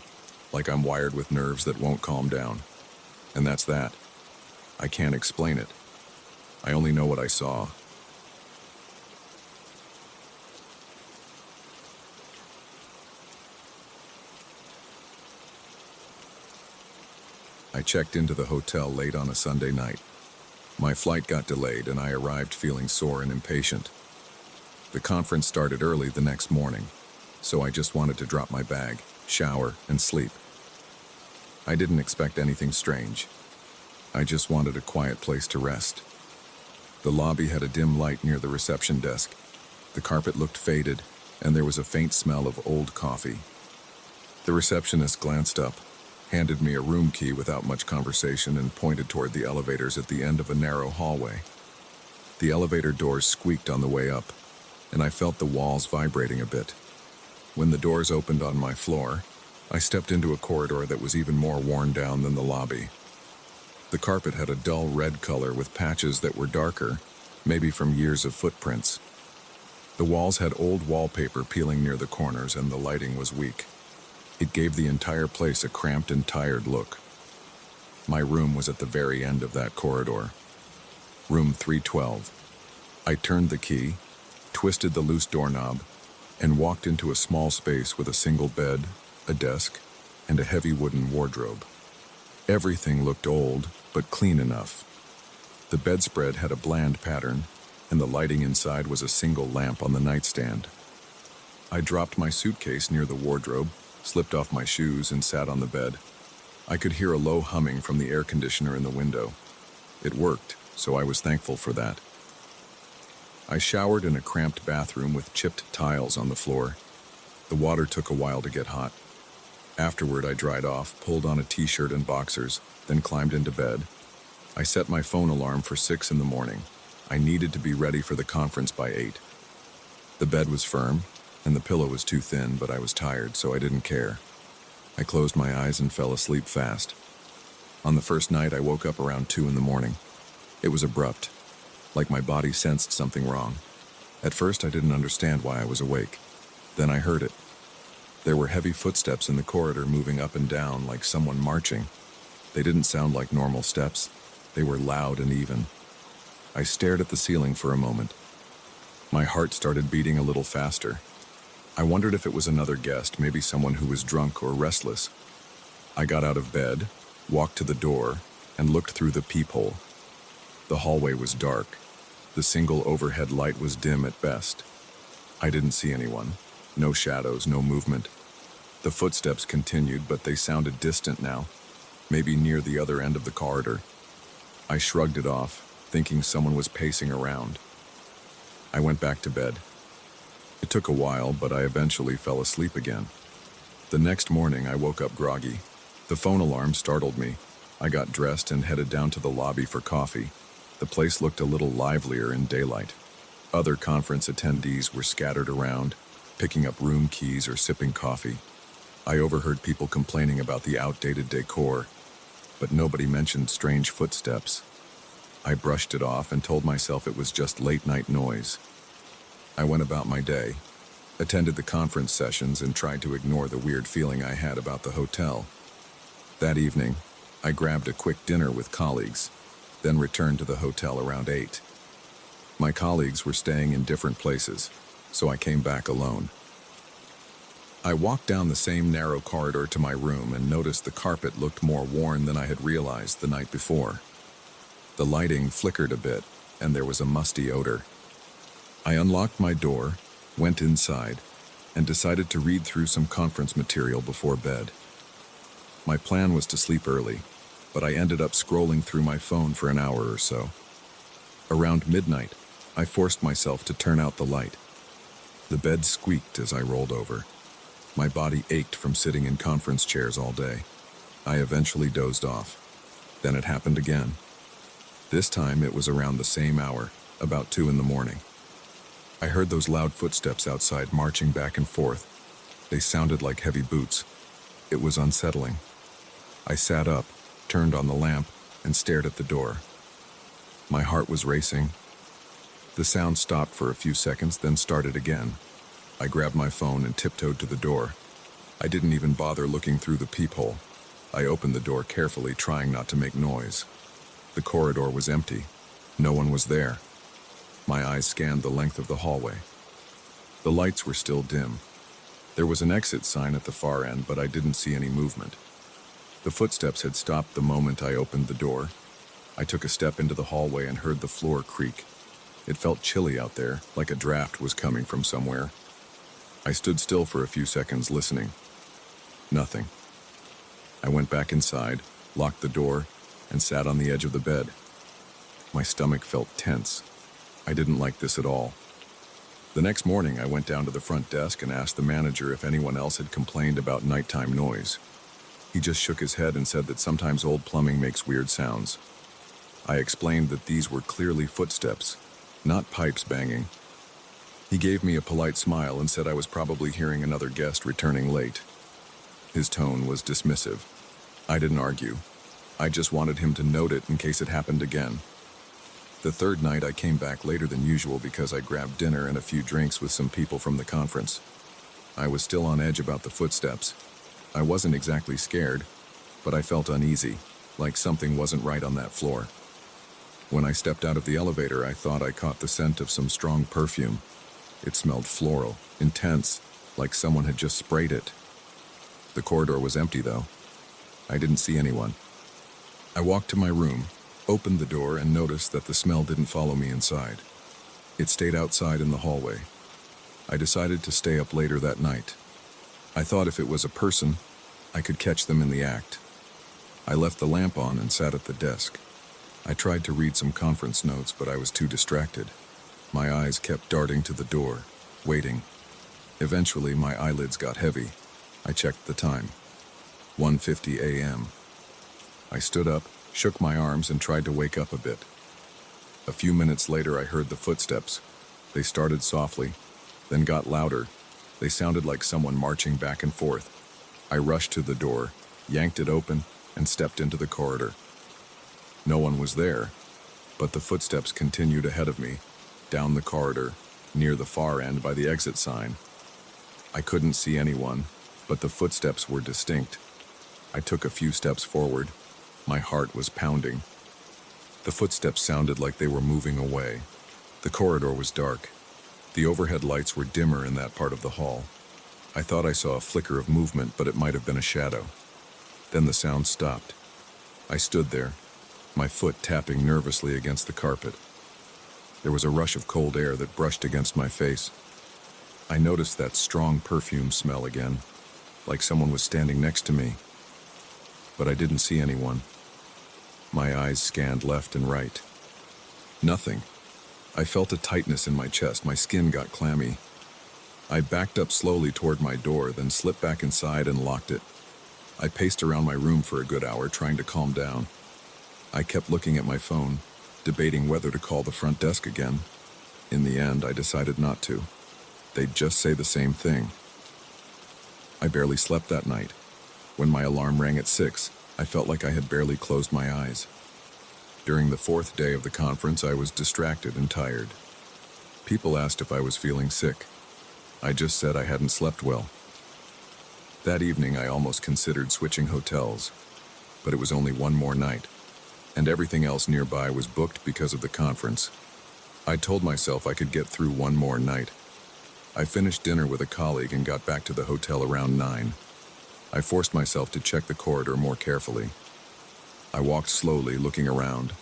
like I'm wired with nerves that won't calm down. And that's that. I can't explain it. I only know what I saw. I checked into the hotel late on a Sunday night. My flight got delayed and I arrived feeling sore and impatient. The conference started early the next morning, so I just wanted to drop my bag, shower, and sleep. I didn't expect anything strange. I just wanted a quiet place to rest. The lobby had a dim light near the reception desk. The carpet looked faded, and there was a faint smell of old coffee. The receptionist glanced up, handed me a room key without much conversation, and pointed toward the elevators at the end of a narrow hallway. The elevator doors squeaked on the way up, and I felt the walls vibrating a bit. When the doors opened on my floor, I stepped into a corridor that was even more worn down than the lobby. The carpet had a dull red color with patches that were darker, maybe from years of footprints. The walls had old wallpaper peeling near the corners, and the lighting was weak. It gave the entire place a cramped and tired look. My room was at the very end of that corridor. Room 312. I turned the key, twisted the loose doorknob, and walked into a small space with a single bed, a desk, and a heavy wooden wardrobe. Everything looked old, but clean enough. The bedspread had a bland pattern, and the lighting inside was a single lamp on the nightstand. I dropped my suitcase near the wardrobe, slipped off my shoes, and sat on the bed. I could hear a low humming from the air conditioner in the window. It worked, so I was thankful for that. I showered in a cramped bathroom with chipped tiles on the floor. The water took a while to get hot. Afterward, I dried off, pulled on a t-shirt and boxers, then climbed into bed. I set my phone alarm for 6 in the morning. I needed to be ready for the conference by 8. The bed was firm, and the pillow was too thin, but I was tired, so I didn't care. I closed my eyes and fell asleep fast. On the first night, I woke up around 2 in the morning. It was abrupt, like my body sensed something wrong. At first, I didn't understand why I was awake. Then I heard it. There were heavy footsteps in the corridor moving up and down like someone marching. They didn't sound like normal steps. They were loud and even. I stared at the ceiling for a moment. My heart started beating a little faster. I wondered if it was another guest, maybe someone who was drunk or restless. I got out of bed, walked to the door, and looked through the peephole. The hallway was dark. The single overhead light was dim at best. I didn't see anyone. No shadows, no movement. The footsteps continued, but they sounded distant now, maybe near the other end of the corridor. I shrugged it off, thinking someone was pacing around. I went back to bed. It took a while, but I eventually fell asleep again. The next morning, I woke up groggy. The phone alarm startled me. I got dressed and headed down to the lobby for coffee. The place looked a little livelier in daylight. Other conference attendees were scattered around, picking up room keys or sipping coffee. I overheard people complaining about the outdated decor, but nobody mentioned strange footsteps. I brushed it off and told myself it was just late-night noise. I went about my day, attended the conference sessions, and tried to ignore the weird feeling I had about the hotel. That evening, I grabbed a quick dinner with colleagues, then returned to the hotel around 8. My colleagues were staying in different places, so I came back alone. I walked down the same narrow corridor to my room and noticed the carpet looked more worn than I had realized the night before. The lighting flickered a bit, and there was a musty odor. I unlocked my door, went inside, and decided to read through some conference material before bed. My plan was to sleep early, but I ended up scrolling through my phone for an hour or so. Around midnight, I forced myself to turn out the light. The bed squeaked as I rolled over. My body ached from sitting in conference chairs all day. I eventually dozed off. Then it happened again. This time it was around the same hour, about 2 in the morning. I heard those loud footsteps outside marching back and forth. They sounded like heavy boots. It was unsettling. I sat up, turned on the lamp, and stared at the door. My heart was racing. The sound stopped for a few seconds, then started again. I grabbed my phone and tiptoed to the door. I didn't even bother looking through the peephole. I opened the door carefully, trying not to make noise. The corridor was empty. No one was there. My eyes scanned the length of the hallway. The lights were still dim. There was an exit sign at the far end, but I didn't see any movement. The footsteps had stopped the moment I opened the door. I took a step into the hallway and heard the floor creak. It felt chilly out there, like a draft was coming from somewhere. I stood still for a few seconds, listening. Nothing. I went back inside, locked the door, and sat on the edge of the bed. My stomach felt tense. I didn't like this at all. The next morning, I went down to the front desk and asked the manager if anyone else had complained about nighttime noise. He just shook his head and said that sometimes old plumbing makes weird sounds. I explained that these were clearly footsteps, not pipes banging. He gave me a polite smile and said I was probably hearing another guest returning late. His tone was dismissive. I didn't argue. I just wanted him to note it in case it happened again. The third night, I came back later than usual because I grabbed dinner and a few drinks with some people from the conference. I was still on edge about the footsteps. I wasn't exactly scared, but I felt uneasy, like something wasn't right on that floor. When I stepped out of the elevator, I thought I caught the scent of some strong perfume. It smelled floral, intense, like someone had just sprayed it. The corridor was empty, though. I didn't see anyone. I walked to my room, opened the door, and noticed that the smell didn't follow me inside. It stayed outside in the hallway. I decided to stay up later that night. I thought if it was a person, I could catch them in the act. I left the lamp on and sat at the desk. I tried to read some conference notes, but I was too distracted. My eyes kept darting to the door, waiting. Eventually, my eyelids got heavy. I checked the time. 1:50 a.m. I stood up, shook my arms, and tried to wake up a bit. A few minutes later, I heard the footsteps. They started softly, then got louder. They sounded like someone marching back and forth. I rushed to the door, yanked it open, and stepped into the corridor. No one was there, but the footsteps continued ahead of me, down the corridor, near the far end by the exit sign. I couldn't see anyone, but the footsteps were distinct. I took a few steps forward. My heart was pounding. The footsteps sounded like they were moving away. The corridor was dark. The overhead lights were dimmer in that part of the hall. I thought I saw a flicker of movement, but it might have been a shadow. Then the sound stopped. I stood there, my foot tapping nervously against the carpet. There was a rush of cold air that brushed against my face. I noticed that strong perfume smell again, like someone was standing next to me. But I didn't see anyone. My eyes scanned left and right. Nothing. I felt a tightness in my chest. My skin got clammy. I backed up slowly toward my door, then slipped back inside and locked it. I paced around my room for a good hour, trying to calm down. I kept looking at my phone, debating whether to call the front desk again. In the end, I decided not to. They'd just say the same thing. I barely slept that night. When my alarm rang at 6, I felt like I had barely closed my eyes. During the fourth day of the conference, I was distracted and tired. People asked if I was feeling sick. I just said I hadn't slept well. That evening, I almost considered switching hotels, but it was only one more night, and everything else nearby was booked because of the conference. I told myself I could get through one more night. I finished dinner with a colleague and got back to the hotel around 9. I forced myself to check the corridor more carefully. I walked slowly, looking around.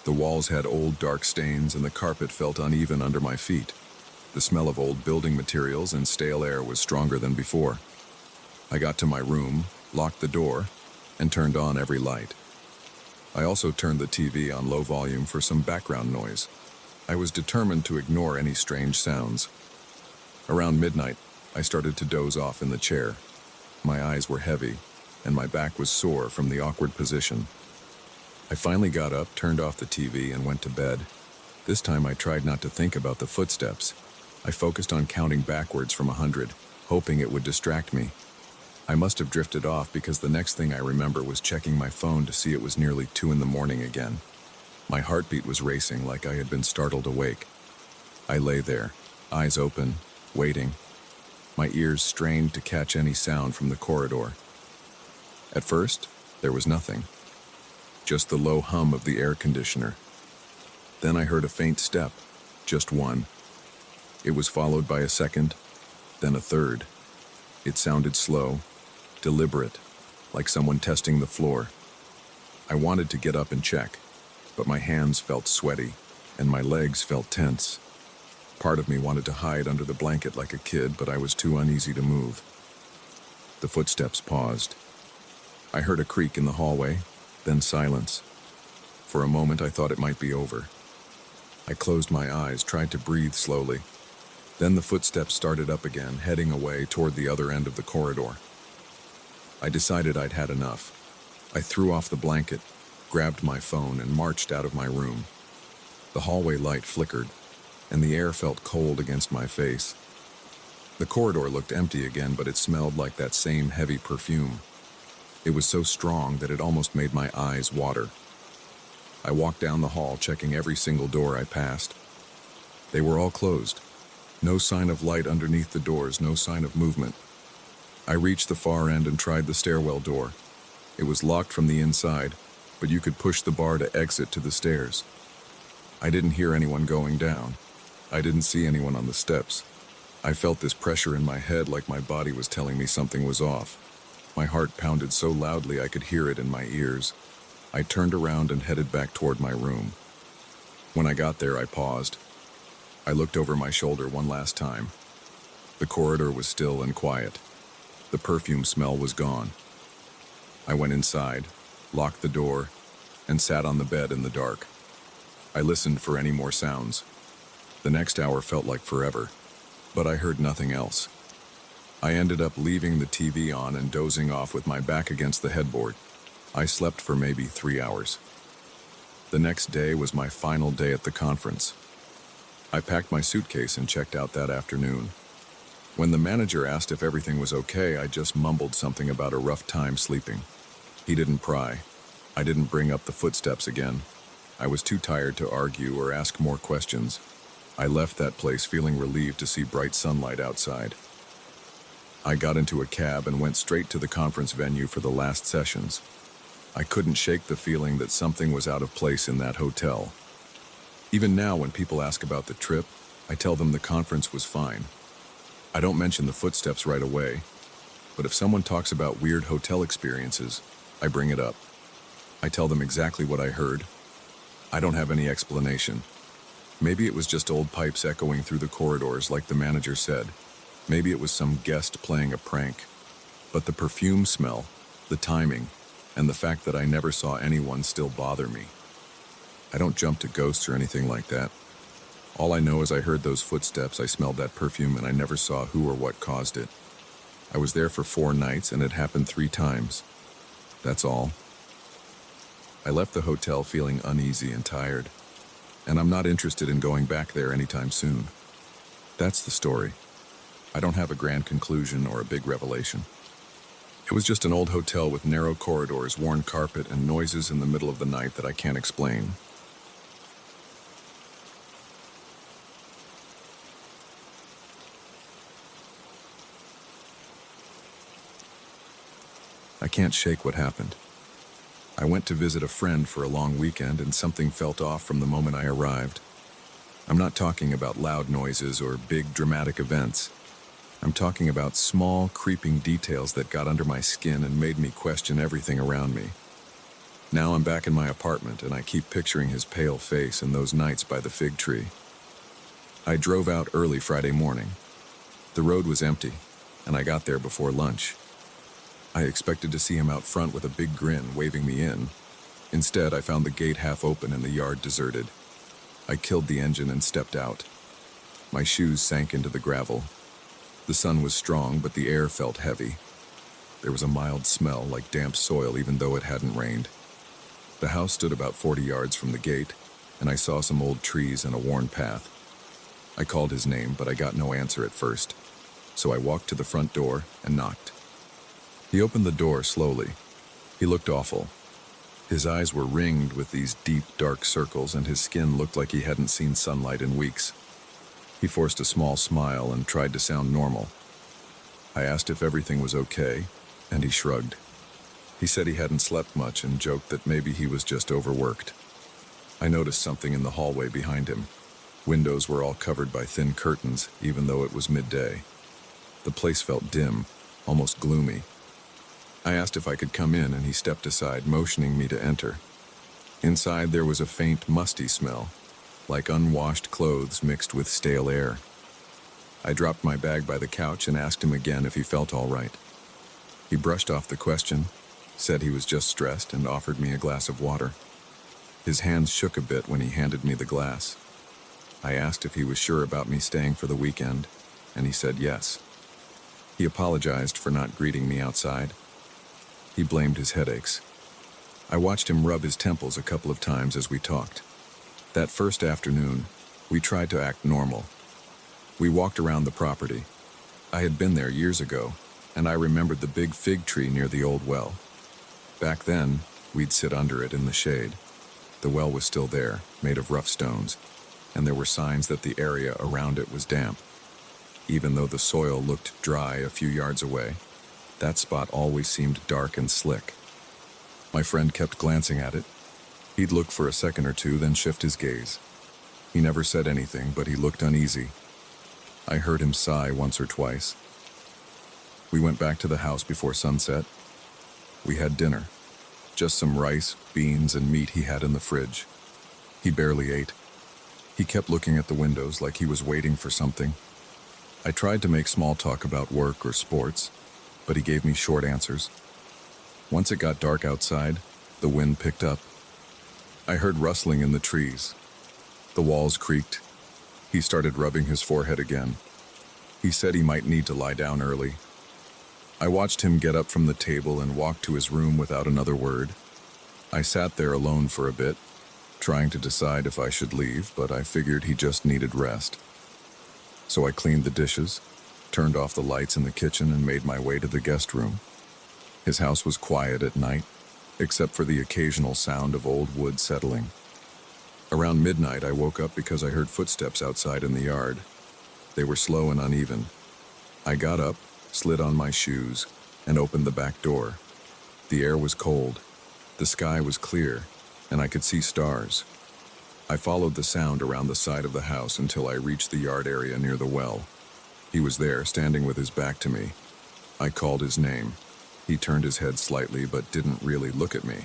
The walls had old, dark stains, and the carpet felt uneven under my feet. The smell of old building materials and stale air was stronger than before. I got to my room, locked the door, and turned on every light. I also turned the TV on low volume for some background noise. I was determined to ignore any strange sounds. Around midnight, I started to doze off in the chair. My eyes were heavy, and my back was sore from the awkward position. I finally got up, turned off the TV, and went to bed. This time I tried not to think about the footsteps. I focused on counting backwards from 100, hoping it would distract me. I must have drifted off because the next thing I remember was checking my phone to see it was nearly 2 in the morning again. My heartbeat was racing like I had been startled awake. I lay there, eyes open, waiting, my ears strained to catch any sound from the corridor. At first, there was nothing, just the low hum of the air conditioner. Then I heard a faint step, just one. It was followed by a second, then a third. It sounded slow, deliberate, like someone testing the floor. I wanted to get up and check, but my hands felt sweaty, and my legs felt tense. Part of me wanted to hide under the blanket like a kid, but I was too uneasy to move. The footsteps paused. I heard a creak in the hallway, then silence. For a moment, I thought it might be over. I closed my eyes, tried to breathe slowly. Then the footsteps started up again, heading away toward the other end of the corridor. I decided I'd had enough. I threw off the blanket, grabbed my phone, and marched out of my room. The hallway light flickered, and the air felt cold against my face. The corridor looked empty again, but it smelled like that same heavy perfume. It was so strong that it almost made my eyes water. I walked down the hall, checking every single door I passed. They were all closed. No sign of light underneath the doors, no sign of movement. I reached the far end and tried the stairwell door. It was locked from the inside, but you could push the bar to exit to the stairs. I didn't hear anyone going down. I didn't see anyone on the steps. I felt this pressure in my head like my body was telling me something was off. My heart pounded so loudly I could hear it in my ears. I turned around and headed back toward my room. When I got there, I paused. I looked over my shoulder one last time. The corridor was still and quiet. The perfume smell was gone. I went inside, locked the door, and sat on the bed in the dark. I listened for any more sounds. The next hour felt like forever, but I heard nothing else. I ended up leaving the TV on and dozing off with my back against the headboard. I slept for maybe 3 hours. The next day was my final day at the conference. I packed my suitcase and checked out that afternoon. When the manager asked if everything was okay, I just mumbled something about a rough time sleeping. He didn't pry. I didn't bring up the footsteps again. I was too tired to argue or ask more questions. I left that place feeling relieved to see bright sunlight outside. I got into a cab and went straight to the conference venue for the last sessions. I couldn't shake the feeling that something was out of place in that hotel. Even now, when people ask about the trip, I tell them the conference was fine. I don't mention the footsteps right away, but if someone talks about weird hotel experiences, I bring it up. I tell them exactly what I heard. I don't have any explanation. Maybe it was just old pipes echoing through the corridors like the manager said. Maybe it was some guest playing a prank. But the perfume smell, the timing, and the fact that I never saw anyone still bother me. I don't jump to ghosts or anything like that. All I know is I heard those footsteps, I smelled that perfume, and I never saw who or what caused it. I was there for 4 nights, and it happened 3 times. That's all. I left the hotel feeling uneasy and tired, and I'm not interested in going back there anytime soon. That's the story. I don't have a grand conclusion or a big revelation. It was just an old hotel with narrow corridors, worn carpet, and noises in the middle of the night that I can't explain. I can't shake what happened. I went to visit a friend for a long weekend, and something felt off from the moment I arrived. I'm not talking about loud noises or big dramatic events. I'm talking about small, creeping details that got under my skin and made me question everything around me. Now I'm back in my apartment, and I keep picturing his pale face and those nights by the fig tree. I drove out early Friday morning. The road was empty, and I got there before lunch. I expected to see him out front with a big grin, waving me in. Instead, I found the gate half open and the yard deserted. I killed the engine and stepped out. My shoes sank into the gravel. The sun was strong, but the air felt heavy. There was a mild smell, like damp soil, even though it hadn't rained. The house stood about 40 yards from the gate, and I saw some old trees and a worn path. I called his name, but I got no answer at first, so I walked to the front door and knocked. He opened the door slowly. He looked awful. His eyes were ringed with these deep, dark circles, and his skin looked like he hadn't seen sunlight in weeks. He forced a small smile and tried to sound normal. I asked if everything was okay, and he shrugged. He said he hadn't slept much and joked that maybe he was just overworked. I noticed something in the hallway behind him. Windows were all covered by thin curtains, even though it was midday. The place felt dim, almost gloomy. I asked if I could come in, and he stepped aside, motioning me to enter. Inside there was a faint, musty smell, like unwashed clothes mixed with stale air. I dropped my bag by the couch and asked him again if he felt all right. He brushed off the question, said he was just stressed, and offered me a glass of water. His hands shook a bit when he handed me the glass. I asked if he was sure about me staying for the weekend, and he said yes. He apologized for not greeting me outside. He blamed his headaches. I watched him rub his temples a couple of times as we talked. That first afternoon, we tried to act normal. We walked around the property. I had been there years ago, and I remembered the big fig tree near the old well. Back then, we'd sit under it in the shade. The well was still there, made of rough stones, and there were signs that the area around it was damp. Even though the soil looked dry a few yards away, that spot always seemed dark and slick. My friend kept glancing at it. He'd look for a second or two, then shift his gaze. He never said anything, but he looked uneasy. I heard him sigh once or twice. We went back to the house before sunset. We had dinner. Just some rice, beans, and meat he had in the fridge. He barely ate. He kept looking at the windows like he was waiting for something. I tried to make small talk about work or sports, but he gave me short answers. Once it got dark outside, the wind picked up. I heard rustling in the trees. The walls creaked. He started rubbing his forehead again. He said he might need to lie down early. I watched him get up from the table and walk to his room without another word. I sat there alone for a bit, trying to decide if I should leave, but I figured he just needed rest. So I cleaned the dishes, turned off the lights in the kitchen, and made my way to the guest room. His house was quiet at night, except for the occasional sound of old wood settling. Around midnight, I woke up because I heard footsteps outside in the yard. They were slow and uneven. I got up, slid on my shoes, and opened the back door. The air was cold. The sky was clear, and I could see stars. I followed the sound around the side of the house until I reached the yard area near the well. He was there, standing with his back to me. I called his name. He turned his head slightly, but didn't really look at me.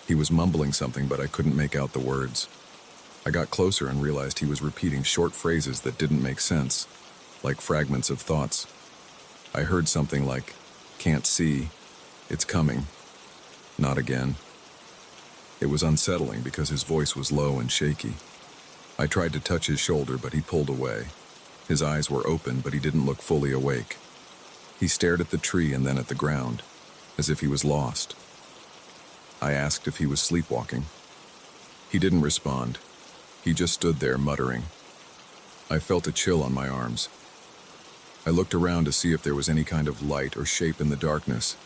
He was mumbling something, but I couldn't make out the words. I got closer and realized he was repeating short phrases that didn't make sense, like fragments of thoughts. I heard something like, "Can't see, it's coming, not again." It was unsettling because his voice was low and shaky. I tried to touch his shoulder, but he pulled away. His eyes were open, but he didn't look fully awake. He stared at the tree and then at the ground, as if he was lost. I asked if he was sleepwalking. He didn't respond. He just stood there, muttering. I felt a chill on my arms. I looked around to see if there was any kind of light or shape in the darkness.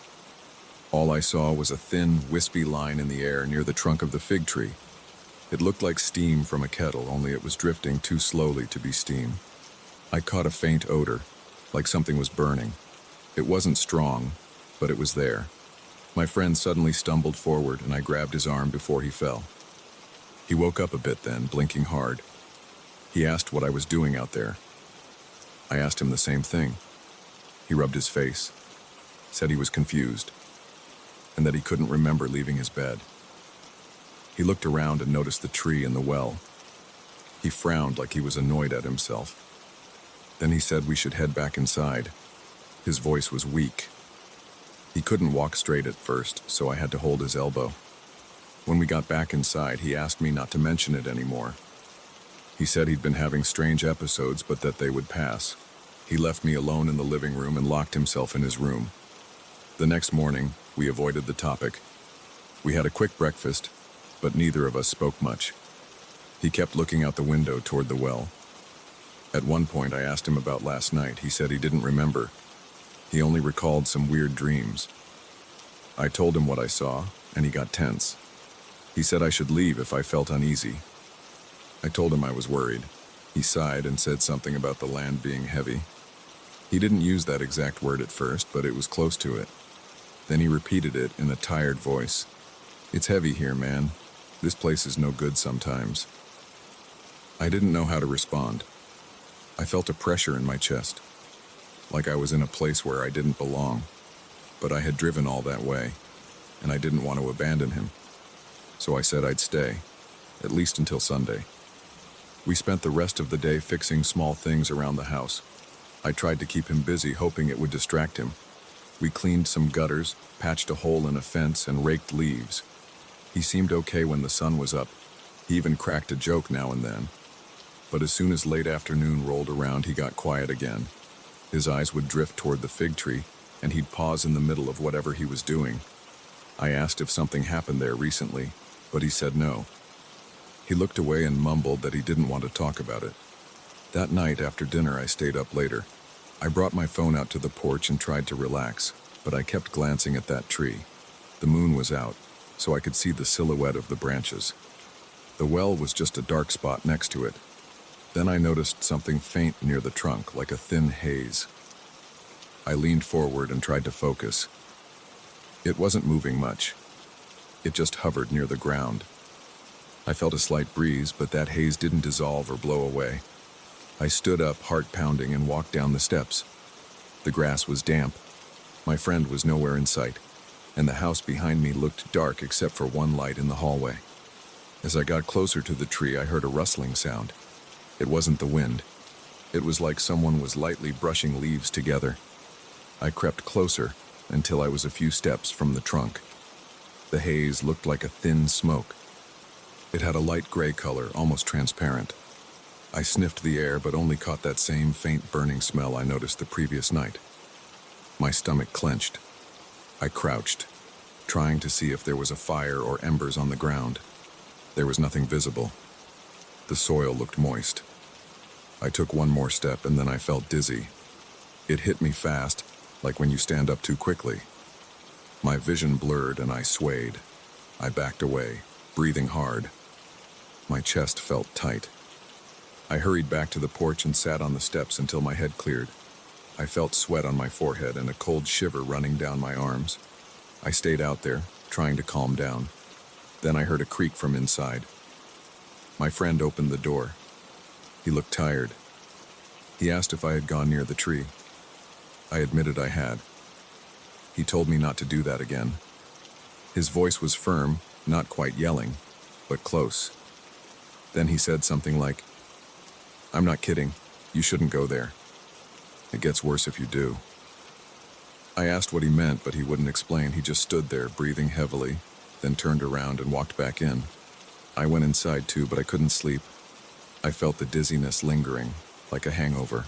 All I saw was a thin, wispy line in the air near the trunk of the fig tree. It looked like steam from a kettle, only it was drifting too slowly to be steam. I caught a faint odor, like something was burning. It wasn't strong, but it was there. My friend suddenly stumbled forward, and I grabbed his arm before he fell. He woke up a bit then, blinking hard. He asked what I was doing out there. I asked him the same thing. He rubbed his face, said he was confused, and that he couldn't remember leaving his bed. He looked around and noticed the tree and the well. He frowned like he was annoyed at himself. Then he said we should head back inside. His voice was weak. He couldn't walk straight at first, so I had to hold his elbow. When we got back inside, he asked me not to mention it anymore. He said he'd been having strange episodes, but that they would pass. He left me alone in the living room and locked himself in his room. The next morning, we avoided the topic. We had a quick breakfast, but neither of us spoke much. He kept looking out the window toward the well. At one point, I asked him about last night. He said he didn't remember. He only recalled some weird dreams. I told him what I saw, and he got tense. He said I should leave if I felt uneasy. I told him I was worried. He sighed and said something about the land being heavy. He didn't use that exact word at first, but it was close to it. Then he repeated it in a tired voice. It's heavy here, man. This place is no good sometimes. I didn't know how to respond. I felt a pressure in my chest, like I was in a place where I didn't belong. But I had driven all that way, and I didn't want to abandon him. So I said I'd stay, at least until Sunday. We spent the rest of the day fixing small things around the house. I tried to keep him busy, hoping it would distract him. We cleaned some gutters, patched a hole in a fence, and raked leaves. He seemed okay when the sun was up. He even cracked a joke now and then. But as soon as late afternoon rolled around, he got quiet again. His eyes would drift toward the fig tree, and he'd pause in the middle of whatever he was doing. I asked if something happened there recently, but he said no. He looked away and mumbled that he didn't want to talk about it. That night after dinner, I stayed up later. I brought my phone out to the porch and tried to relax, but I kept glancing at that tree. The moon was out, so I could see the silhouette of the branches. The well was just a dark spot next to it. Then I noticed something faint near the trunk, like a thin haze. I leaned forward and tried to focus. It wasn't moving much. It just hovered near the ground. I felt a slight breeze, but that haze didn't dissolve or blow away. I stood up, heart pounding, and walked down the steps. The grass was damp. My friend was nowhere in sight, and the house behind me looked dark except for one light in the hallway. As I got closer to the tree, I heard a rustling sound. It wasn't the wind. It was like someone was lightly brushing leaves together. I crept closer until I was a few steps from the trunk. The haze looked like a thin smoke. It had a light gray color, almost transparent. I sniffed the air, but only caught that same faint burning smell I noticed the previous night. My stomach clenched. I crouched, trying to see if there was a fire or embers on the ground. There was nothing visible. The soil looked moist. I took one more step, and then I felt dizzy. It hit me fast, like when you stand up too quickly. My vision blurred and I swayed. I backed away, breathing hard. My chest felt tight. I hurried back to the porch and sat on the steps until my head cleared. I felt sweat on my forehead and a cold shiver running down my arms. I stayed out there, trying to calm down. Then I heard a creak from inside. My friend opened the door. He looked tired. He asked if I had gone near the tree. I admitted I had. He told me not to do that again. His voice was firm, not quite yelling, but close. Then he said something like, "I'm not kidding. You shouldn't go there. It gets worse if you do." I asked what he meant, but he wouldn't explain. He just stood there, breathing heavily, then turned around and walked back in. I went inside too, but I couldn't sleep. I felt the dizziness lingering, like a hangover.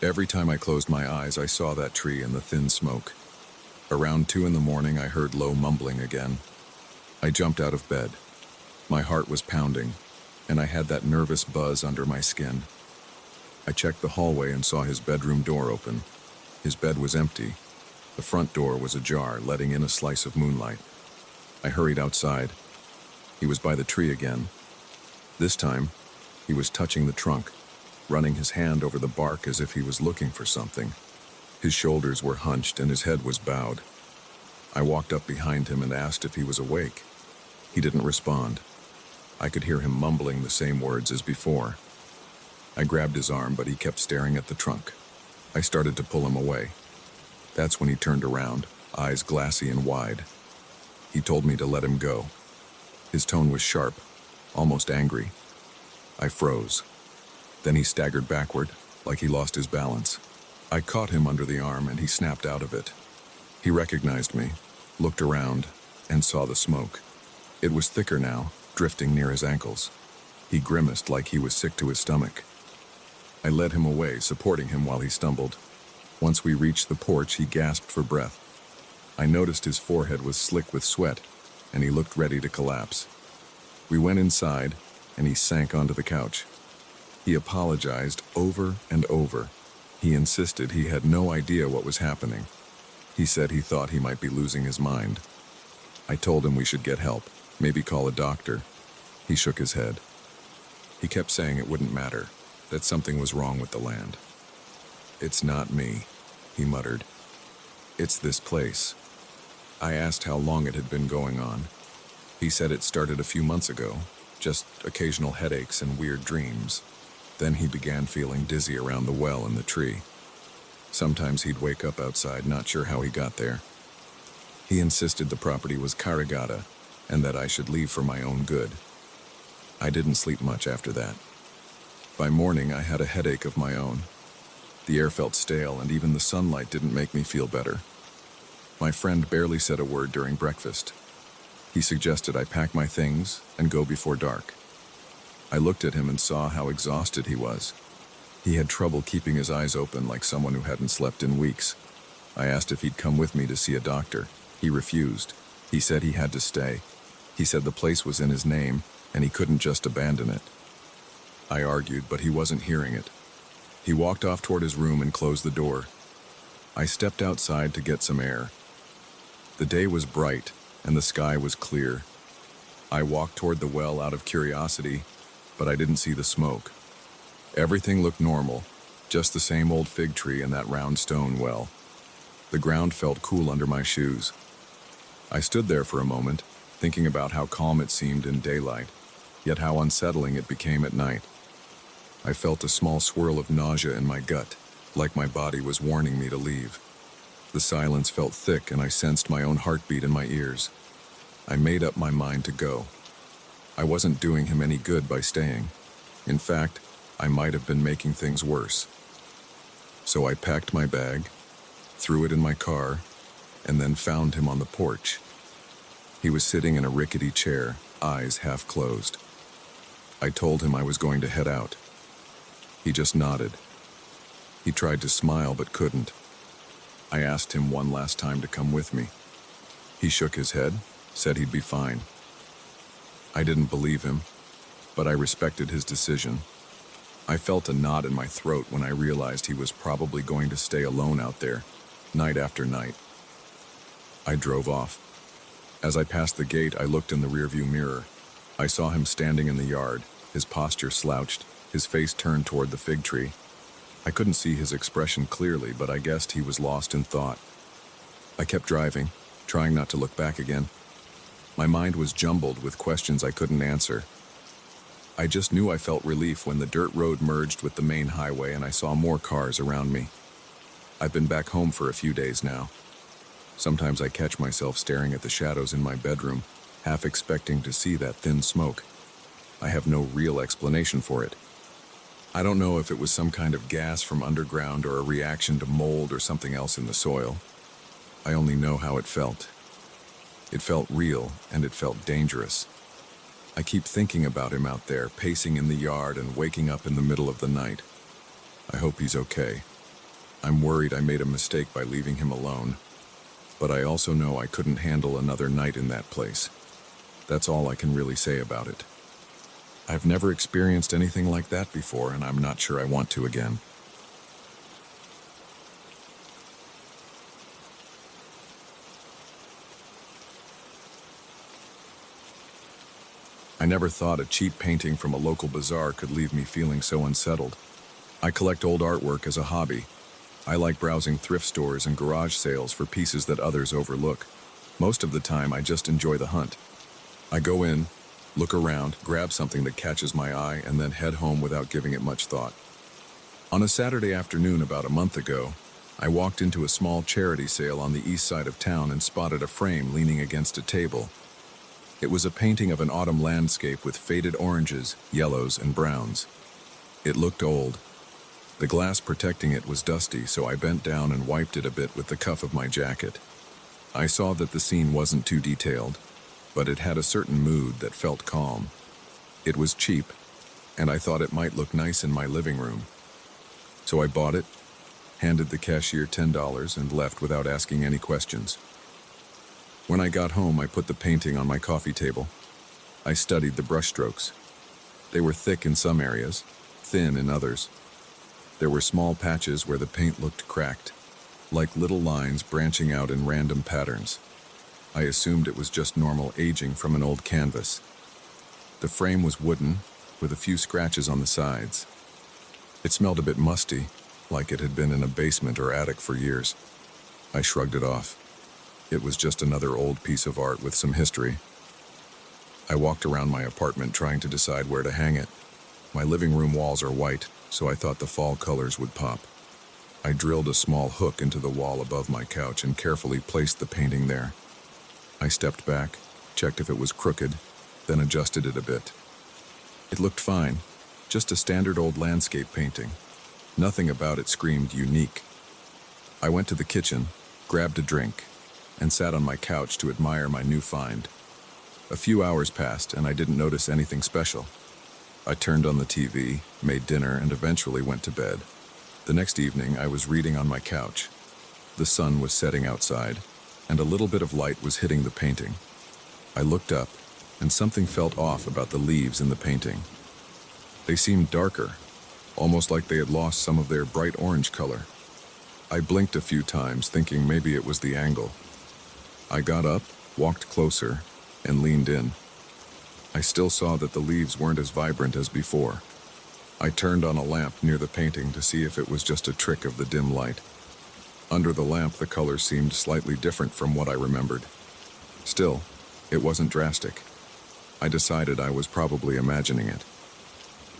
Every time I closed my eyes, I saw that tree and the thin smoke. Around 2 in the morning, I heard low mumbling again. I jumped out of bed. My heart was pounding, and I had that nervous buzz under my skin. I checked the hallway and saw his bedroom door open. His bed was empty. The front door was ajar, letting in a slice of moonlight. I hurried outside. He was by the tree again. This time, he was touching the trunk, running his hand over the bark as if he was looking for something. His shoulders were hunched and his head was bowed. I walked up behind him and asked if he was awake. He didn't respond. I could hear him mumbling the same words as before. I grabbed his arm, but he kept staring at the trunk. I started to pull him away. That's when he turned around, eyes glassy and wide. He told me to let him go. His tone was sharp, almost angry. I froze. Then he staggered backward, like he lost his balance. I caught him under the arm and he snapped out of it. He recognized me, looked around, and saw the smoke. It was thicker now, drifting near his ankles. He grimaced like he was sick to his stomach. I led him away, supporting him while he stumbled. Once we reached the porch, he gasped for breath. I noticed his forehead was slick with sweat, and he looked ready to collapse. We went inside, and he sank onto the couch. He apologized over and over. He insisted he had no idea what was happening. He said he thought he might be losing his mind. I told him we should get help, maybe call a doctor. He shook his head. He kept saying it wouldn't matter, that something was wrong with the land. "It's not me," he muttered. "It's this place." I asked how long it had been going on. He said it started a few months ago, just occasional headaches and weird dreams. Then he began feeling dizzy around the well and the tree. Sometimes he'd wake up outside, not sure how he got there. He insisted the property was Karagata and that I should leave for my own good. I didn't sleep much after that. By morning, I had a headache of my own. The air felt stale, and even the sunlight didn't make me feel better. My friend barely said a word during breakfast. He suggested I pack my things and go before dark. I looked at him and saw how exhausted he was. He had trouble keeping his eyes open, like someone who hadn't slept in weeks. I asked if he'd come with me to see a doctor. He refused. He said he had to stay. He said the place was in his name, and he couldn't just abandon it. I argued, but he wasn't hearing it. He walked off toward his room and closed the door. I stepped outside to get some air. The day was bright, and the sky was clear. I walked toward the well out of curiosity, but I didn't see the smoke. Everything looked normal, just the same old fig tree and that round stone well. The ground felt cool under my shoes. I stood there for a moment, thinking about how calm it seemed in daylight, yet how unsettling it became at night. I felt a small swirl of nausea in my gut, like my body was warning me to leave. The silence felt thick, and I sensed my own heartbeat in my ears. I made up my mind to go. I wasn't doing him any good by staying. In fact, I might have been making things worse. So I packed my bag, threw it in my car, and then found him on the porch. He was sitting in a rickety chair, eyes half closed. I told him I was going to head out. He just nodded. He tried to smile but couldn't. I asked him one last time to come with me. He shook his head, said he'd be fine. I didn't believe him, but I respected his decision. I felt a knot in my throat when I realized he was probably going to stay alone out there, night after night. I drove off. As I passed the gate, I looked in the rearview mirror. I saw him standing in the yard, his posture slouched, his face turned toward the fig tree. I couldn't see his expression clearly, but I guessed he was lost in thought. I kept driving, trying not to look back again. My mind was jumbled with questions I couldn't answer. I just knew I felt relief when the dirt road merged with the main highway and I saw more cars around me. I've been back home for a few days now. Sometimes I catch myself staring at the shadows in my bedroom, half expecting to see that thin smoke. I have no real explanation for it. I don't know if it was some kind of gas from underground or a reaction to mold or something else in the soil. I only know how it felt. It felt real, and it felt dangerous. I keep thinking about him out there, pacing in the yard and waking up in the middle of the night. I hope he's okay. I'm worried I made a mistake by leaving him alone, but I also know I couldn't handle another night in that place. That's all I can really say about it. I've never experienced anything like that before, and I'm not sure I want to again. I never thought a cheap painting from a local bazaar could leave me feeling so unsettled. I collect old artwork as a hobby. I like browsing thrift stores and garage sales for pieces that others overlook. Most of the time, I just enjoy the hunt. I go in, look around, grab something that catches my eye, and then head home without giving it much thought. On a Saturday afternoon about a month ago, I walked into a small charity sale on the east side of town and spotted a frame leaning against a table. It was a painting of an autumn landscape with faded oranges, yellows, and browns. It looked old. The glass protecting it was dusty, so I bent down and wiped it a bit with the cuff of my jacket. I saw that the scene wasn't too detailed, but it had a certain mood that felt calm. It was cheap, and I thought it might look nice in my living room. So I bought it, handed the cashier $10, and left without asking any questions. When I got home, I put the painting on my coffee table. I studied the brushstrokes. They were thick in some areas, thin in others. There were small patches where the paint looked cracked, like little lines branching out in random patterns. I assumed it was just normal aging from an old canvas. The frame was wooden, with a few scratches on the sides. It smelled a bit musty, like it had been in a basement or attic for years. I shrugged it off. It was just another old piece of art with some history. I walked around my apartment trying to decide where to hang it. My living room walls are white, so I thought the fall colors would pop. I drilled a small hook into the wall above my couch and carefully placed the painting there. I stepped back, checked if it was crooked, then adjusted it a bit. It looked fine, just a standard old landscape painting. Nothing about it screamed unique. I went to the kitchen, grabbed a drink, and sat on my couch to admire my new find. A few hours passed and I didn't notice anything special. I turned on the TV, made dinner, and eventually went to bed. The next evening, I was reading on my couch. The sun was setting outside, and a little bit of light was hitting the painting. I looked up, and something felt off about the leaves in the painting. They seemed darker, almost like they had lost some of their bright orange color. I blinked a few times, thinking maybe it was the angle. I got up, walked closer, and leaned in. I still saw that the leaves weren't as vibrant as before. I turned on a lamp near the painting to see if it was just a trick of the dim light. Under the lamp, the colors seemed slightly different from what I remembered. Still, it wasn't drastic. I decided I was probably imagining it.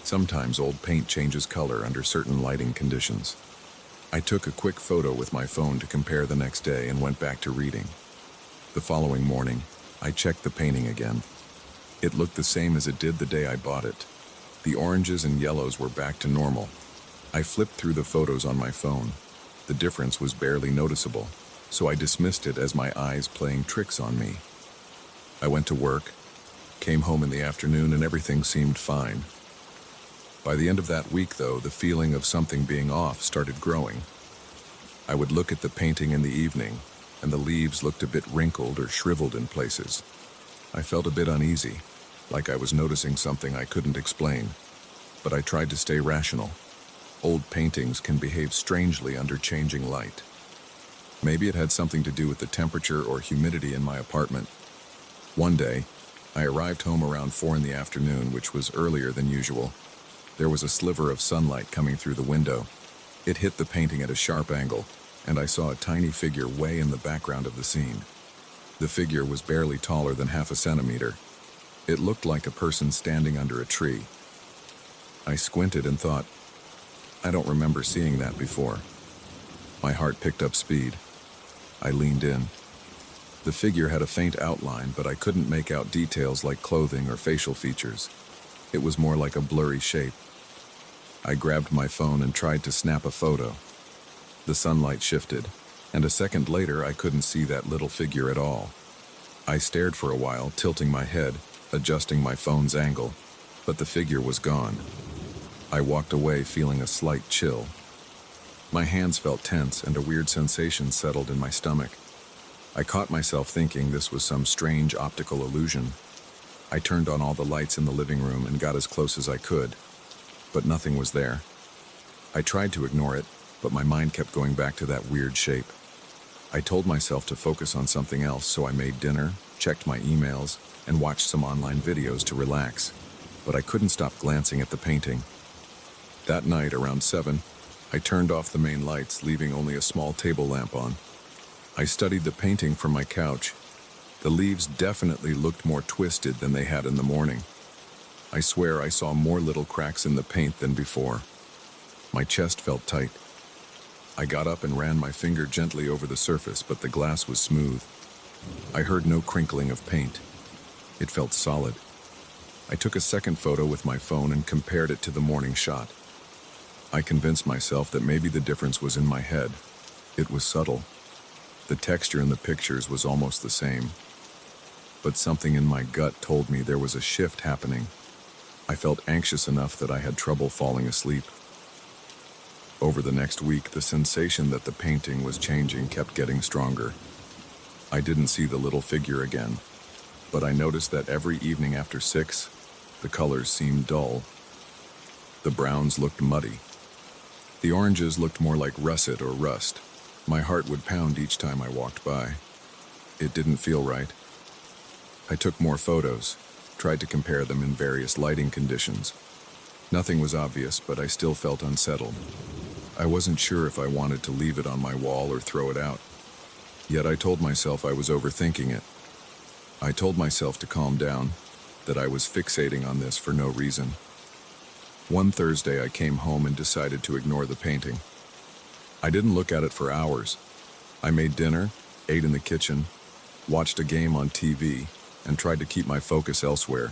Sometimes old paint changes color under certain lighting conditions. I took a quick photo with my phone to compare the next day and went back to reading. The following morning, I checked the painting again. It looked the same as it did the day I bought it. The oranges and yellows were back to normal. I flipped through the photos on my phone. The difference was barely noticeable, so I dismissed it as my eyes playing tricks on me. I went to work, came home in the afternoon, and everything seemed fine. By the end of that week, though, the feeling of something being off started growing. I would look at the painting in the evening, and the leaves looked a bit wrinkled or shriveled in places. I felt a bit uneasy, like I was noticing something I couldn't explain, but I tried to stay rational. Old paintings can behave strangely under changing light. Maybe it had something to do with the temperature or humidity in my apartment. One day, I arrived home around 4 in the afternoon, which was earlier than usual. There was a sliver of sunlight coming through the window. It hit the painting at a sharp angle, and I saw a tiny figure way in the background of the scene. The figure was barely taller than half a centimeter. It looked like a person standing under a tree. I squinted and thought, I don't remember seeing that before. My heart picked up speed. I leaned in. The figure had a faint outline, but I couldn't make out details like clothing or facial features. It was more like a blurry shape. I grabbed my phone and tried to snap a photo. The sunlight shifted, and a second later I couldn't see that little figure at all. I stared for a while, tilting my head, adjusting my phone's angle, but the figure was gone. I walked away feeling a slight chill. My hands felt tense and a weird sensation settled in my stomach. I caught myself thinking this was some strange optical illusion. I turned on all the lights in the living room and got as close as I could, but nothing was there. I tried to ignore it, but my mind kept going back to that weird shape. I told myself to focus on something else, so I made dinner, checked my emails, and watched some online videos to relax, but I couldn't stop glancing at the painting. That night, around 7, I turned off the main lights, leaving only a small table lamp on. I studied the painting from my couch. The leaves definitely looked more twisted than they had in the morning. I swear I saw more little cracks in the paint than before. My chest felt tight. I got up and ran my finger gently over the surface, but the glass was smooth. I heard no crinkling of paint. It felt solid. I took a second photo with my phone and compared it to the morning shot. I convinced myself that maybe the difference was in my head. It was subtle. The texture in the pictures was almost the same. But something in my gut told me there was a shift happening. I felt anxious enough that I had trouble falling asleep. Over the next week, the sensation that the painting was changing kept getting stronger. I didn't see the little figure again, but I noticed that every evening after 6, the colors seemed dull. The browns looked muddy. The oranges looked more like russet or rust. My heart would pound each time I walked by. It didn't feel right. I took more photos, tried to compare them in various lighting conditions. Nothing was obvious, but I still felt unsettled. I wasn't sure if I wanted to leave it on my wall or throw it out. Yet I told myself I was overthinking it. I told myself to calm down, that I was fixating on this for no reason. One Thursday I came home and decided to ignore the painting. I didn't look at it for hours. I made dinner, ate in the kitchen, watched a game on TV, and tried to keep my focus elsewhere.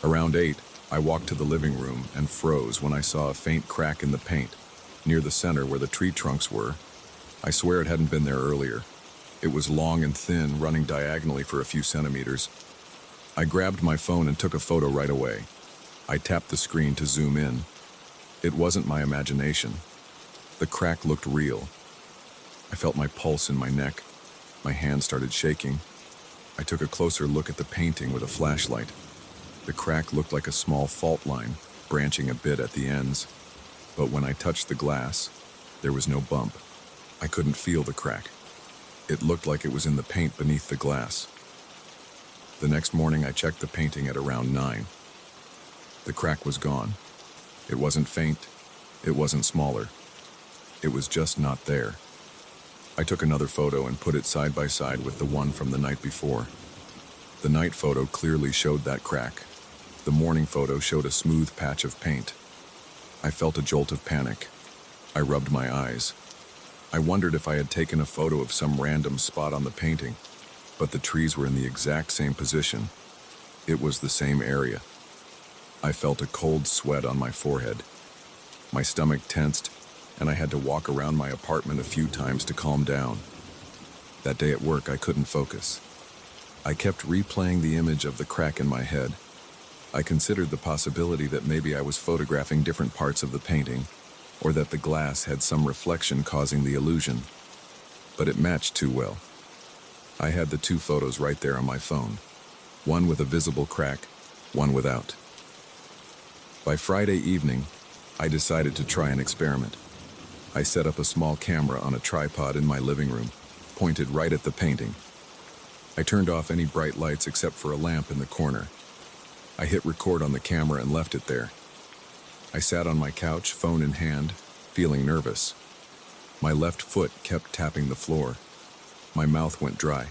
Around 8, I walked to the living room and froze when I saw a faint crack in the paint, near the center where the tree trunks were. I swear it hadn't been there earlier. It was long and thin, running diagonally for a few centimeters. I grabbed my phone and took a photo right away. I tapped the screen to zoom in. It wasn't my imagination. The crack looked real. I felt my pulse in my neck. My hand started shaking. I took a closer look at the painting with a flashlight. The crack looked like a small fault line, branching a bit at the ends. But when I touched the glass, there was no bump. I couldn't feel the crack. It looked like it was in the paint beneath the glass. The next morning, I checked the painting at around 9. The crack was gone. It wasn't faint. It wasn't smaller. It was just not there. I took another photo and put it side by side with the one from the night before. The night photo clearly showed that crack. The morning photo showed a smooth patch of paint. I felt a jolt of panic. I rubbed my eyes. I wondered if I had taken a photo of some random spot on the painting, but the trees were in the exact same position. It was the same area. I felt a cold sweat on my forehead. My stomach tensed, and I had to walk around my apartment a few times to calm down. That day at work, I couldn't focus. I kept replaying the image of the crack in my head. I considered the possibility that maybe I was photographing different parts of the painting, or that the glass had some reflection causing the illusion. But it matched too well. I had the 2 photos right there on my phone, one with a visible crack, one without. By Friday evening, I decided to try an experiment. I set up a small camera on a tripod in my living room, pointed right at the painting. I turned off any bright lights except for a lamp in the corner. I hit record on the camera and left it there. I sat on my couch, phone in hand, feeling nervous. My left foot kept tapping the floor. My mouth went dry.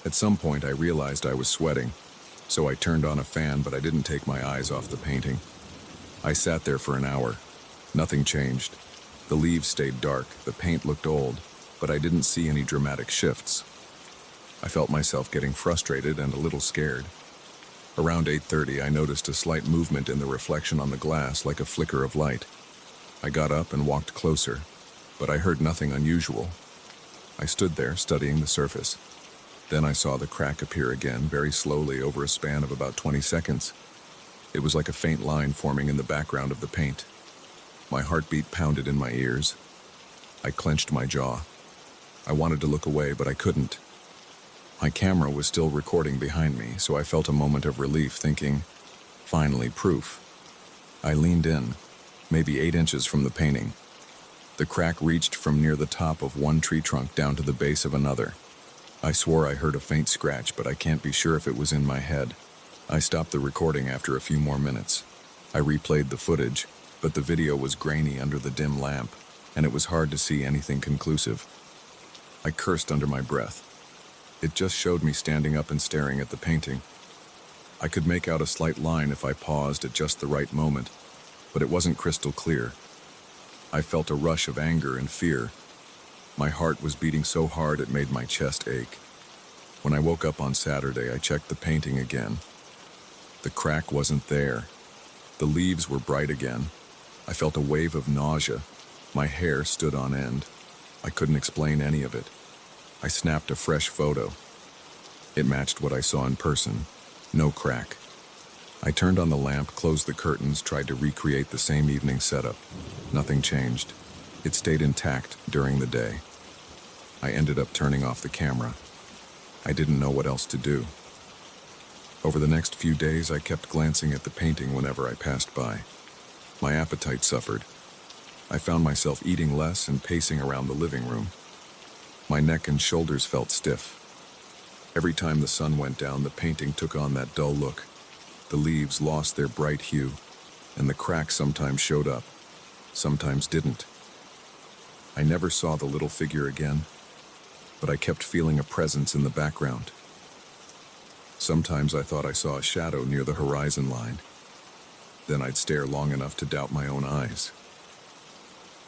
At some point, I realized I was sweating, so I turned on a fan, but I didn't take my eyes off the painting. I sat there for an hour. Nothing changed. The leaves stayed dark, the paint looked old, but I didn't see any dramatic shifts. I felt myself getting frustrated and a little scared. Around 8:30, I noticed a slight movement in the reflection on the glass, like a flicker of light. I got up and walked closer, but I heard nothing unusual. I stood there, studying the surface. Then I saw the crack appear again, very slowly over a span of about 20 seconds. It was like a faint line forming in the background of the paint. My heartbeat pounded in my ears. I clenched my jaw. I wanted to look away, but I couldn't. My camera was still recording behind me, so I felt a moment of relief, thinking, finally, proof. I leaned in, maybe 8 inches from the painting. The crack reached from near the top of one tree trunk down to the base of another. I swore I heard a faint scratch, but I can't be sure if it was in my head. I stopped the recording after a few more minutes. I replayed the footage, but the video was grainy under the dim lamp, and it was hard to see anything conclusive. I cursed under my breath. It just showed me standing up and staring at the painting. I could make out a slight line if I paused at just the right moment, but it wasn't crystal clear. I felt a rush of anger and fear. My heart was beating so hard it made my chest ache. When I woke up on Saturday, I checked the painting again. The crack wasn't there. The leaves were bright again. I felt a wave of nausea. My hair stood on end. I couldn't explain any of it. I snapped a fresh photo. It matched what I saw in person. No crack. I turned on the lamp, closed the curtains, tried to recreate the same evening setup. Nothing changed. It stayed intact during the day. I ended up turning off the camera. I didn't know what else to do. Over the next few days, I kept glancing at the painting whenever I passed by. My appetite suffered. I found myself eating less and pacing around the living room. My neck and shoulders felt stiff. Every time the sun went down, the painting took on that dull look. The leaves lost their bright hue, and the cracks sometimes showed up, sometimes didn't. I never saw the little figure again, but I kept feeling a presence in the background. Sometimes I thought I saw a shadow near the horizon line. Then I'd stare long enough to doubt my own eyes.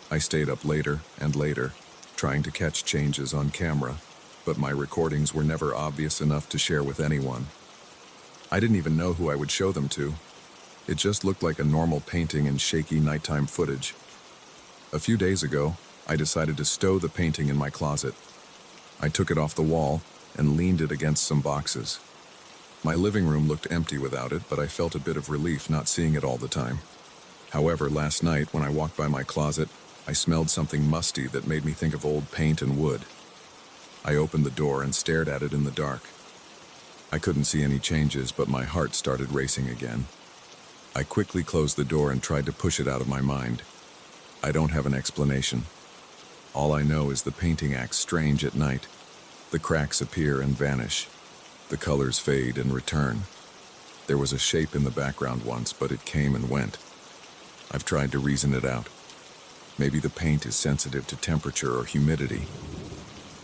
I stayed up later and later, trying to catch changes on camera, but my recordings were never obvious enough to share with anyone. I didn't even know who I would show them to. It just looked like a normal painting in shaky nighttime footage. A few days ago, I decided to stow the painting in my closet. I took it off the wall and leaned it against some boxes. My living room looked empty without it, but I felt a bit of relief not seeing it all the time. However, last night when I walked by my closet, I smelled something musty that made me think of old paint and wood. I opened the door and stared at it in the dark. I couldn't see any changes, but my heart started racing again. I quickly closed the door and tried to push it out of my mind. I don't have an explanation. All I know is the painting acts strange at night. The cracks appear and vanish. The colors fade and return. There was a shape in the background once, but it came and went. I've tried to reason it out. Maybe the paint is sensitive to temperature or humidity.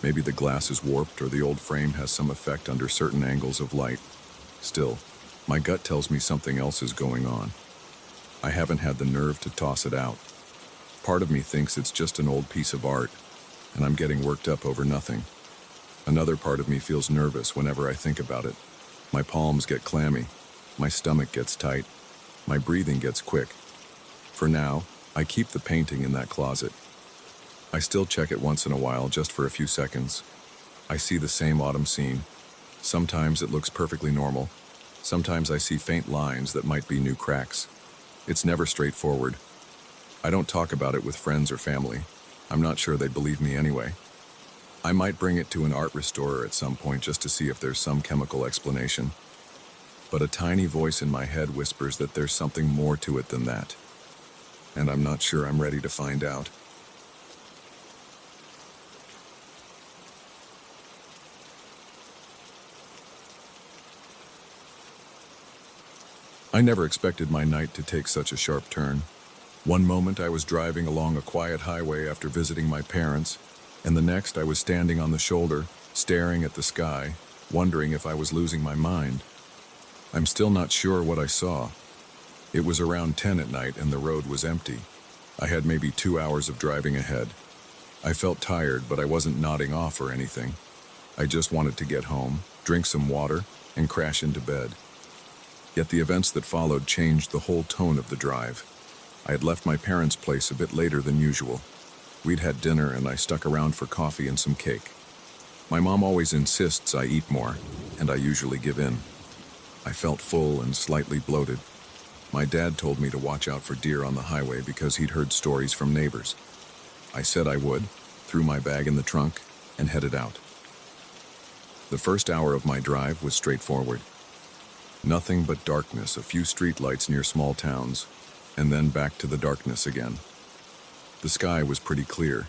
Maybe the glass is warped or the old frame has some effect under certain angles of light. Still, my gut tells me something else is going on. I haven't had the nerve to toss it out. Part of me thinks it's just an old piece of art, and I'm getting worked up over nothing. Another part of me feels nervous whenever I think about it. My palms get clammy, my stomach gets tight, my breathing gets quick. For now, I keep the painting in that closet. I still check it once in a while, just for a few seconds. I see the same autumn scene. Sometimes it looks perfectly normal. Sometimes I see faint lines that might be new cracks. It's never straightforward. I don't talk about it with friends or family. I'm not sure they'd believe me anyway. I might bring it to an art restorer at some point just to see if there's some chemical explanation. But a tiny voice in my head whispers that there's something more to it than that. And I'm not sure I'm ready to find out. I never expected my night to take such a sharp turn. One moment I was driving along a quiet highway after visiting my parents, and the next I was standing on the shoulder, staring at the sky, wondering if I was losing my mind. I'm still not sure what I saw. It was around 10 at night and the road was empty. I had maybe 2 hours of driving ahead. I felt tired, but I wasn't nodding off or anything. I just wanted to get home, drink some water, and crash into bed. Yet the events that followed changed the whole tone of the drive. I had left my parents' place a bit later than usual. We'd had dinner and I stuck around for coffee and some cake. My mom always insists I eat more, and I usually give in. I felt full and slightly bloated. My dad told me to watch out for deer on the highway because he'd heard stories from neighbors. I said I would, threw my bag in the trunk, and headed out. The first hour of my drive was straightforward. Nothing but darkness, a few streetlights near small towns, and then back to the darkness again. The sky was pretty clear.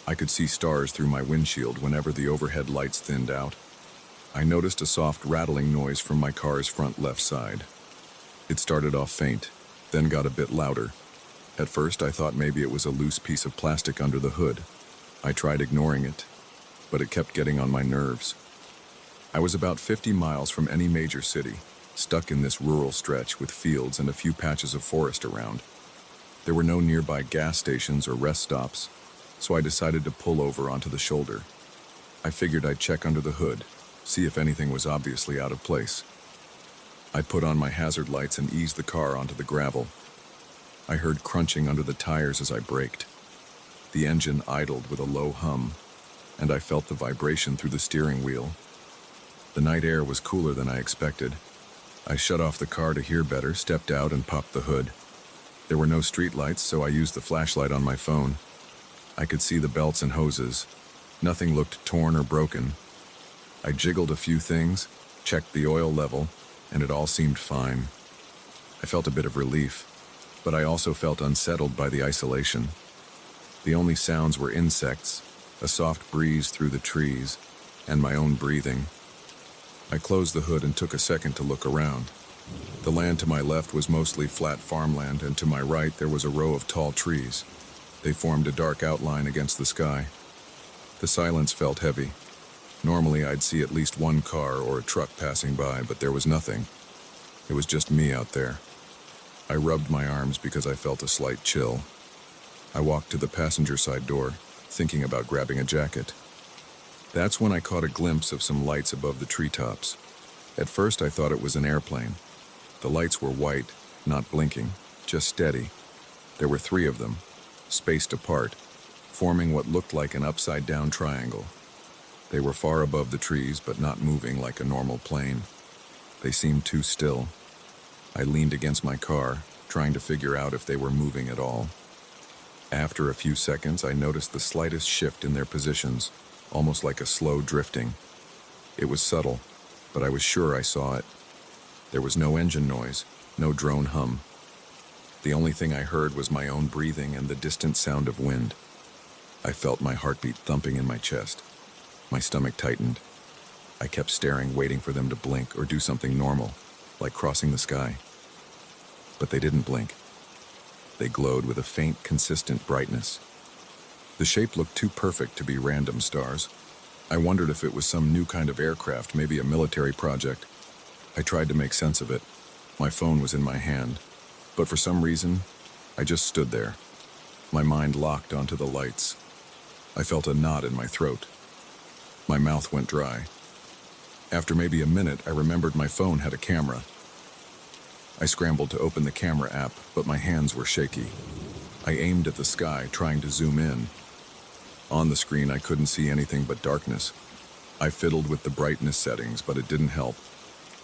I could see stars through my windshield whenever the overhead lights thinned out. I noticed a soft rattling noise from my car's front left side. It started off faint, then got a bit louder. At first, I thought maybe it was a loose piece of plastic under the hood. I tried ignoring it, but it kept getting on my nerves. I was about 50 miles from any major city, stuck in this rural stretch with fields and a few patches of forest around. There were no nearby gas stations or rest stops, so I decided to pull over onto the shoulder. I figured I'd check under the hood, see if anything was obviously out of place. I put on my hazard lights and eased the car onto the gravel. I heard crunching under the tires as I braked. The engine idled with a low hum, and I felt the vibration through the steering wheel. The night air was cooler than I expected. I shut off the car to hear better, stepped out, and popped the hood. There were no streetlights, so I used the flashlight on my phone. I could see the belts and hoses. Nothing looked torn or broken. I jiggled a few things, checked the oil level, and it all seemed fine. I felt a bit of relief, but I also felt unsettled by the isolation. The only sounds were insects, a soft breeze through the trees, and my own breathing. I closed the hood and took a second to look around. The land to my left was mostly flat farmland, and to my right there was a row of tall trees. They formed a dark outline against the sky. The silence felt heavy. Normally I'd see at least one car or a truck passing by, but there was nothing. It was just me out there. I rubbed my arms because I felt a slight chill. I walked to the passenger side door, thinking about grabbing a jacket. That's when I caught a glimpse of some lights above the treetops. At first I thought it was an airplane. The lights were white, not blinking, just steady. There were 3 of them, spaced apart, forming what looked like an upside-down triangle. They were far above the trees, but not moving like a normal plane. They seemed too still. I leaned against my car, trying to figure out if they were moving at all. After a few seconds, I noticed the slightest shift in their positions, almost like a slow drifting. It was subtle, but I was sure I saw it. There was no engine noise, no drone hum. The only thing I heard was my own breathing and the distant sound of wind. I felt my heartbeat thumping in my chest. My stomach tightened. I kept staring, waiting for them to blink or do something normal, like crossing the sky. But they didn't blink. They glowed with a faint, consistent brightness. The shape looked too perfect to be random stars. I wondered if it was some new kind of aircraft, maybe a military project. I tried to make sense of it. My phone was in my hand. But for some reason, I just stood there. My mind locked onto the lights. I felt a knot in my throat. My mouth went dry. After maybe a minute, I remembered my phone had a camera. I scrambled to open the camera app, but my hands were shaky. I aimed at the sky, trying to zoom in. On the screen, I couldn't see anything but darkness. I fiddled with the brightness settings, but it didn't help.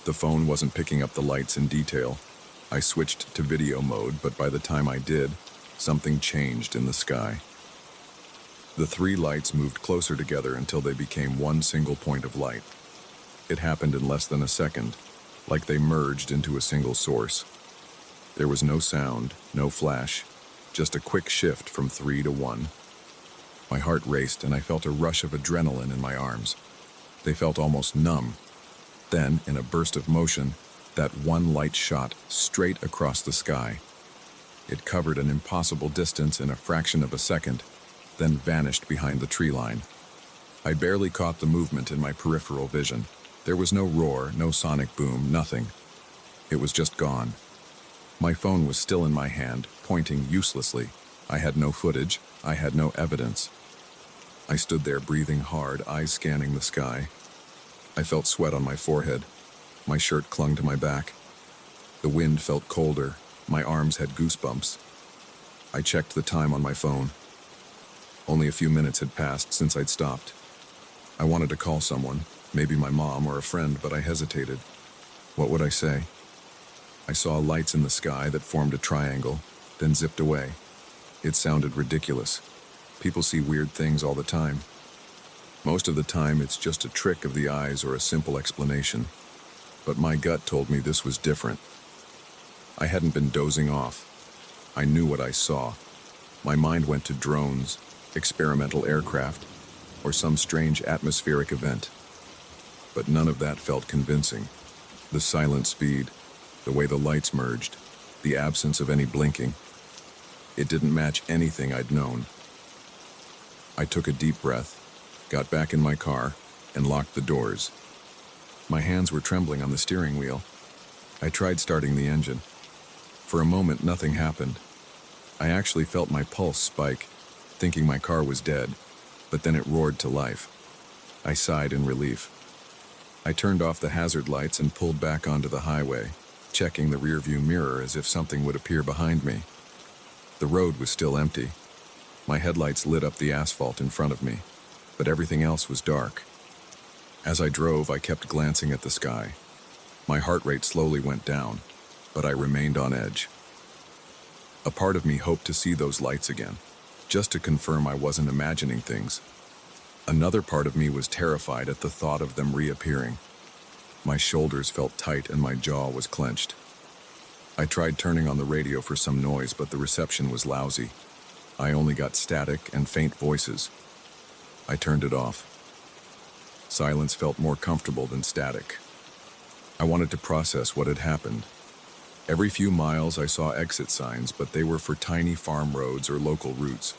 The phone wasn't picking up the lights in detail. I switched to video mode, but by the time I did, something changed in the sky. The 3 lights moved closer together until they became one single point of light. It happened in less than a second, like they merged into a single source. There was no sound, no flash, just a quick shift from 3 to 1. My heart raced and I felt a rush of adrenaline in my arms. They felt almost numb. Then, in a burst of motion, that one light shot straight across the sky. It covered an impossible distance in a fraction of a second, then vanished behind the tree line. I barely caught the movement in my peripheral vision. There was no roar, no sonic boom, nothing. It was just gone. My phone was still in my hand, pointing uselessly. I had no footage. I had no evidence. I stood there breathing hard, eyes scanning the sky. I felt sweat on my forehead. My shirt clung to my back. The wind felt colder. My arms had goosebumps. I checked the time on my phone. Only a few minutes had passed since I'd stopped. I wanted to call someone, maybe my mom or a friend, but I hesitated. What would I say? I saw lights in the sky that formed a triangle, then zipped away. It sounded ridiculous. People see weird things all the time. Most of the time, it's just a trick of the eyes or a simple explanation. But my gut told me this was different. I hadn't been dozing off. I knew what I saw. My mind went to drones, experimental aircraft, or some strange atmospheric event. But none of that felt convincing. The silent speed, the way the lights merged, the absence of any blinking. It didn't match anything I'd known. I took a deep breath, got back in my car, and locked the doors. My hands were trembling on the steering wheel. I tried starting the engine. For a moment, nothing happened. I actually felt my pulse spike, thinking my car was dead, but then it roared to life. I sighed in relief. I turned off the hazard lights and pulled back onto the highway, checking the rearview mirror as if something would appear behind me. The road was still empty. My headlights lit up the asphalt in front of me, but everything else was dark. As I drove, I kept glancing at the sky. My heart rate slowly went down, but I remained on edge. A part of me hoped to see those lights again, just to confirm I wasn't imagining things. Another part of me was terrified at the thought of them reappearing. My shoulders felt tight and my jaw was clenched. I tried turning on the radio for some noise, but the reception was lousy. I only got static and faint voices. I turned it off. Silence felt more comfortable than static. I wanted to process what had happened. Every few miles I saw exit signs, but they were for tiny farm roads or local routes.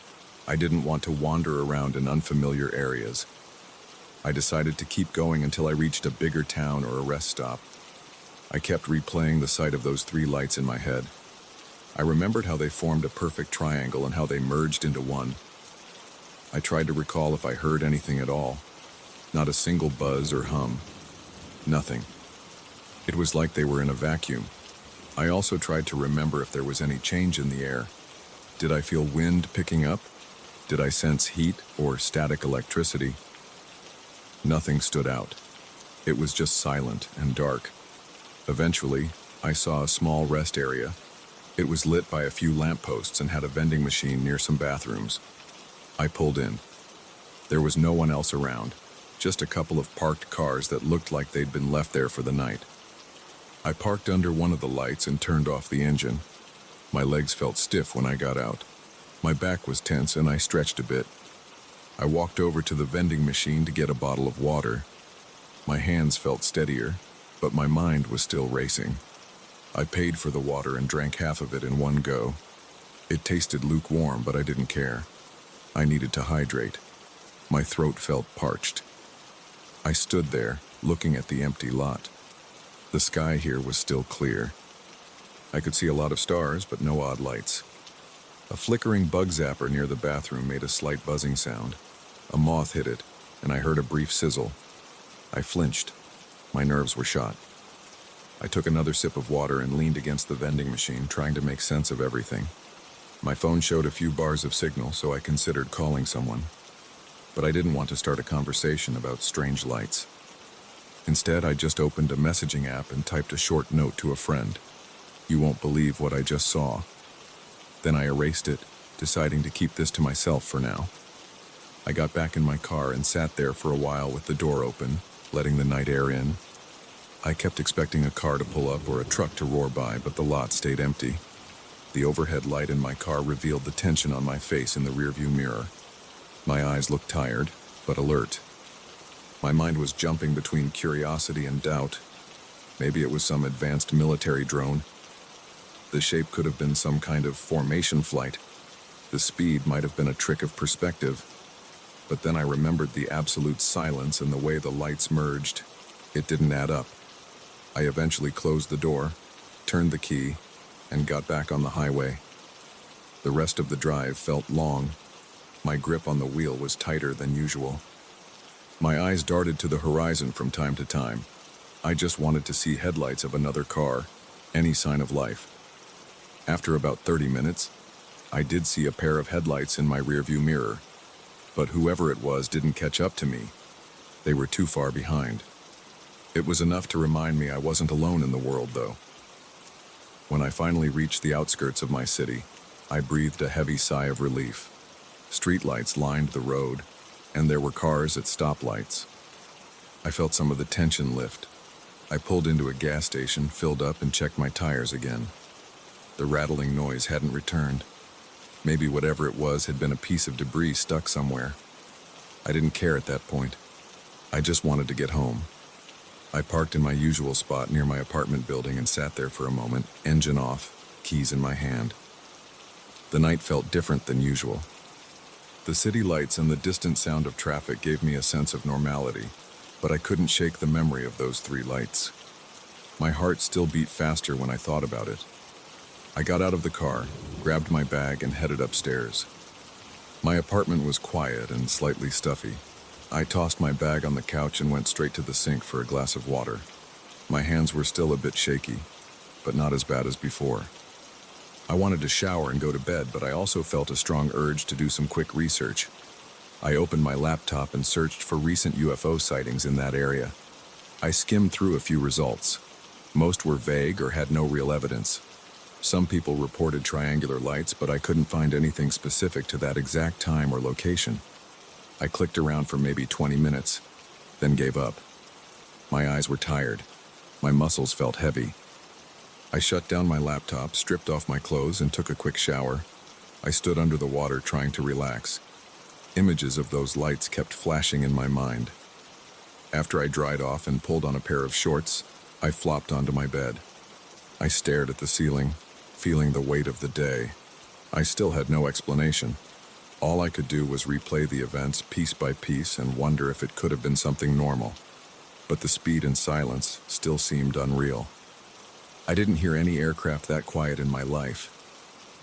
I didn't want to wander around in unfamiliar areas. I decided to keep going until I reached a bigger town or a rest stop. I kept replaying the sight of those three lights in my head. I remembered how they formed a perfect triangle and how they merged into one. I tried to recall if I heard anything at all. Not a single buzz or hum. Nothing. It was like they were in a vacuum. I also tried to remember if there was any change in the air. Did I feel wind picking up? Did I sense heat or static electricity? Nothing stood out. It was just silent and dark. Eventually, I saw a small rest area. It was lit by a few lampposts and had a vending machine near some bathrooms. I pulled in. There was no one else around, just a couple of parked cars that looked like they'd been left there for the night. I parked under one of the lights and turned off the engine. My legs felt stiff when I got out. My back was tense and I stretched a bit. I walked over to the vending machine to get a bottle of water. My hands felt steadier, but my mind was still racing. I paid for the water and drank half of it in one go. It tasted lukewarm, but I didn't care. I needed to hydrate. My throat felt parched. I stood there, looking at the empty lot. The sky here was still clear. I could see a lot of stars, but no odd lights. A flickering bug zapper near the bathroom made a slight buzzing sound. A moth hit it, and I heard a brief sizzle. I flinched. My nerves were shot. I took another sip of water and leaned against the vending machine, trying to make sense of everything. My phone showed a few bars of signal, so I considered calling someone. But I didn't want to start a conversation about strange lights. Instead, I just opened a messaging app and typed a short note to a friend. "You won't believe what I just saw." Then I erased it, deciding to keep this to myself for now. I got back in my car and sat there for a while with the door open, letting the night air in. I kept expecting a car to pull up or a truck to roar by, but the lot stayed empty. The overhead light in my car revealed the tension on my face in the rearview mirror. My eyes looked tired, but alert. My mind was jumping between curiosity and doubt. Maybe it was some advanced military drone. The shape could have been some kind of formation flight. The speed might have been a trick of perspective. But then I remembered the absolute silence and the way the lights merged. It didn't add up. I eventually closed the door, turned the key, and got back on the highway. The rest of the drive felt long. My grip on the wheel was tighter than usual. My eyes darted to the horizon from time to time. I just wanted to see headlights of another car, any sign of life. After about 30 minutes, I did see a pair of headlights in my rearview mirror, but whoever it was didn't catch up to me. They were too far behind. It was enough to remind me I wasn't alone in the world, though. When I finally reached the outskirts of my city, I breathed a heavy sigh of relief. Streetlights lined the road, and there were cars at stoplights. I felt some of the tension lift. I pulled into a gas station, filled up, and checked my tires again. The rattling noise hadn't returned. Maybe whatever it was had been a piece of debris stuck somewhere. I didn't care at that point. I just wanted to get home. I parked in my usual spot near my apartment building and sat there for a moment, engine off, keys in my hand. The night felt different than usual. The city lights and the distant sound of traffic gave me a sense of normality, but I couldn't shake the memory of those three lights. My heart still beat faster when I thought about it. I got out of the car, grabbed my bag, and headed upstairs. My apartment was quiet and slightly stuffy. I tossed my bag on the couch and went straight to the sink for a glass of water. My hands were still a bit shaky, but not as bad as before. I wanted to shower and go to bed, but I also felt a strong urge to do some quick research. I opened my laptop and searched for recent UFO sightings in that area. I skimmed through a few results. Most were vague or had no real evidence. Some people reported triangular lights, but I couldn't find anything specific to that exact time or location. I clicked around for maybe 20 minutes, then gave up. My eyes were tired. My muscles felt heavy. I shut down my laptop, stripped off my clothes, and took a quick shower. I stood under the water trying to relax. Images of those lights kept flashing in my mind. After I dried off and pulled on a pair of shorts, I flopped onto my bed. I stared at the ceiling, feeling the weight of the day. I still had no explanation. All I could do was replay the events piece by piece and wonder if it could have been something normal. But the speed and silence still seemed unreal. I didn't hear any aircraft that quiet in my life.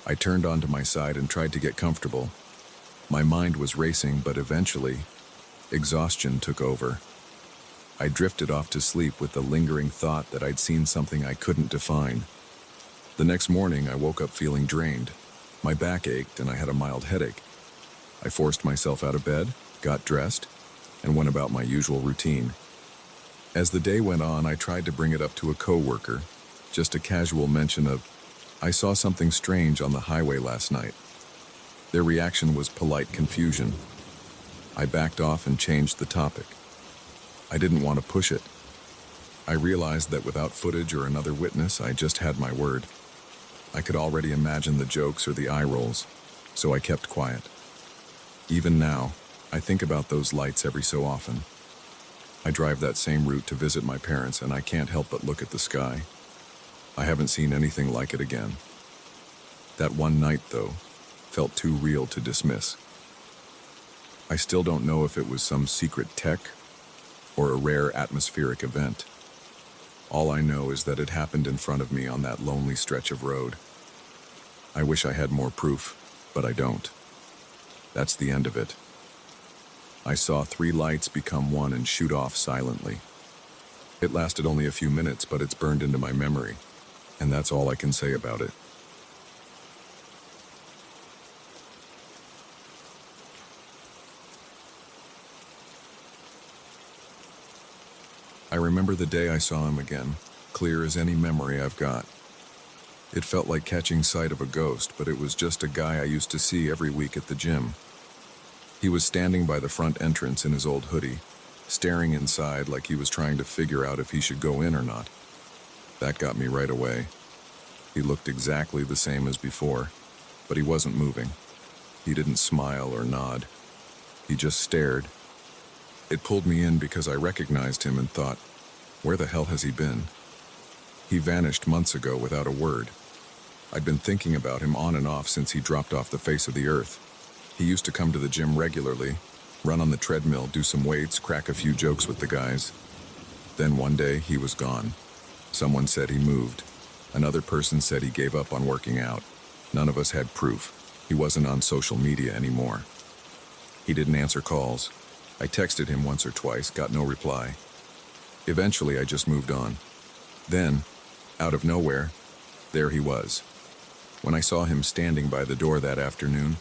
I turned onto my side and tried to get comfortable. My mind was racing, but eventually, exhaustion took over. I drifted off to sleep with the lingering thought that I'd seen something I couldn't define. The next morning, I woke up feeling drained. My back ached and I had a mild headache. I forced myself out of bed, got dressed, and went about my usual routine. As the day went on, I tried to bring it up to a coworker, just a casual mention of, "I saw something strange on the highway last night." Their reaction was polite confusion. I backed off and changed the topic. I didn't want to push it. I realized that without footage or another witness, I just had my word. I could already imagine the jokes or the eye rolls, so I kept quiet. Even now, I think about those lights every so often. I drive that same route to visit my parents, and I can't help but look at the sky. I haven't seen anything like it again. That one night, though, felt too real to dismiss. I still don't know if it was some secret tech or a rare atmospheric event. All I know is that it happened in front of me on that lonely stretch of road. I wish I had more proof, but I don't. That's the end of it. I saw three lights become one and shoot off silently. It lasted only a few minutes, but it's burned into my memory, and that's all I can say about it. I remember the day I saw him again, clear as any memory I've got. It felt like catching sight of a ghost, but it was just a guy I used to see every week at the gym. He was standing by the front entrance in his old hoodie, staring inside like he was trying to figure out if he should go in or not. That got me right away. He looked exactly the same as before, but he wasn't moving. He didn't smile or nod. He just stared. It pulled me in because I recognized him and thought, where the hell has he been? He vanished months ago without a word. I'd been thinking about him on and off since he dropped off the face of the earth. He used to come to the gym regularly, run on the treadmill, do some weights, crack a few jokes with the guys. Then one day, he was gone. Someone said he moved. Another person said he gave up on working out. None of us had proof. He wasn't on social media anymore. He didn't answer calls. I texted him once or twice, got no reply. Eventually, I just moved on. Then, out of nowhere, there he was. When I saw him standing by the door that afternoon,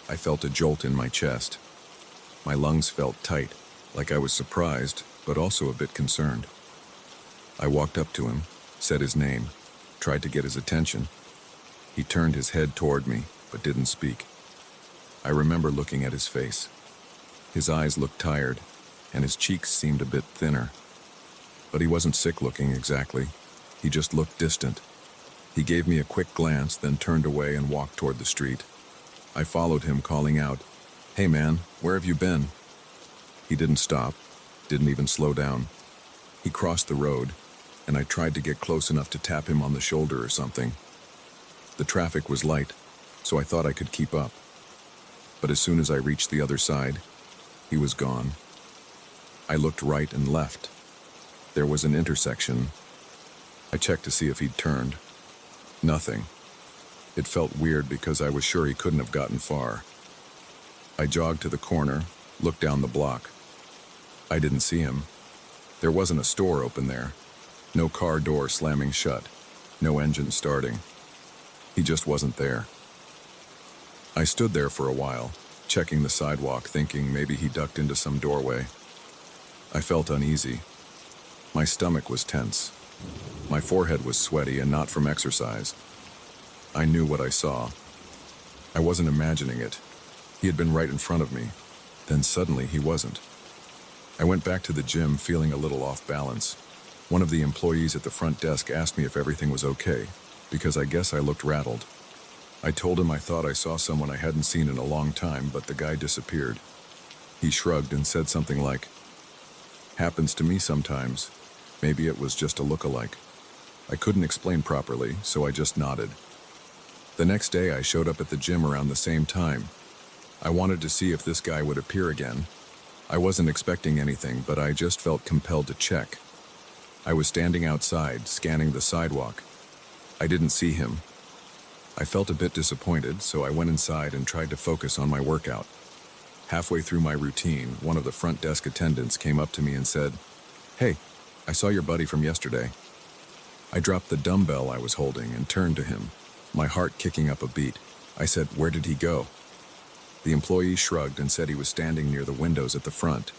I felt a jolt in my chest. My lungs felt tight. like I was surprised, but also a bit concerned. I walked up to him, said his name, tried to get his attention. He turned his head toward me, but didn't speak. I remember looking at his face. His eyes looked tired, and his cheeks seemed a bit thinner. But he wasn't sick-looking exactly. He just looked distant. He gave me a quick glance, then turned away and walked toward the street. I followed him, calling out, "Hey man, where have you been?" He didn't stop, didn't even slow down. He crossed the road, and I tried to get close enough to tap him on the shoulder or something. The traffic was light, so I thought I could keep up. But as soon as I reached the other side, he was gone. I looked right and left. There was an intersection. I checked to see if he'd turned. Nothing. It felt weird because I was sure he couldn't have gotten far. I jogged to the corner, looked down the block. I didn't see him. There wasn't a store open there. No car door slamming shut. No engine starting. He just wasn't there. I stood there for a while, checking the sidewalk, thinking maybe he ducked into some doorway. I felt uneasy. My stomach was tense. My forehead was sweaty, and not from exercise. I knew what I saw. I wasn't imagining it. He had been right in front of me. Then suddenly he wasn't. I went back to the gym feeling a little off balance. One of the employees at the front desk asked me if everything was okay, because I guess I looked rattled. I told him I thought I saw someone I hadn't seen in a long time, but the guy disappeared. He shrugged and said something like, "Happens to me sometimes. Maybe it was just a look-alike." I couldn't explain properly, so I just nodded. The next day I showed up at the gym around the same time. I wanted to see if this guy would appear again. I wasn't expecting anything, but I just felt compelled to check. I was standing outside, scanning the sidewalk. I didn't see him. I felt a bit disappointed, so I went inside and tried to focus on my workout. Halfway through my routine, one of the front desk attendants came up to me and said, "Hey, I saw your buddy from yesterday." I dropped the dumbbell I was holding and turned to him, my heart kicking up a beat. I said, "Where did he go?" The employee shrugged and said he was standing near the windows at the front.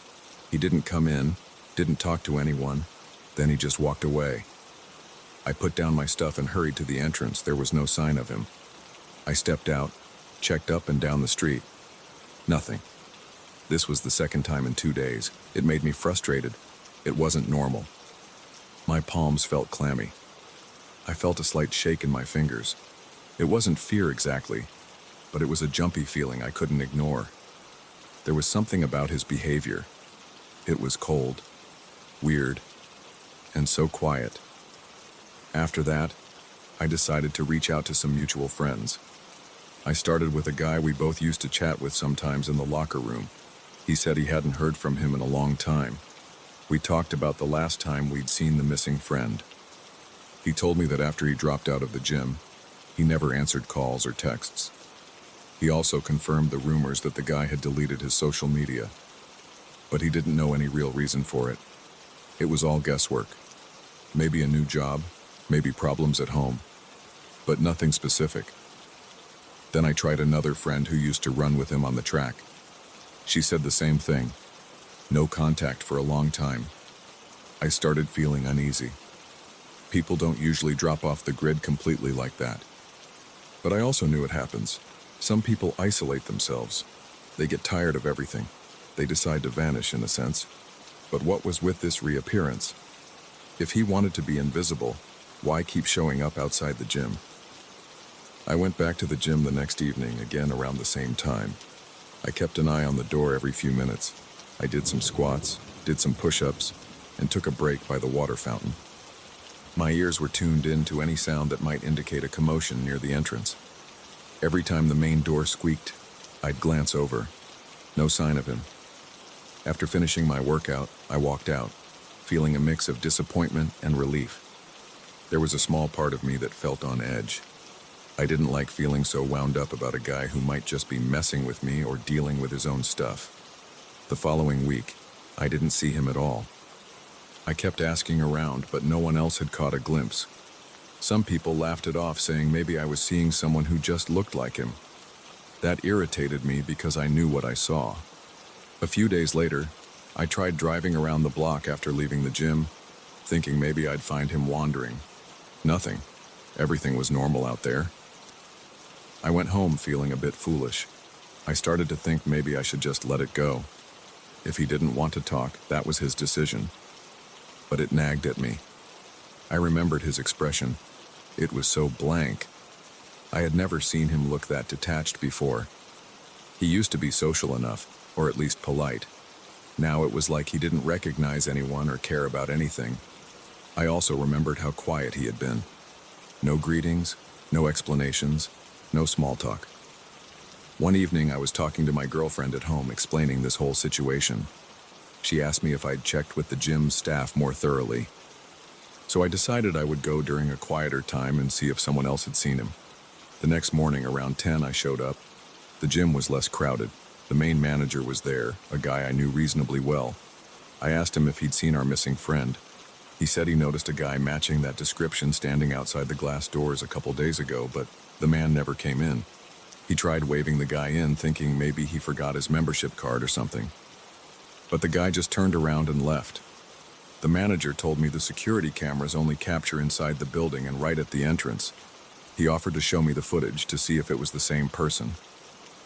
He didn't come in, didn't talk to anyone, then he just walked away. I put down my stuff and hurried to the entrance. There was no sign of him. I stepped out, checked up and down the street. Nothing. This was the second time in 2 days. It made me frustrated. It wasn't normal. My palms felt clammy. I felt a slight shake in my fingers. It wasn't fear exactly, but it was a jumpy feeling I couldn't ignore. There was something about his behavior. It was cold, weird, and so quiet. After that, I decided to reach out to some mutual friends. I started with a guy we both used to chat with sometimes in the locker room. He said he hadn't heard from him in a long time. We talked about the last time we'd seen the missing friend. He told me that after he dropped out of the gym, he never answered calls or texts. He also confirmed the rumors that the guy had deleted his social media, but he didn't know any real reason for it. It was all guesswork. Maybe a new job, maybe problems at home, but nothing specific. Then I tried another friend who used to run with him on the track. She said the same thing. No contact for a long time. I started feeling uneasy. People don't usually drop off the grid completely like that. But I also knew it happens. Some people isolate themselves. They get tired of everything. They decide to vanish in a sense. But what was with this reappearance? If he wanted to be invisible, why keep showing up outside the gym? I went back to the gym the next evening, again around the same time. I kept an eye on the door every few minutes. I did some squats, did some push-ups, and took a break by the water fountain. My ears were tuned in to any sound that might indicate a commotion near the entrance. Every time the main door squeaked, I'd glance over. No sign of him. After finishing my workout, I walked out, feeling a mix of disappointment and relief. There was a small part of me that felt on edge. I didn't like feeling so wound up about a guy who might just be messing with me or dealing with his own stuff. The following week, I didn't see him at all. I kept asking around, but no one else had caught a glimpse. Some people laughed it off, saying maybe I was seeing someone who just looked like him. That irritated me because I knew what I saw. A few days later, I tried driving around the block after leaving the gym, thinking maybe I'd find him wandering. Nothing. Everything was normal out there. I went home feeling a bit foolish. I started to think maybe I should just let it go. If he didn't want to talk, that was his decision. But it nagged at me. I remembered his expression. It was so blank. I had never seen him look that detached before. He used to be social enough, or at least polite. Now it was like he didn't recognize anyone or care about anything. I also remembered how quiet he had been. No greetings, no explanations, no small talk. One evening I was talking to my girlfriend at home explaining this whole situation. She asked me if I'd checked with the gym staff more thoroughly. So I decided I would go during a quieter time and see if someone else had seen him. The next morning around 10 I showed up. The gym was less crowded. The main manager was there, a guy I knew reasonably well. I asked him if he'd seen our missing friend. He said he noticed a guy matching that description standing outside the glass doors a couple days ago, but the man never came in. He tried waving the guy in, thinking maybe he forgot his membership card or something. But the guy just turned around and left. The manager told me the security cameras only capture inside the building and right at the entrance. He offered to show me the footage to see if it was the same person.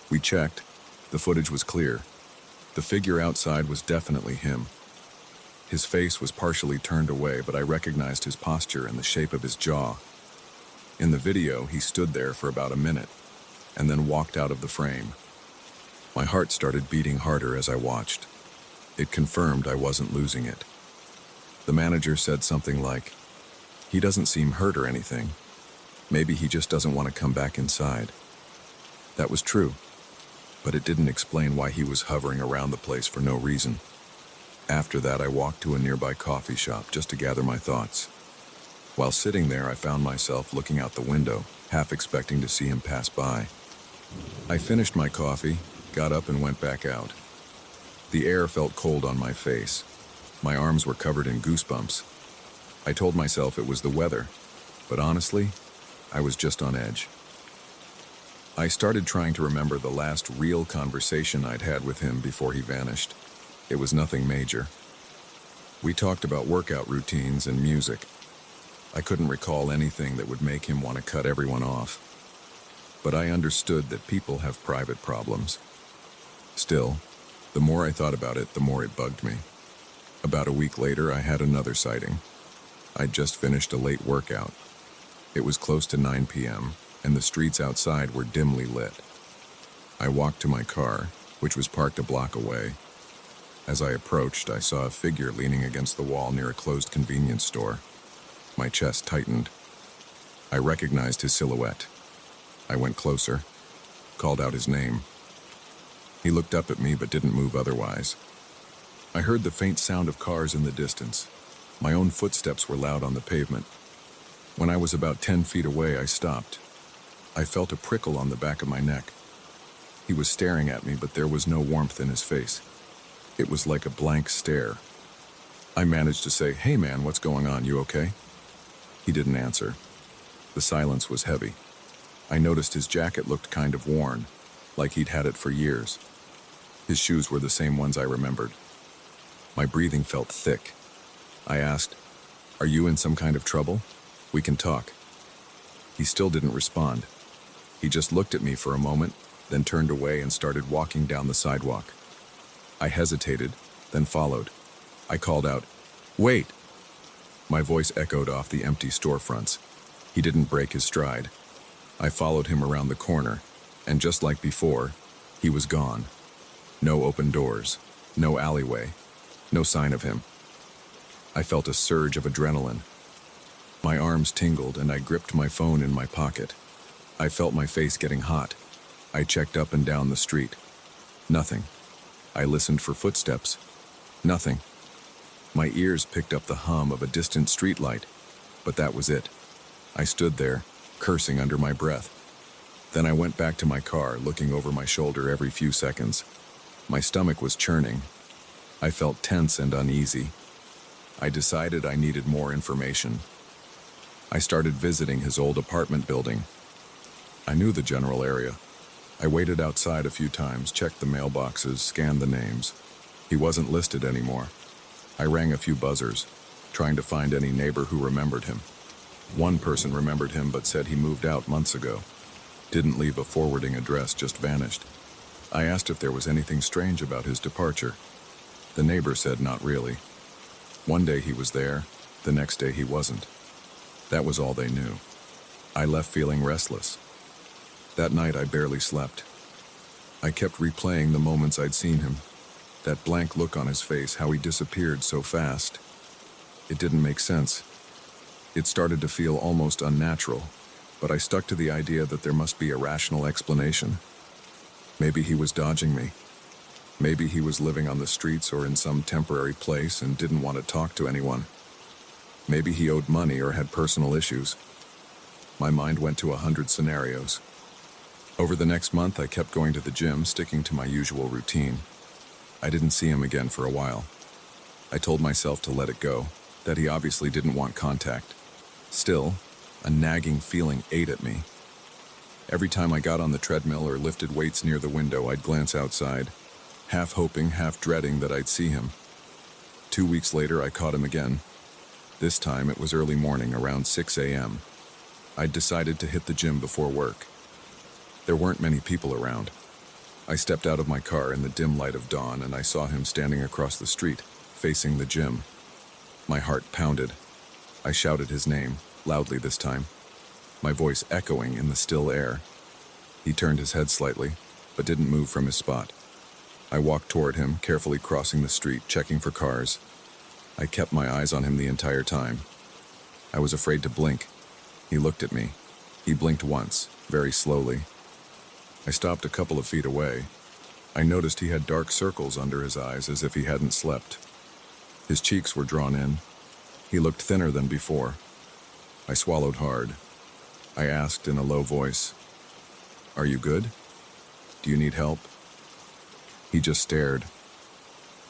We checked. The footage was clear. The figure outside was definitely him. His face was partially turned away, but I recognized his posture and the shape of his jaw. In the video, he stood there for about a minute, and then walked out of the frame. My heart started beating harder as I watched. It confirmed I wasn't losing it. The manager said something like, "He doesn't seem hurt or anything. Maybe he just doesn't want to come back inside." That was true, but it didn't explain why he was hovering around the place for no reason. After that, I walked to a nearby coffee shop just to gather my thoughts. While sitting there, I found myself looking out the window, half expecting to see him pass by. I finished my coffee, got up and went back out. The air felt cold on my face. My arms were covered in goosebumps. I told myself it was the weather, but honestly, I was just on edge. I started trying to remember the last real conversation I'd had with him before he vanished. It was nothing major. We talked about workout routines and music. I couldn't recall anything that would make him want to cut everyone off. But I understood that people have private problems. Still, the more I thought about it, the more it bugged me. About a week later, I had another sighting. I'd just finished a late workout. It was close to 9 p.m., and the streets outside were dimly lit. I walked to my car, which was parked a block away. As I approached, I saw a figure leaning against the wall near a closed convenience store. My chest tightened. I recognized his silhouette. I went closer, called out his name. He looked up at me but didn't move otherwise. I heard the faint sound of cars in the distance. My own footsteps were loud on the pavement. When I was about 10 feet away, I stopped. I felt a prickle on the back of my neck. He was staring at me, but there was no warmth in his face. It was like a blank stare. I managed to say, "Hey man, what's going on? You okay?" He didn't answer. The silence was heavy. I noticed his jacket looked kind of worn, like he'd had it for years. His shoes were the same ones I remembered. My breathing felt thick. I asked, "Are you in some kind of trouble? We can talk." He still didn't respond. He just looked at me for a moment, then turned away and started walking down the sidewalk. I hesitated, then followed. I called out, "Wait!" My voice echoed off the empty storefronts. He didn't break his stride. I followed him around the corner, and just like before, he was gone. No open doors, no alleyway, no sign of him. I felt a surge of adrenaline. My arms tingled and I gripped my phone in my pocket. I felt my face getting hot. I checked up and down the street. Nothing. I listened for footsteps. Nothing. My ears picked up the hum of a distant streetlight, but that was it. I stood there, cursing under my breath. Then I went back to my car, looking over my shoulder every few seconds. My stomach was churning. I felt tense and uneasy. I decided I needed more information. I started visiting his old apartment building. I knew the general area. I waited outside a few times, checked the mailboxes, scanned the names. He wasn't listed anymore. I rang a few buzzers, trying to find any neighbor who remembered him. One person remembered him but said he moved out months ago. Didn't leave a forwarding address, just vanished. I asked if there was anything strange about his departure. The neighbor said not really. One day he was there, the next day he wasn't. That was all they knew. I left feeling restless. That night I barely slept. I kept replaying the moments I'd seen him. That blank look on his face, how he disappeared so fast. It didn't make sense. It started to feel almost unnatural, but I stuck to the idea that there must be a rational explanation. Maybe he was dodging me. Maybe he was living on the streets or in some temporary place and didn't want to talk to anyone. Maybe he owed money or had personal issues. My mind went to 100 scenarios. Over the next month, I kept going to the gym, sticking to my usual routine. I didn't see him again for a while. I told myself to let it go, that he obviously didn't want contact. Still, a nagging feeling ate at me. Every time I got on the treadmill or lifted weights near the window, I'd glance outside, half hoping, half dreading that I'd see him. 2 weeks later, I caught him again. This time, it was early morning, around 6 a.m. I'd decided to hit the gym before work. There weren't many people around. I stepped out of my car in the dim light of dawn and I saw him standing across the street, facing the gym. My heart pounded. I shouted his name, loudly this time, my voice echoing in the still air. He turned his head slightly, but didn't move from his spot. I walked toward him, carefully crossing the street, checking for cars. I kept my eyes on him the entire time. I was afraid to blink. He looked at me. He blinked once, very slowly. I stopped a couple of feet away. I noticed he had dark circles under his eyes as if he hadn't slept. His cheeks were drawn in. He looked thinner than before. I swallowed hard. I asked in a low voice, "Are you good? Do you need help?" He just stared.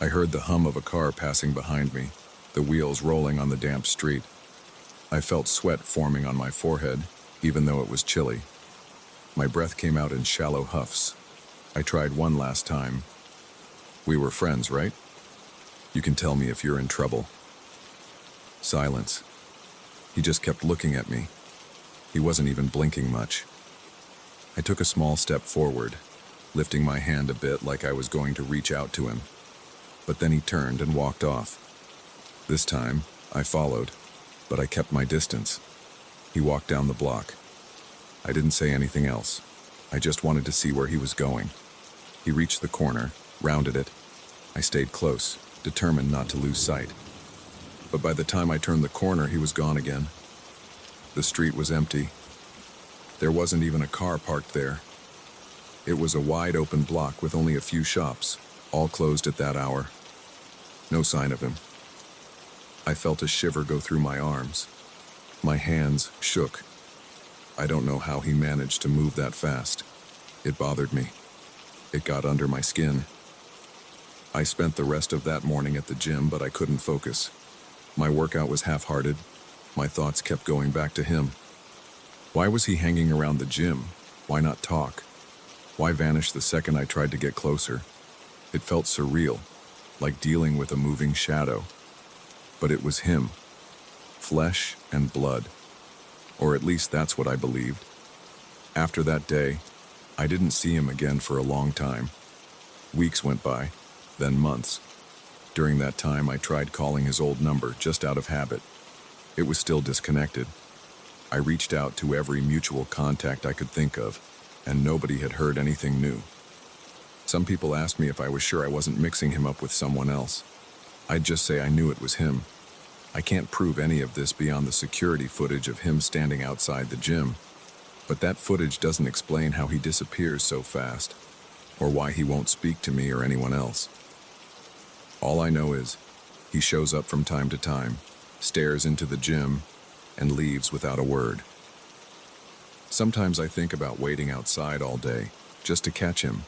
I heard the hum of a car passing behind me, the wheels rolling on the damp street. I felt sweat forming on my forehead, even though it was chilly. My breath came out in shallow huffs. I tried one last time. "We were friends, right? You can tell me if you're in trouble." Silence. He just kept looking at me. He wasn't even blinking much. I took a small step forward, lifting my hand a bit like I was going to reach out to him. But then he turned and walked off. This time, I followed, but I kept my distance. He walked down the block. I didn't say anything else. I just wanted to see where he was going. He reached the corner, rounded it. I stayed close, determined not to lose sight. But by the time I turned the corner, he was gone again. The street was empty. There wasn't even a car parked there. It was a wide-open block with only a few shops, all closed at that hour. No sign of him. I felt a shiver go through my arms. My hands shook. I don't know how he managed to move that fast. It bothered me. It got under my skin. I spent the rest of that morning at the gym, but I couldn't focus. My workout was half-hearted. My thoughts kept going back to him. Why was he hanging around the gym? Why not talk? Why vanish the second I tried to get closer? It felt surreal, like dealing with a moving shadow. But it was him. Flesh and blood. Or at least that's what I believed. After that day, I didn't see him again for a long time. Weeks went by, then months. During that time, I tried calling his old number just out of habit. It was still disconnected. I reached out to every mutual contact I could think of, and nobody had heard anything new. Some people asked me if I was sure I wasn't mixing him up with someone else. I'd just say I knew it was him. I can't prove any of this beyond the security footage of him standing outside the gym, but that footage doesn't explain how he disappears so fast, or why he won't speak to me or anyone else. All I know is, he shows up from time to time, stares into the gym, and leaves without a word. Sometimes I think about waiting outside all day, just to catch him.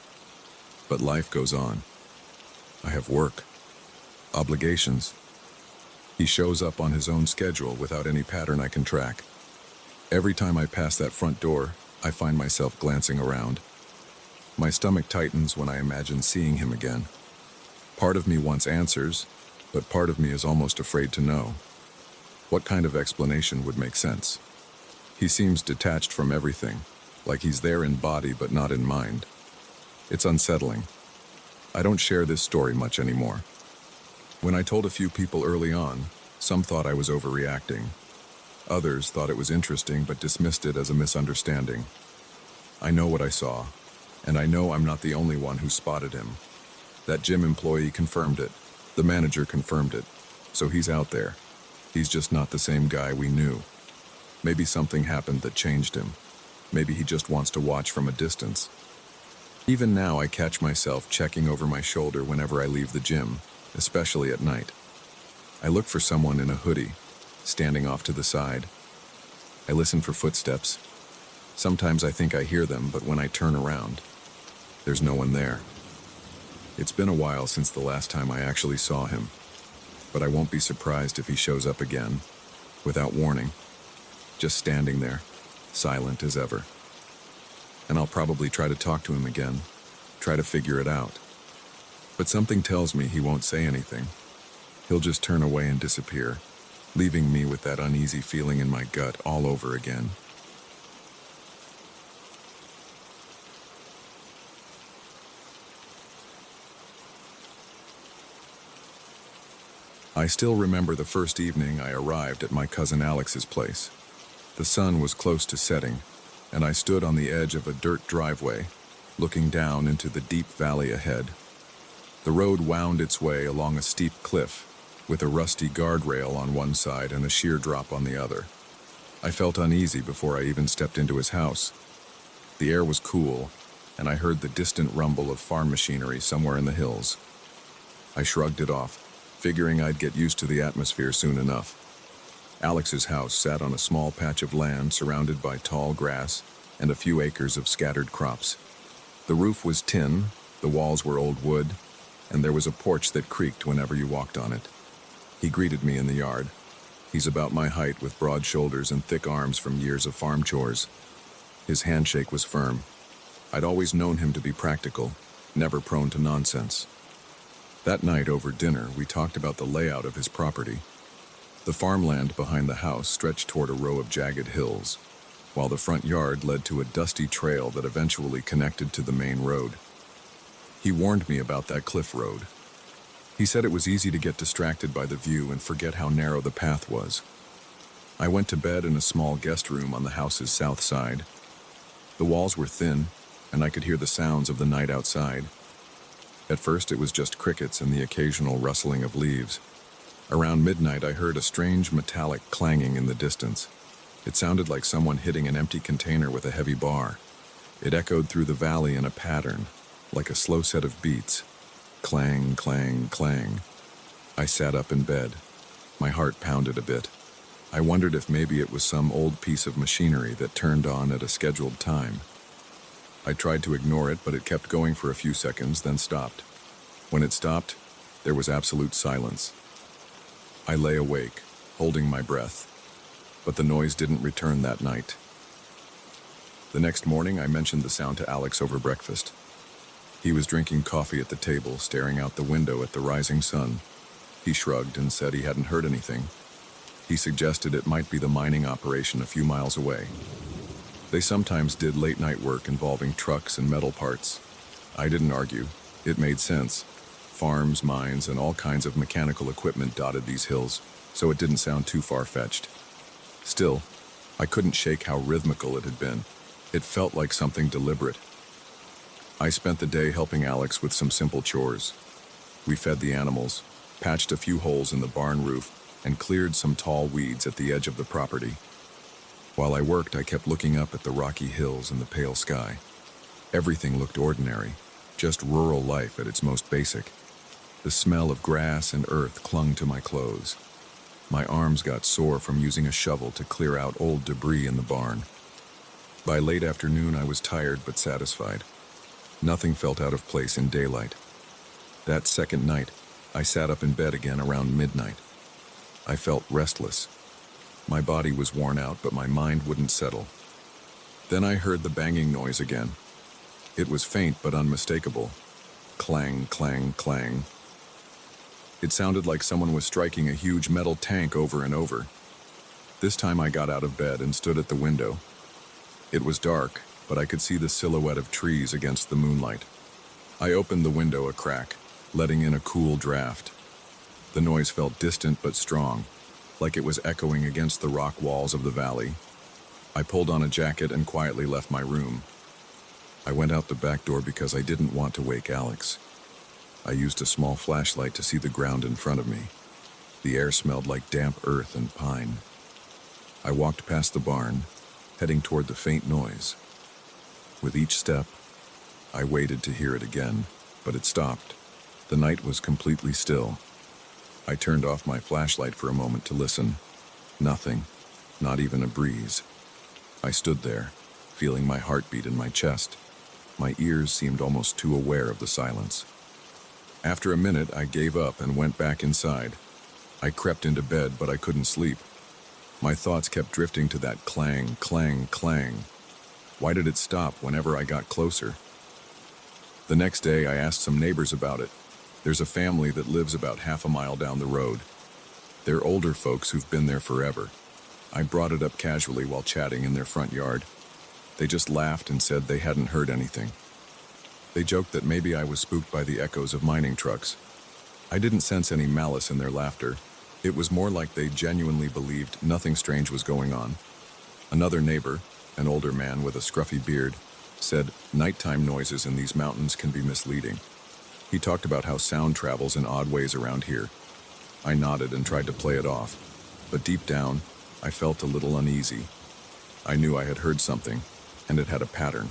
But life goes on. I have work, obligations. He shows up on his own schedule without any pattern I can track. Every time I pass that front door, I find myself glancing around. My stomach tightens when I imagine seeing him again. Part of me wants answers, but part of me is almost afraid to know. What kind of explanation would make sense? He seems detached from everything, like he's there in body but not in mind. It's unsettling. I don't share this story much anymore. When I told a few people early on, some thought I was overreacting. Others thought it was interesting but dismissed it as a misunderstanding. I know what I saw, and I know I'm not the only one who spotted him. That gym employee confirmed it. The manager confirmed it. So he's out there. He's just not the same guy we knew. Maybe something happened that changed him. Maybe he just wants to watch from a distance. Even now, I catch myself checking over my shoulder whenever I leave the gym, especially at night. I look for someone in a hoodie, standing off to the side. I listen for footsteps. Sometimes I think I hear them, but when I turn around, there's no one there. It's been a while since the last time I actually saw him, but I won't be surprised if he shows up again, without warning, just standing there, silent as ever. And I'll probably try to talk to him again, try to figure it out. But something tells me he won't say anything. He'll just turn away and disappear, leaving me with that uneasy feeling in my gut all over again. I still remember the first evening I arrived at my cousin Alex's place. The sun was close to setting, and I stood on the edge of a dirt driveway, looking down into the deep valley ahead. The road wound its way along a steep cliff, with a rusty guardrail on one side and a sheer drop on the other. I felt uneasy before I even stepped into his house. The air was cool, and I heard the distant rumble of farm machinery somewhere in the hills. I shrugged it off, figuring I'd get used to the atmosphere soon enough. Alex's house sat on a small patch of land surrounded by tall grass and a few acres of scattered crops. The roof was tin, the walls were old wood, and there was a porch that creaked whenever you walked on it. He greeted me in the yard. He's about my height with broad shoulders and thick arms from years of farm chores. His handshake was firm. I'd always known him to be practical, never prone to nonsense. That night over dinner, we talked about the layout of his property. The farmland behind the house stretched toward a row of jagged hills, while the front yard led to a dusty trail that eventually connected to the main road. He warned me about that cliff road. He said it was easy to get distracted by the view and forget how narrow the path was. I went to bed in a small guest room on the house's south side. The walls were thin, and I could hear the sounds of the night outside. At first, it was just crickets and the occasional rustling of leaves. Around midnight, I heard a strange metallic clanging in the distance. It sounded like someone hitting an empty container with a heavy bar. It echoed through the valley in a pattern, like a slow set of beats. Clang, clang, clang. I sat up in bed. My heart pounded a bit. I wondered if maybe it was some old piece of machinery that turned on at a scheduled time. I tried to ignore it, but it kept going for a few seconds, then stopped. When it stopped, there was absolute silence. I lay awake, holding my breath, but the noise didn't return that night. The next morning, I mentioned the sound to Alex over breakfast. He was drinking coffee at the table, staring out the window at the rising sun. He shrugged and said he hadn't heard anything. He suggested it might be the mining operation a few miles away. They sometimes did late-night work involving trucks and metal parts. I didn't argue. It made sense. Farms, mines, and all kinds of mechanical equipment dotted these hills, so it didn't sound too far-fetched. Still, I couldn't shake how rhythmical it had been. It felt like something deliberate. I spent the day helping Alex with some simple chores. We fed the animals, patched a few holes in the barn roof, and cleared some tall weeds at the edge of the property. While I worked, I kept looking up at the rocky hills and the pale sky. Everything looked ordinary, just rural life at its most basic. The smell of grass and earth clung to my clothes. My arms got sore from using a shovel to clear out old debris in the barn. By late afternoon, I was tired but satisfied. Nothing felt out of place in daylight. That second night, I sat up in bed again around midnight. I felt restless. My body was worn out, but my mind wouldn't settle. Then I heard the banging noise again. It was faint but unmistakable. Clang, clang, clang. It sounded like someone was striking a huge metal tank over and over. This time I got out of bed and stood at the window. It was dark, but I could see the silhouette of trees against the moonlight. I opened the window a crack, letting in a cool draft. The noise felt distant but strong, like it was echoing against the rock walls of the valley. I pulled on a jacket and quietly left my room. I went out the back door because I didn't want to wake Alex. I used a small flashlight to see the ground in front of me. The air smelled like damp earth and pine. I walked past the barn, heading toward the faint noise. With each step, I waited to hear it again, but it stopped. The night was completely still. I turned off my flashlight for a moment to listen. Nothing, not even a breeze. I stood there, feeling my heartbeat in my chest. My ears seemed almost too aware of the silence. After a minute, I gave up and went back inside. I crept into bed, but I couldn't sleep. My thoughts kept drifting to that clang, clang, clang. Why did it stop whenever I got closer? The next day, I asked some neighbors about it. There's a family that lives about half a mile down the road. They're older folks who've been there forever. I brought it up casually while chatting in their front yard. They just laughed and said they hadn't heard anything. They joked that maybe I was spooked by the echoes of mining trucks. I didn't sense any malice in their laughter. It was more like they genuinely believed nothing strange was going on. Another neighbor, an older man with a scruffy beard, said nighttime noises in these mountains can be misleading. He talked about how sound travels in odd ways around here. I nodded and tried to play it off, but deep down, I felt a little uneasy. I knew I had heard something, and it had a pattern.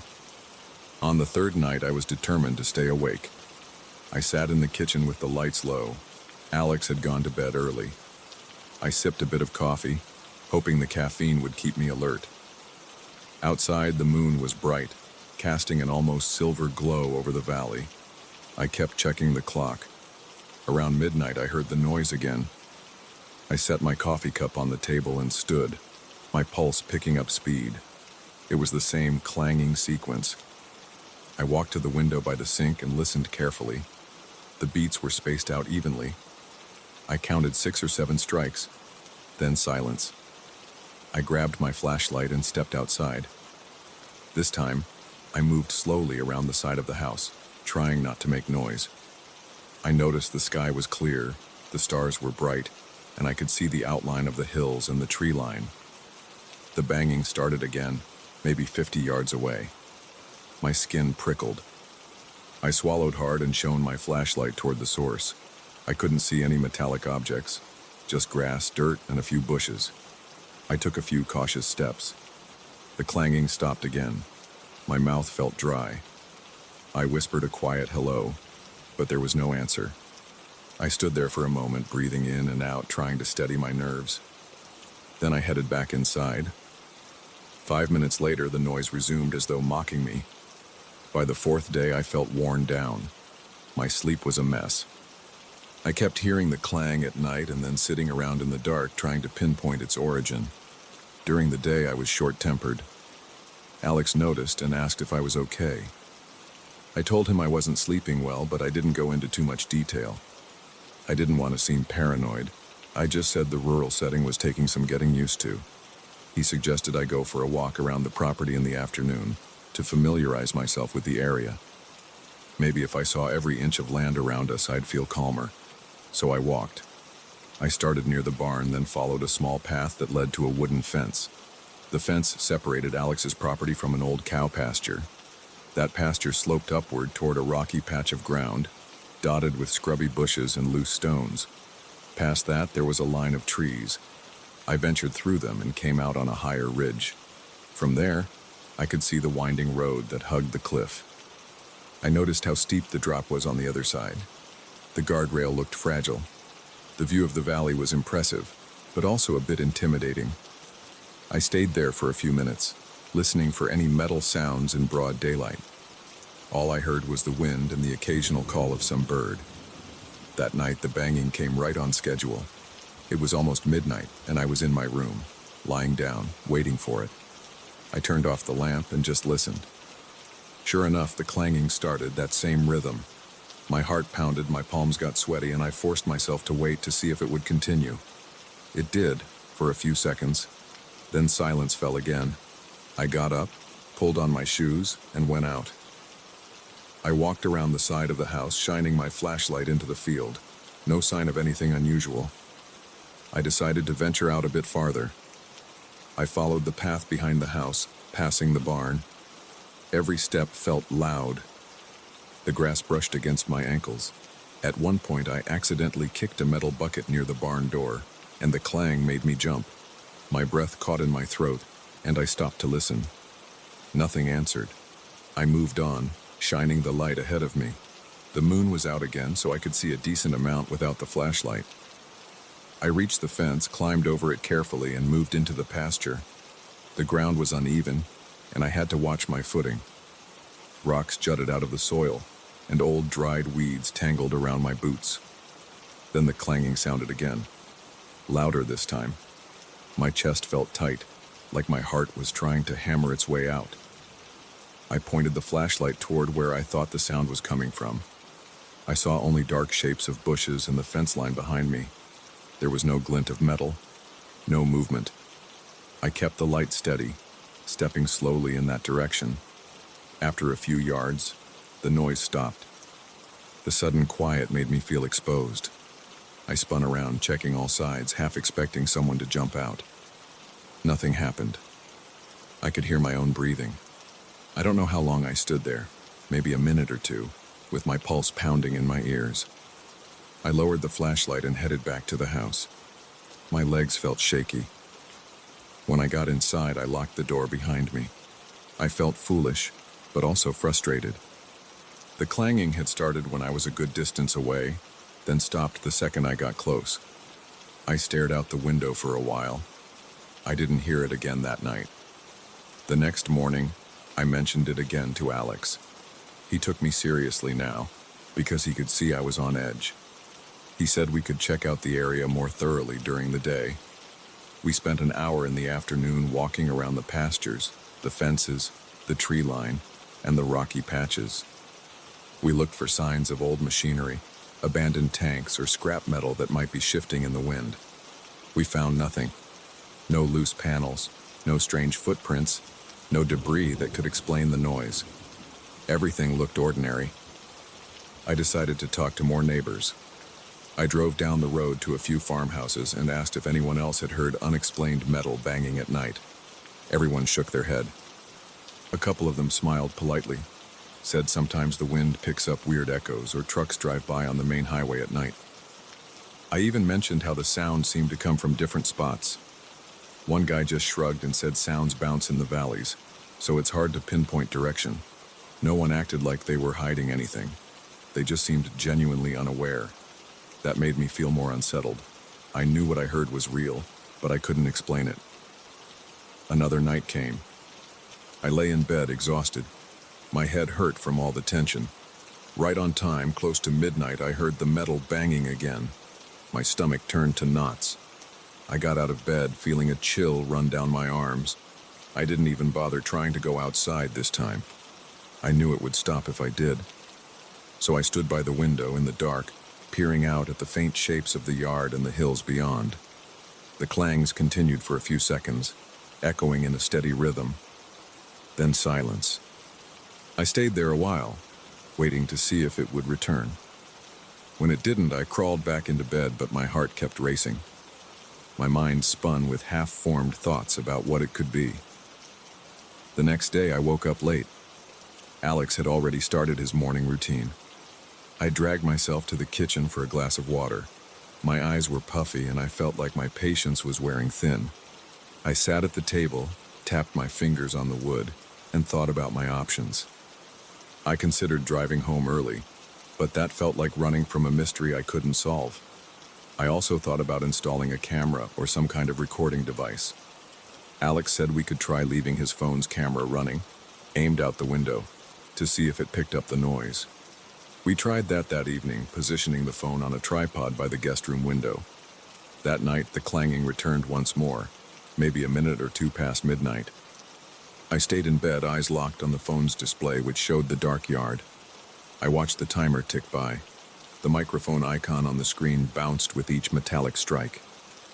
On the third night, I was determined to stay awake. I sat in the kitchen with the lights low. Alex had gone to bed early. I sipped a bit of coffee, hoping the caffeine would keep me alert. Outside, the moon was bright, casting an almost silver glow over the valley. I kept checking the clock. Around midnight, I heard the noise again. I set my coffee cup on the table and stood, my pulse picking up speed. It was the same clanging sequence. I walked to the window by the sink and listened carefully. The beats were spaced out evenly. I counted 6 or 7 strikes, then silence. I grabbed my flashlight and stepped outside. This time, I moved slowly around the side of the house, trying not to make noise. I noticed the sky was clear, the stars were bright, and I could see the outline of the hills and the tree line. The banging started again, maybe 50 yards away. My skin prickled. I swallowed hard and shone my flashlight toward the source. I couldn't see any metallic objects, just grass, dirt, and a few bushes. I took a few cautious steps. The clanging stopped again. My mouth felt dry. I whispered a quiet hello, but there was no answer. I stood there for a moment, breathing in and out, trying to steady my nerves. Then I headed back inside. 5 minutes later, the noise resumed as though mocking me. By the 4th day, I felt worn down. My sleep was a mess. I kept hearing the clang at night and then sitting around in the dark trying to pinpoint its origin. During the day, I was short-tempered. Alex noticed and asked if I was okay. I told him I wasn't sleeping well, but I didn't go into too much detail. I didn't want to seem paranoid. I just said the rural setting was taking some getting used to. He suggested I go for a walk around the property in the afternoon to familiarize myself with the area. Maybe if I saw every inch of land around us, I'd feel calmer. So I walked. I started near the barn, then followed a small path that led to a wooden fence. The fence separated Alex's property from an old cow pasture. That pasture sloped upward toward a rocky patch of ground, dotted with scrubby bushes and loose stones. Past that, there was a line of trees. I ventured through them and came out on a higher ridge. From there, I could see the winding road that hugged the cliff. I noticed how steep the drop was on the other side. The guardrail looked fragile. The view of the valley was impressive, but also a bit intimidating. I stayed there for a few minutes, listening for any metal sounds in broad daylight. All I heard was the wind and the occasional call of some bird. That night, the banging came right on schedule. It was almost midnight, and I was in my room, lying down, waiting for it. I turned off the lamp and just listened. Sure enough, the clanging started, that same rhythm. My heart pounded, my palms got sweaty, and I forced myself to wait to see if it would continue. It did, for a few seconds. Then silence fell again. I got up, pulled on my shoes, and went out. I walked around the side of the house, shining my flashlight into the field. No sign of anything unusual. I decided to venture out a bit farther. I followed the path behind the house, passing the barn. Every step felt loud. The grass brushed against my ankles. At one point, I accidentally kicked a metal bucket near the barn door, and the clang made me jump. My breath caught in my throat, and I stopped to listen. Nothing answered. I moved on, shining the light ahead of me. The moon was out again, so I could see a decent amount without the flashlight. I reached the fence, climbed over it carefully, and moved into the pasture. The ground was uneven, and I had to watch my footing. Rocks jutted out of the soil, and old dried weeds tangled around my boots. Then the clanging sounded again, louder this time. My chest felt tight, like my heart was trying to hammer its way out. I pointed the flashlight toward where I thought the sound was coming from. I saw only dark shapes of bushes and the fence line behind me. There was no glint of metal, no movement. I kept the light steady, stepping slowly in that direction. After a few yards, the noise stopped. The sudden quiet made me feel exposed. I spun around, checking all sides, half expecting someone to jump out. Nothing happened. I could hear my own breathing. I don't know how long I stood there, maybe a minute or two, with my pulse pounding in my ears. I lowered the flashlight and headed back to the house. My legs felt shaky. When I got inside, I locked the door behind me. I felt foolish, but also frustrated. The clanging had started when I was a good distance away, then stopped the second I got close. I stared out the window for a while. I didn't hear it again that night. The next morning, I mentioned it again to Alex. He took me seriously now, because he could see I was on edge. He said we could check out the area more thoroughly during the day. We spent an hour in the afternoon walking around the pastures, the fences, the tree line, and the rocky patches. We looked for signs of old machinery, abandoned tanks, or scrap metal that might be shifting in the wind. We found nothing. No loose panels, no strange footprints, no debris that could explain the noise. Everything looked ordinary. I decided to talk to more neighbors. I drove down the road to a few farmhouses and asked if anyone else had heard unexplained metal banging at night. Everyone shook their head. A couple of them smiled politely, said sometimes the wind picks up weird echoes or trucks drive by on the main highway at night. I even mentioned how the sound seemed to come from different spots. One guy just shrugged and said sounds bounce in the valleys, so it's hard to pinpoint direction. No one acted like they were hiding anything. They just seemed genuinely unaware. That made me feel more unsettled. I knew what I heard was real, but I couldn't explain it. Another night came. I lay in bed, exhausted. My head hurt from all the tension. Right on time, close to midnight, I heard the metal banging again. My stomach turned to knots. I got out of bed, feeling a chill run down my arms. I didn't even bother trying to go outside this time. I knew it would stop if I did. So I stood by the window in the dark, peering out at the faint shapes of the yard and the hills beyond. The clangs continued for a few seconds, echoing in a steady rhythm. Then silence. I stayed there a while, waiting to see if it would return. When it didn't, I crawled back into bed, but my heart kept racing. My mind spun with half-formed thoughts about what it could be. The next day, I woke up late. Alex had already started his morning routine. I dragged myself to the kitchen for a glass of water. My eyes were puffy, and I felt like my patience was wearing thin. I sat at the table, tapped my fingers on the wood, and thought about my options. I considered driving home early, but that felt like running from a mystery I couldn't solve. I also thought about installing a camera or some kind of recording device. Alex said we could try leaving his phone's camera running, aimed out the window, to see if it picked up the noise. We tried that evening, positioning the phone on a tripod by the guest room window. That night, the clanging returned once more, maybe a minute or two past midnight. I stayed in bed, eyes locked on the phone's display, which showed the dark yard. I watched the timer tick by. The microphone icon on the screen bounced with each metallic strike.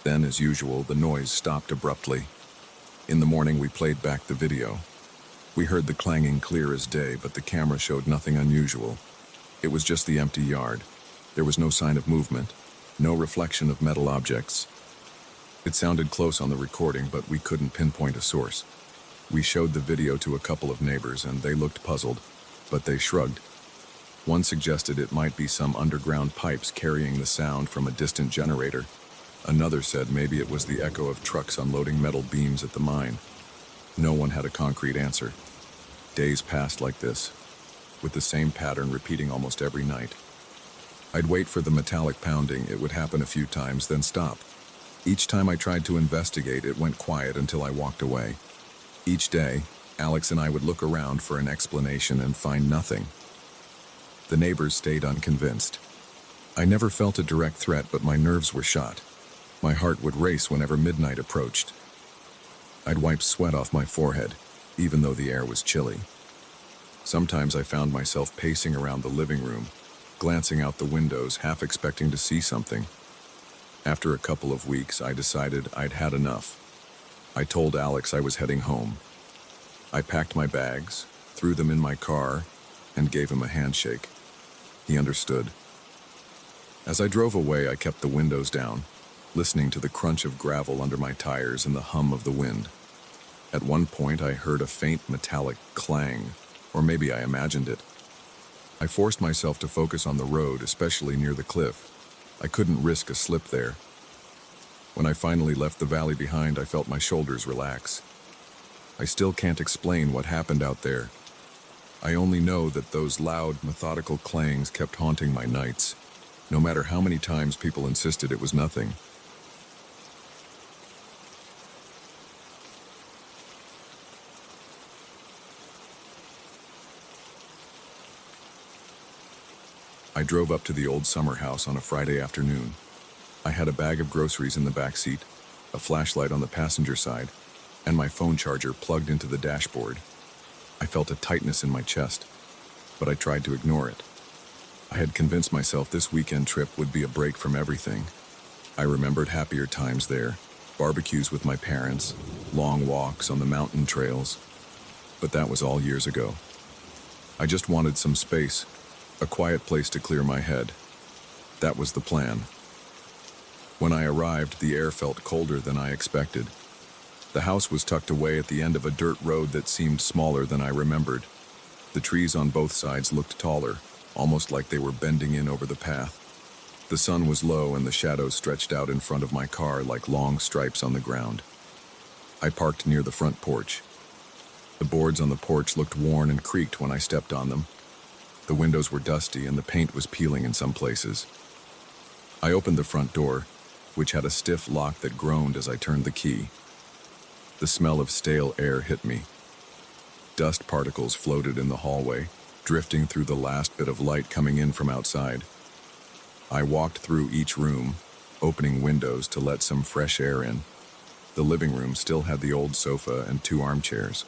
Then, as usual, the noise stopped abruptly. In the morning, we played back the video. We heard the clanging clear as day, but the camera showed nothing unusual. It was just the empty yard. There was no sign of movement, no reflection of metal objects. It sounded close on the recording, but we couldn't pinpoint a source. We showed the video to a couple of neighbors, and they looked puzzled, but they shrugged. One suggested it might be some underground pipes carrying the sound from a distant generator. Another said maybe it was the echo of trucks unloading metal beams at the mine. No one had a concrete answer. Days passed like this, with the same pattern repeating almost every night. I'd wait for the metallic pounding. It would happen a few times, then stop. Each time I tried to investigate, it went quiet until I walked away. Each day, Alex and I would look around for an explanation and find nothing. The neighbors stayed unconvinced. I never felt a direct threat, but my nerves were shot. My heart would race whenever midnight approached. I'd wipe sweat off my forehead, even though the air was chilly. Sometimes I found myself pacing around the living room, glancing out the windows, half expecting to see something. After a couple of weeks, I decided I'd had enough. I told Alex I was heading home. I packed my bags, threw them in my car, and gave him a handshake. He understood. As I drove away, I kept the windows down, listening to the crunch of gravel under my tires and the hum of the wind. At one point, I heard a faint metallic clang, or maybe I imagined it. I forced myself to focus on the road, especially near the cliff. I couldn't risk a slip there. When I finally left the valley behind, I felt my shoulders relax. I still can't explain what happened out there. I only know that those loud, methodical clangs kept haunting my nights, no matter how many times people insisted it was nothing. I drove up to the old summer house on a Friday afternoon. I had a bag of groceries in the back seat, a flashlight on the passenger side, and my phone charger plugged into the dashboard. I felt a tightness in my chest, but I tried to ignore it. I had convinced myself this weekend trip would be a break from everything. I remembered happier times there, barbecues with my parents, long walks on the mountain trails. But that was all years ago. I just wanted some space, a quiet place to clear my head. That was the plan. When I arrived, the air felt colder than I expected. The house was tucked away at the end of a dirt road that seemed smaller than I remembered. The trees on both sides looked taller, almost like they were bending in over the path. The sun was low and the shadows stretched out in front of my car like long stripes on the ground. I parked near the front porch. The boards on the porch looked worn and creaked when I stepped on them. The windows were dusty and the paint was peeling in some places. I opened the front door, which had a stiff lock that groaned as I turned the key. The smell of stale air hit me. Dust particles floated in the hallway, drifting through the last bit of light coming in from outside. I walked through each room, opening windows to let some fresh air in. The living room still had the old sofa and 2 armchairs.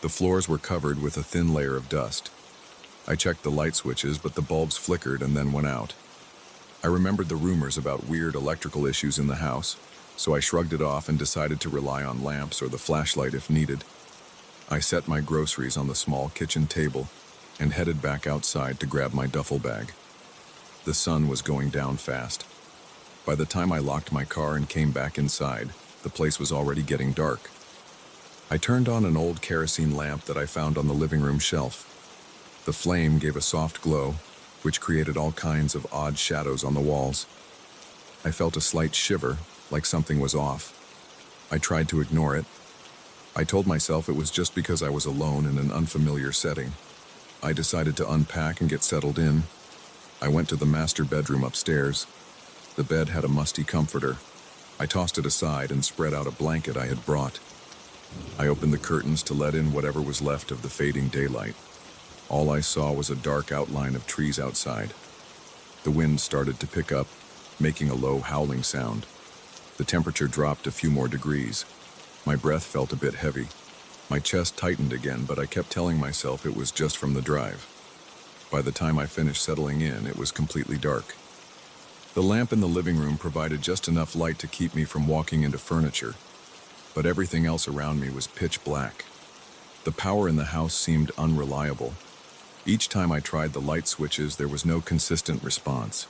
The floors were covered with a thin layer of dust. I checked the light switches, but the bulbs flickered and then went out. I remembered the rumors about weird electrical issues in the house, so I shrugged it off and decided to rely on lamps or the flashlight if needed. I set my groceries on the small kitchen table and headed back outside to grab my duffel bag. The sun was going down fast. By the time I locked my car and came back inside, the place was already getting dark. I turned on an old kerosene lamp that I found on the living room shelf. The flame gave a soft glow, which created all kinds of odd shadows on the walls. I felt a slight shiver, like something was off. I tried to ignore it. I told myself it was just because I was alone in an unfamiliar setting. I decided to unpack and get settled in. I went to the master bedroom upstairs. The bed had a musty comforter. I tossed it aside and spread out a blanket I had brought. I opened the curtains to let in whatever was left of the fading daylight. All I saw was a dark outline of trees outside. The wind started to pick up, making a low howling sound. The temperature dropped a few more degrees. My breath felt a bit heavy. My chest tightened again, but I kept telling myself it was just from the drive. By the time I finished settling in, it was completely dark. The lamp in the living room provided just enough light to keep me from walking into furniture, but everything else around me was pitch black. The power in the house seemed unreliable. Each time I tried the light switches, there was no consistent response.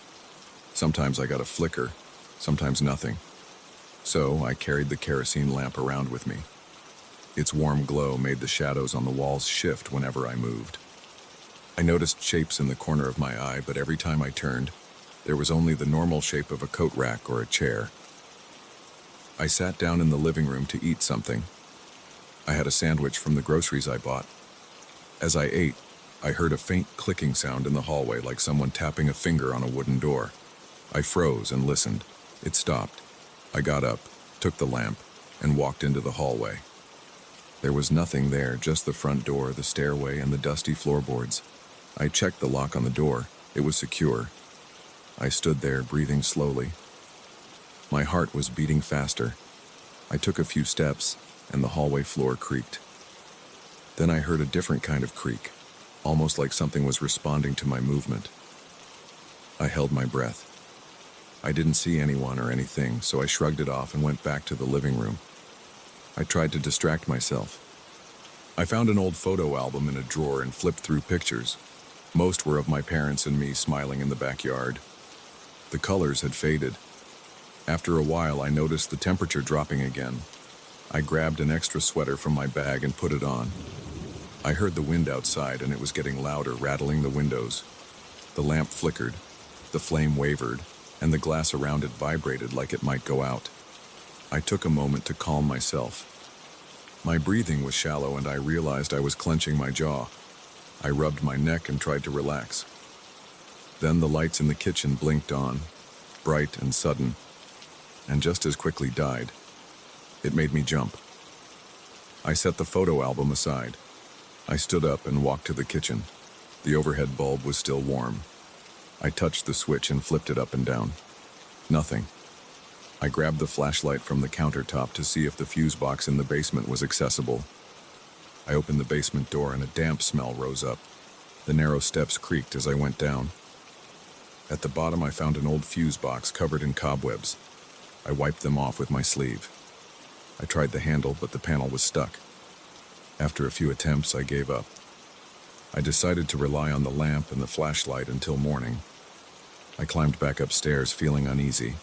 Sometimes I got a flicker, sometimes nothing. So I carried the kerosene lamp around with me. Its warm glow made the shadows on the walls shift whenever I moved. I noticed shapes in the corner of my eye, but every time I turned, there was only the normal shape of a coat rack or a chair. I sat down in the living room to eat something. I had a sandwich from the groceries I bought. As I ate, I heard a faint clicking sound in the hallway, like someone tapping a finger on a wooden door. I froze and listened. It stopped. I got up, took the lamp, and walked into the hallway. There was nothing there, just the front door, the stairway, and the dusty floorboards. I checked the lock on the door. It was secure. I stood there, breathing slowly. My heart was beating faster. I took a few steps, and the hallway floor creaked. Then I heard a different kind of creak, almost like something was responding to my movement. I held my breath. I didn't see anyone or anything, so I shrugged it off and went back to the living room. I tried to distract myself. I found an old photo album in a drawer and flipped through pictures. Most were of my parents and me smiling in the backyard. The colors had faded. After a while, I noticed the temperature dropping again. I grabbed an extra sweater from my bag and put it on. I heard the wind outside, and it was getting louder, rattling the windows. The lamp flickered, the flame wavered, and the glass around it vibrated like it might go out. I took a moment to calm myself. My breathing was shallow, and I realized I was clenching my jaw. I rubbed my neck and tried to relax. Then the lights in the kitchen blinked on, bright and sudden, and just as quickly died. It made me jump. I set the photo album aside. I stood up and walked to the kitchen. The overhead bulb was still warm. I touched the switch and flipped it up and down. Nothing. I grabbed the flashlight from the countertop to see if the fuse box in the basement was accessible. I opened the basement door and a damp smell rose up. The narrow steps creaked as I went down. At the bottom, I found an old fuse box covered in cobwebs. I wiped them off with my sleeve. I tried the handle, but the panel was stuck. After a few attempts, I gave up. I decided to rely on the lamp and the flashlight until morning. I climbed back upstairs, feeling uneasy.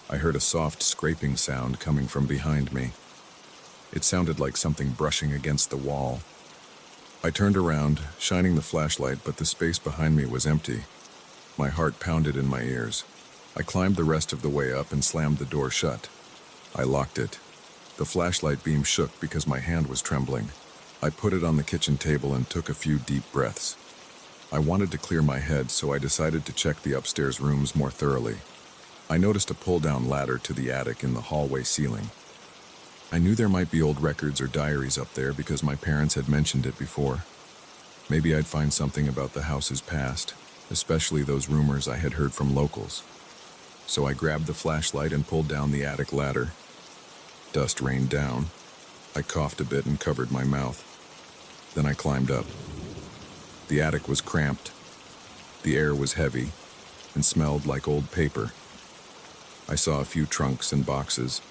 I heard a soft scraping sound coming from behind me. It sounded like something brushing against the wall. I turned around, shining the flashlight, but the space behind me was empty. My heart pounded in my ears. I climbed the rest of the way up and slammed the door shut. I locked it. The flashlight beam shook because my hand was trembling. I put it on the kitchen table and took a few deep breaths. I wanted to clear my head, so I decided to check the upstairs rooms more thoroughly. I noticed a pull-down ladder to the attic in the hallway ceiling. I knew there might be old records or diaries up there because my parents had mentioned it before. Maybe I'd find something about the house's past, especially those rumors I had heard from locals. So I grabbed the flashlight and pulled down the attic ladder. Dust rained down. I coughed a bit and covered my mouth. Then I climbed up. The attic was cramped. The air was heavy and smelled like old paper. I saw a few trunks and boxes.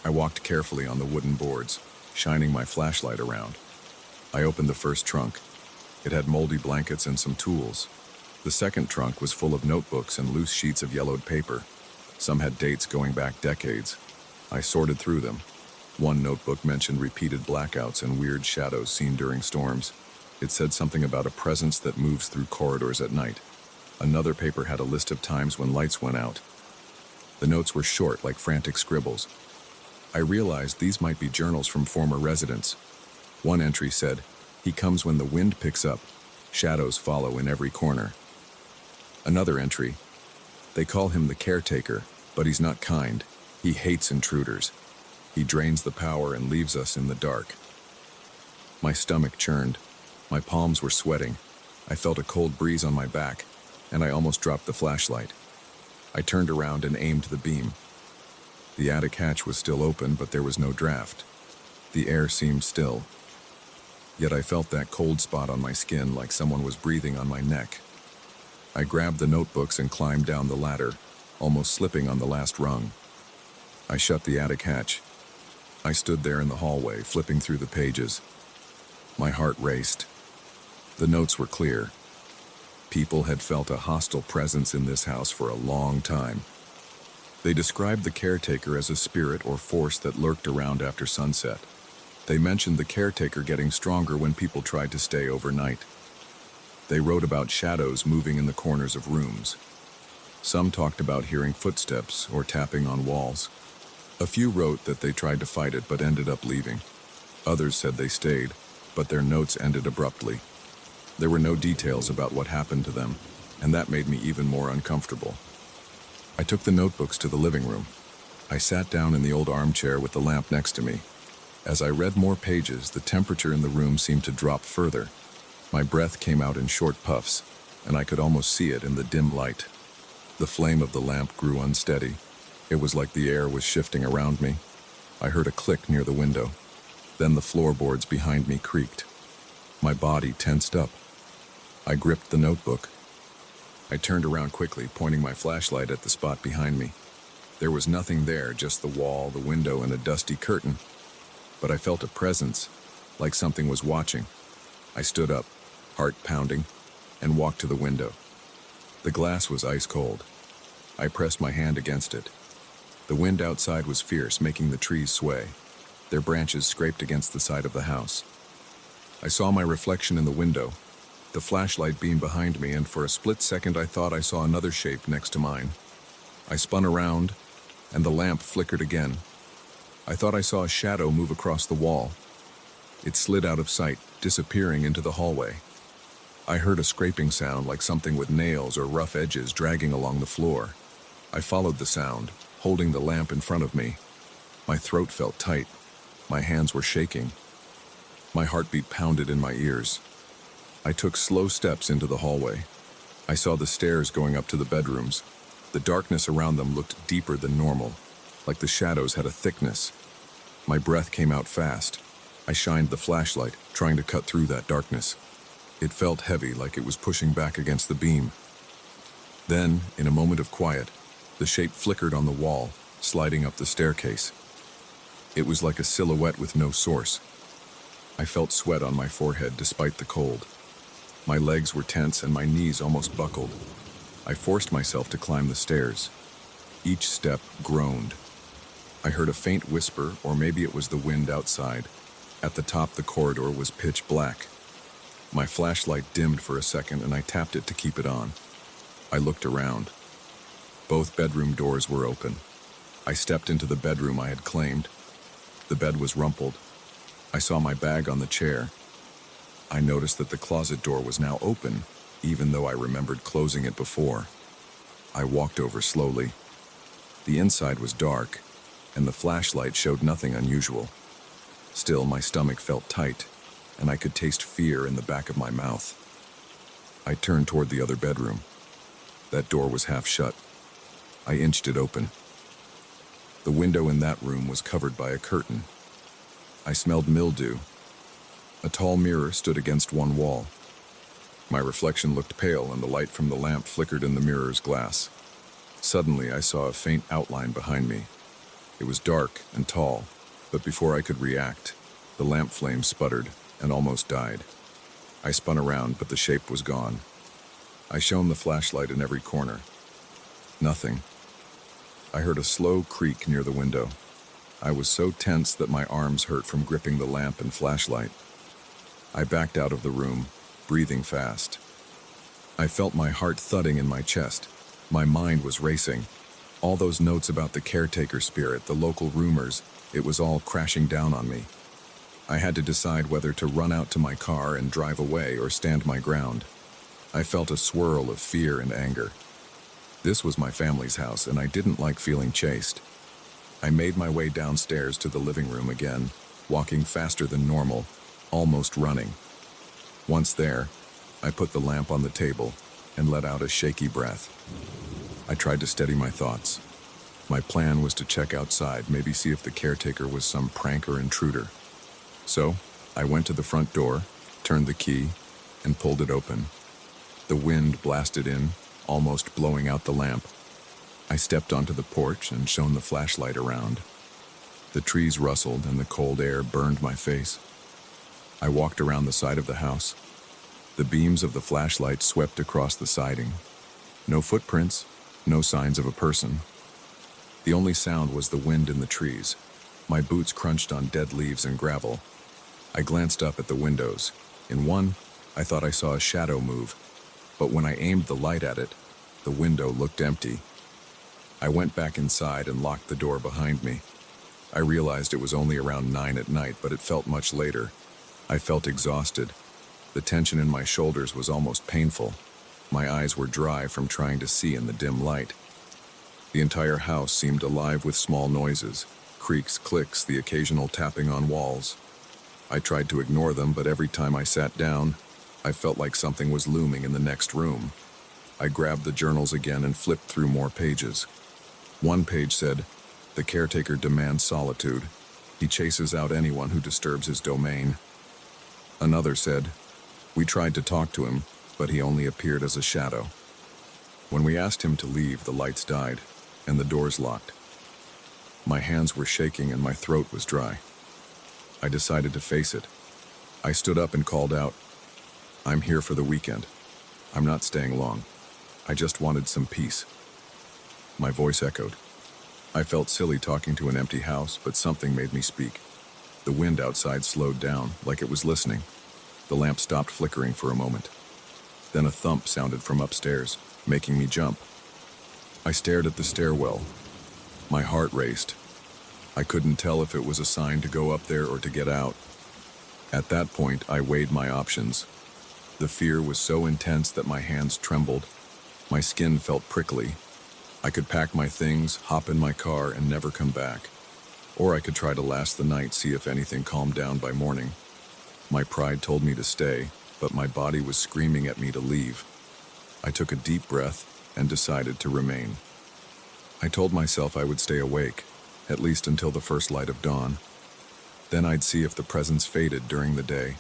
I walked carefully on the wooden boards, shining my flashlight around. I opened the first trunk. It had moldy blankets and some tools. The second trunk was full of notebooks and loose sheets of yellowed paper. Some had dates going back decades. I sorted through them. One notebook mentioned repeated blackouts and weird shadows seen during storms. It said something about a presence that moves through corridors at night. Another paper had a list of times when lights went out. The notes were short, like frantic scribbles. I realized these might be journals from former residents. One entry said, "He comes when the wind picks up. Shadows follow in every corner." Another entry, "They call him the caretaker, but he's not kind. He hates intruders. He drains the power and leaves us in the dark." My stomach churned. My palms were sweating. I felt a cold breeze on my back, and I almost dropped the flashlight. I turned around and aimed the beam. The attic hatch was still open, but there was no draft. The air seemed still. Yet I felt that cold spot on my skin like someone was breathing on my neck. I grabbed the notebooks and climbed down the ladder, almost slipping on the last rung. I shut the attic hatch. I stood there in the hallway, flipping through the pages. My heart raced. The notes were clear. People had felt a hostile presence in this house for a long time. They described the caretaker as a spirit or force that lurked around after sunset. They mentioned the caretaker getting stronger when people tried to stay overnight. They wrote about shadows moving in the corners of rooms. Some talked about hearing footsteps or tapping on walls. A few wrote that they tried to fight it but ended up leaving. Others said they stayed, but their notes ended abruptly. There were no details about what happened to them, and that made me even more uncomfortable. I took the notebooks to the living room. I sat down in the old armchair with the lamp next to me. As I read more pages, the temperature in the room seemed to drop further. My breath came out in short puffs, and I could almost see it in the dim light. The flame of the lamp grew unsteady. It was like the air was shifting around me. I heard a click near the window. Then the floorboards behind me creaked. My body tensed up. I gripped the notebook. I turned around quickly, pointing my flashlight at the spot behind me. There was nothing there, just the wall, the window, and a dusty curtain. But I felt a presence, like something was watching. I stood up, heart pounding, and walked to the window. The glass was ice cold. I pressed my hand against it. The wind outside was fierce, making the trees sway. Their branches scraped against the side of the house. I saw my reflection in the window. The flashlight beamed behind me, and for a split second I thought I saw another shape next to mine. I spun around, and the lamp flickered again. I thought I saw a shadow move across the wall. It slid out of sight, disappearing into the hallway. I heard a scraping sound like something with nails or rough edges dragging along the floor. I followed the sound, holding the lamp in front of me. My throat felt tight. My hands were shaking. My heartbeat pounded in my ears. I took slow steps into the hallway. I saw the stairs going up to the bedrooms. The darkness around them looked deeper than normal, like the shadows had a thickness. My breath came out fast. I shined the flashlight, trying to cut through that darkness. It felt heavy, like it was pushing back against the beam. Then, in a moment of quiet, the shape flickered on the wall, sliding up the staircase. It was like a silhouette with no source. I felt sweat on my forehead despite the cold. My legs were tense and my knees almost buckled. I forced myself to climb the stairs. Each step groaned. I heard a faint whisper, or maybe it was the wind outside. At the top, the corridor was pitch black. My flashlight dimmed for a second and I tapped it to keep it on. I looked around. Both bedroom doors were open. I stepped into the bedroom I had claimed. The bed was rumpled. I saw my bag on the chair. I noticed that the closet door was now open, even though I remembered closing it before. I walked over slowly. The inside was dark, and the flashlight showed nothing unusual. Still, my stomach felt tight, and I could taste fear in the back of my mouth. I turned toward the other bedroom. That door was half shut. I inched it open. The window in that room was covered by a curtain. I smelled mildew. A tall mirror stood against one wall. My reflection looked pale, and the light from the lamp flickered in the mirror's glass. Suddenly, I saw a faint outline behind me. It was dark and tall, but before I could react, the lamp flame sputtered and almost died. I spun around, but the shape was gone. I shone the flashlight in every corner. Nothing. I heard a slow creak near the window. I was so tense that my arms hurt from gripping the lamp and flashlight. I backed out of the room, breathing fast. I felt my heart thudding in my chest. My mind was racing. All those notes about the caretaker spirit, the local rumors, it was all crashing down on me. I had to decide whether to run out to my car and drive away or stand my ground. I felt a swirl of fear and anger. This was my family's house, and I didn't like feeling chased. I made my way downstairs to the living room again, walking faster than normal, almost running. Once there, I put the lamp on the table and let out a shaky breath. I tried to steady my thoughts. My plan was to check outside, maybe see if the caretaker was some prank or intruder. So, I went to the front door, turned the key, and pulled it open. The wind blasted in, almost blowing out the lamp. I stepped onto the porch and shone the flashlight around. The trees rustled and the cold air burned my face. I walked around the side of the house. The beams of the flashlight swept across the siding. No footprints, no signs of a person. The only sound was the wind in the trees. My boots crunched on dead leaves and gravel. I glanced up at the windows. In one, I thought I saw a shadow move, but when I aimed the light at it, the window looked empty. I went back inside and locked the door behind me. I realized it was only around 9 at night, but it felt much later. I felt exhausted. The tension in my shoulders was almost painful. My eyes were dry from trying to see in the dim light. The entire house seemed alive with small noises, creaks, clicks, the occasional tapping on walls. I tried to ignore them, but every time I sat down, I felt like something was looming in the next room. I grabbed the journals again and flipped through more pages. One page said, "The caretaker demands solitude. He chases out anyone who disturbs his domain." Another said, "We tried to talk to him, but he only appeared as a shadow." When we asked him to leave, the lights died, and the doors locked. My hands were shaking and my throat was dry. I decided to face it. I stood up and called out, "I'm here for the weekend. I'm not staying long. I just wanted some peace." My voice echoed. I felt silly talking to an empty house, but something made me speak. The wind outside slowed down, like it was listening. The lamp stopped flickering for a moment. Then a thump sounded from upstairs, making me jump. I stared at the stairwell. My heart raced. I couldn't tell if it was a sign to go up there or to get out. At that point, I weighed my options. The fear was so intense that my hands trembled. My skin felt prickly. I could pack my things, hop in my car, and never come back. Or I could try to last the night, see if anything calmed down by morning. My pride told me to stay, but my body was screaming at me to leave. I took a deep breath and decided to remain. I told myself I would stay awake, at least until the first light of dawn. Then I'd see if the presence faded during the day.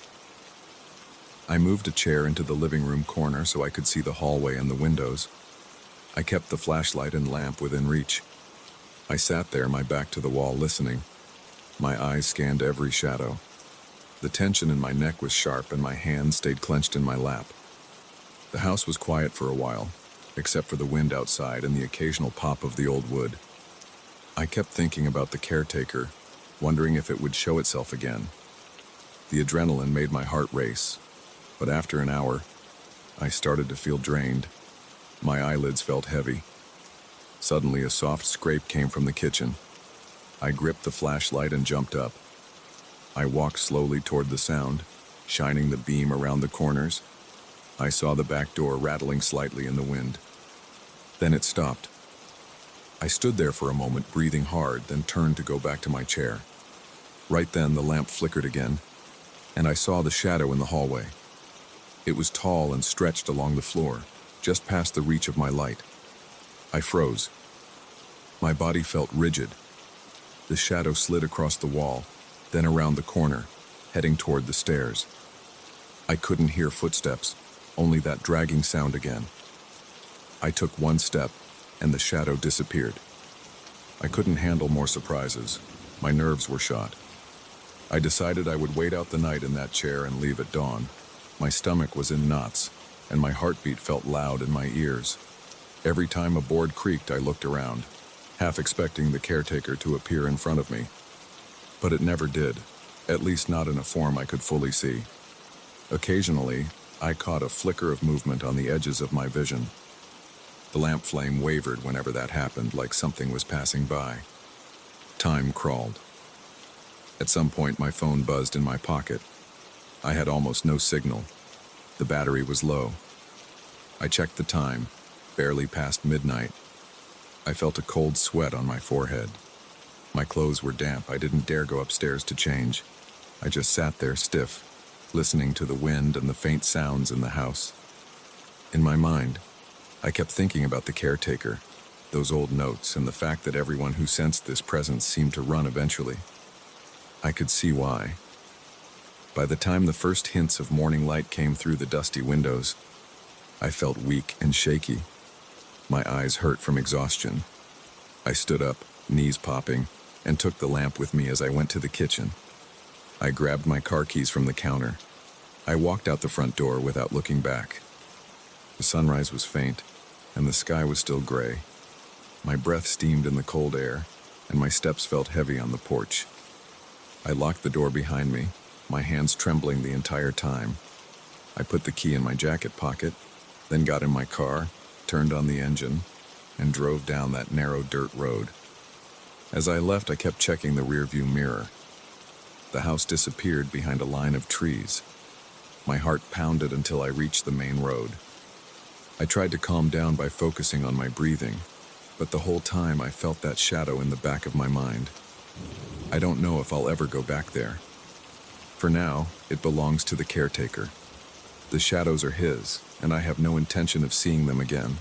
I moved a chair into the living room corner so I could see the hallway and the windows. I kept the flashlight and lamp within reach. I sat there, my back to the wall, listening. My eyes scanned every shadow. The tension in my neck was sharp and my hands stayed clenched in my lap. The house was quiet for a while, except for the wind outside and the occasional pop of the old wood. I kept thinking about the caretaker, wondering if it would show itself again. The adrenaline made my heart race, but after an hour, I started to feel drained. My eyelids felt heavy. Suddenly, a soft scrape came from the kitchen. I gripped the flashlight and jumped up. I walked slowly toward the sound, shining the beam around the corners. I saw the back door rattling slightly in the wind. Then it stopped. I stood there for a moment, breathing hard, then turned to go back to my chair. Right then, the lamp flickered again, and I saw the shadow in the hallway. It was tall and stretched along the floor, just past the reach of my light. I froze. My body felt rigid. The shadow slid across the wall, then around the corner, heading toward the stairs. I couldn't hear footsteps, only that dragging sound again. I took one step, and the shadow disappeared. I couldn't handle more surprises. My nerves were shot. I decided I would wait out the night in that chair and leave at dawn. My stomach was in knots, and my heartbeat felt loud in my ears. Every time a board creaked, I looked around, half expecting the caretaker to appear in front of me. But it never did, at least not in a form I could fully see. Occasionally, I caught a flicker of movement on the edges of my vision. The lamp flame wavered whenever that happened, like something was passing by. Time crawled. At some point, my phone buzzed in my pocket. I had almost no signal. The battery was low. I checked the time, barely past midnight. I felt a cold sweat on my forehead. My clothes were damp. I didn't dare go upstairs to change. I just sat there stiff, listening to the wind and the faint sounds in the house. In my mind, I kept thinking about the caretaker, those old notes, and the fact that everyone who sensed this presence seemed to run eventually. I could see why. By the time the first hints of morning light came through the dusty windows, I felt weak and shaky. My eyes hurt from exhaustion. I stood up, knees popping, and took the lamp with me as I went to the kitchen. I grabbed my car keys from the counter. I walked out the front door without looking back. The sunrise was faint, and the sky was still gray. My breath steamed in the cold air, and my steps felt heavy on the porch. I locked the door behind me, my hands trembling the entire time. I put the key in my jacket pocket, then got in my car, turned on the engine, and drove down that narrow dirt road. As I left, I kept checking the rearview mirror. The house disappeared behind a line of trees. My heart pounded until I reached the main road. I tried to calm down by focusing on my breathing, but the whole time I felt that shadow in the back of my mind. I don't know if I'll ever go back there. For now, it belongs to the caretaker. The shadows are his, and I have no intention of seeing them again.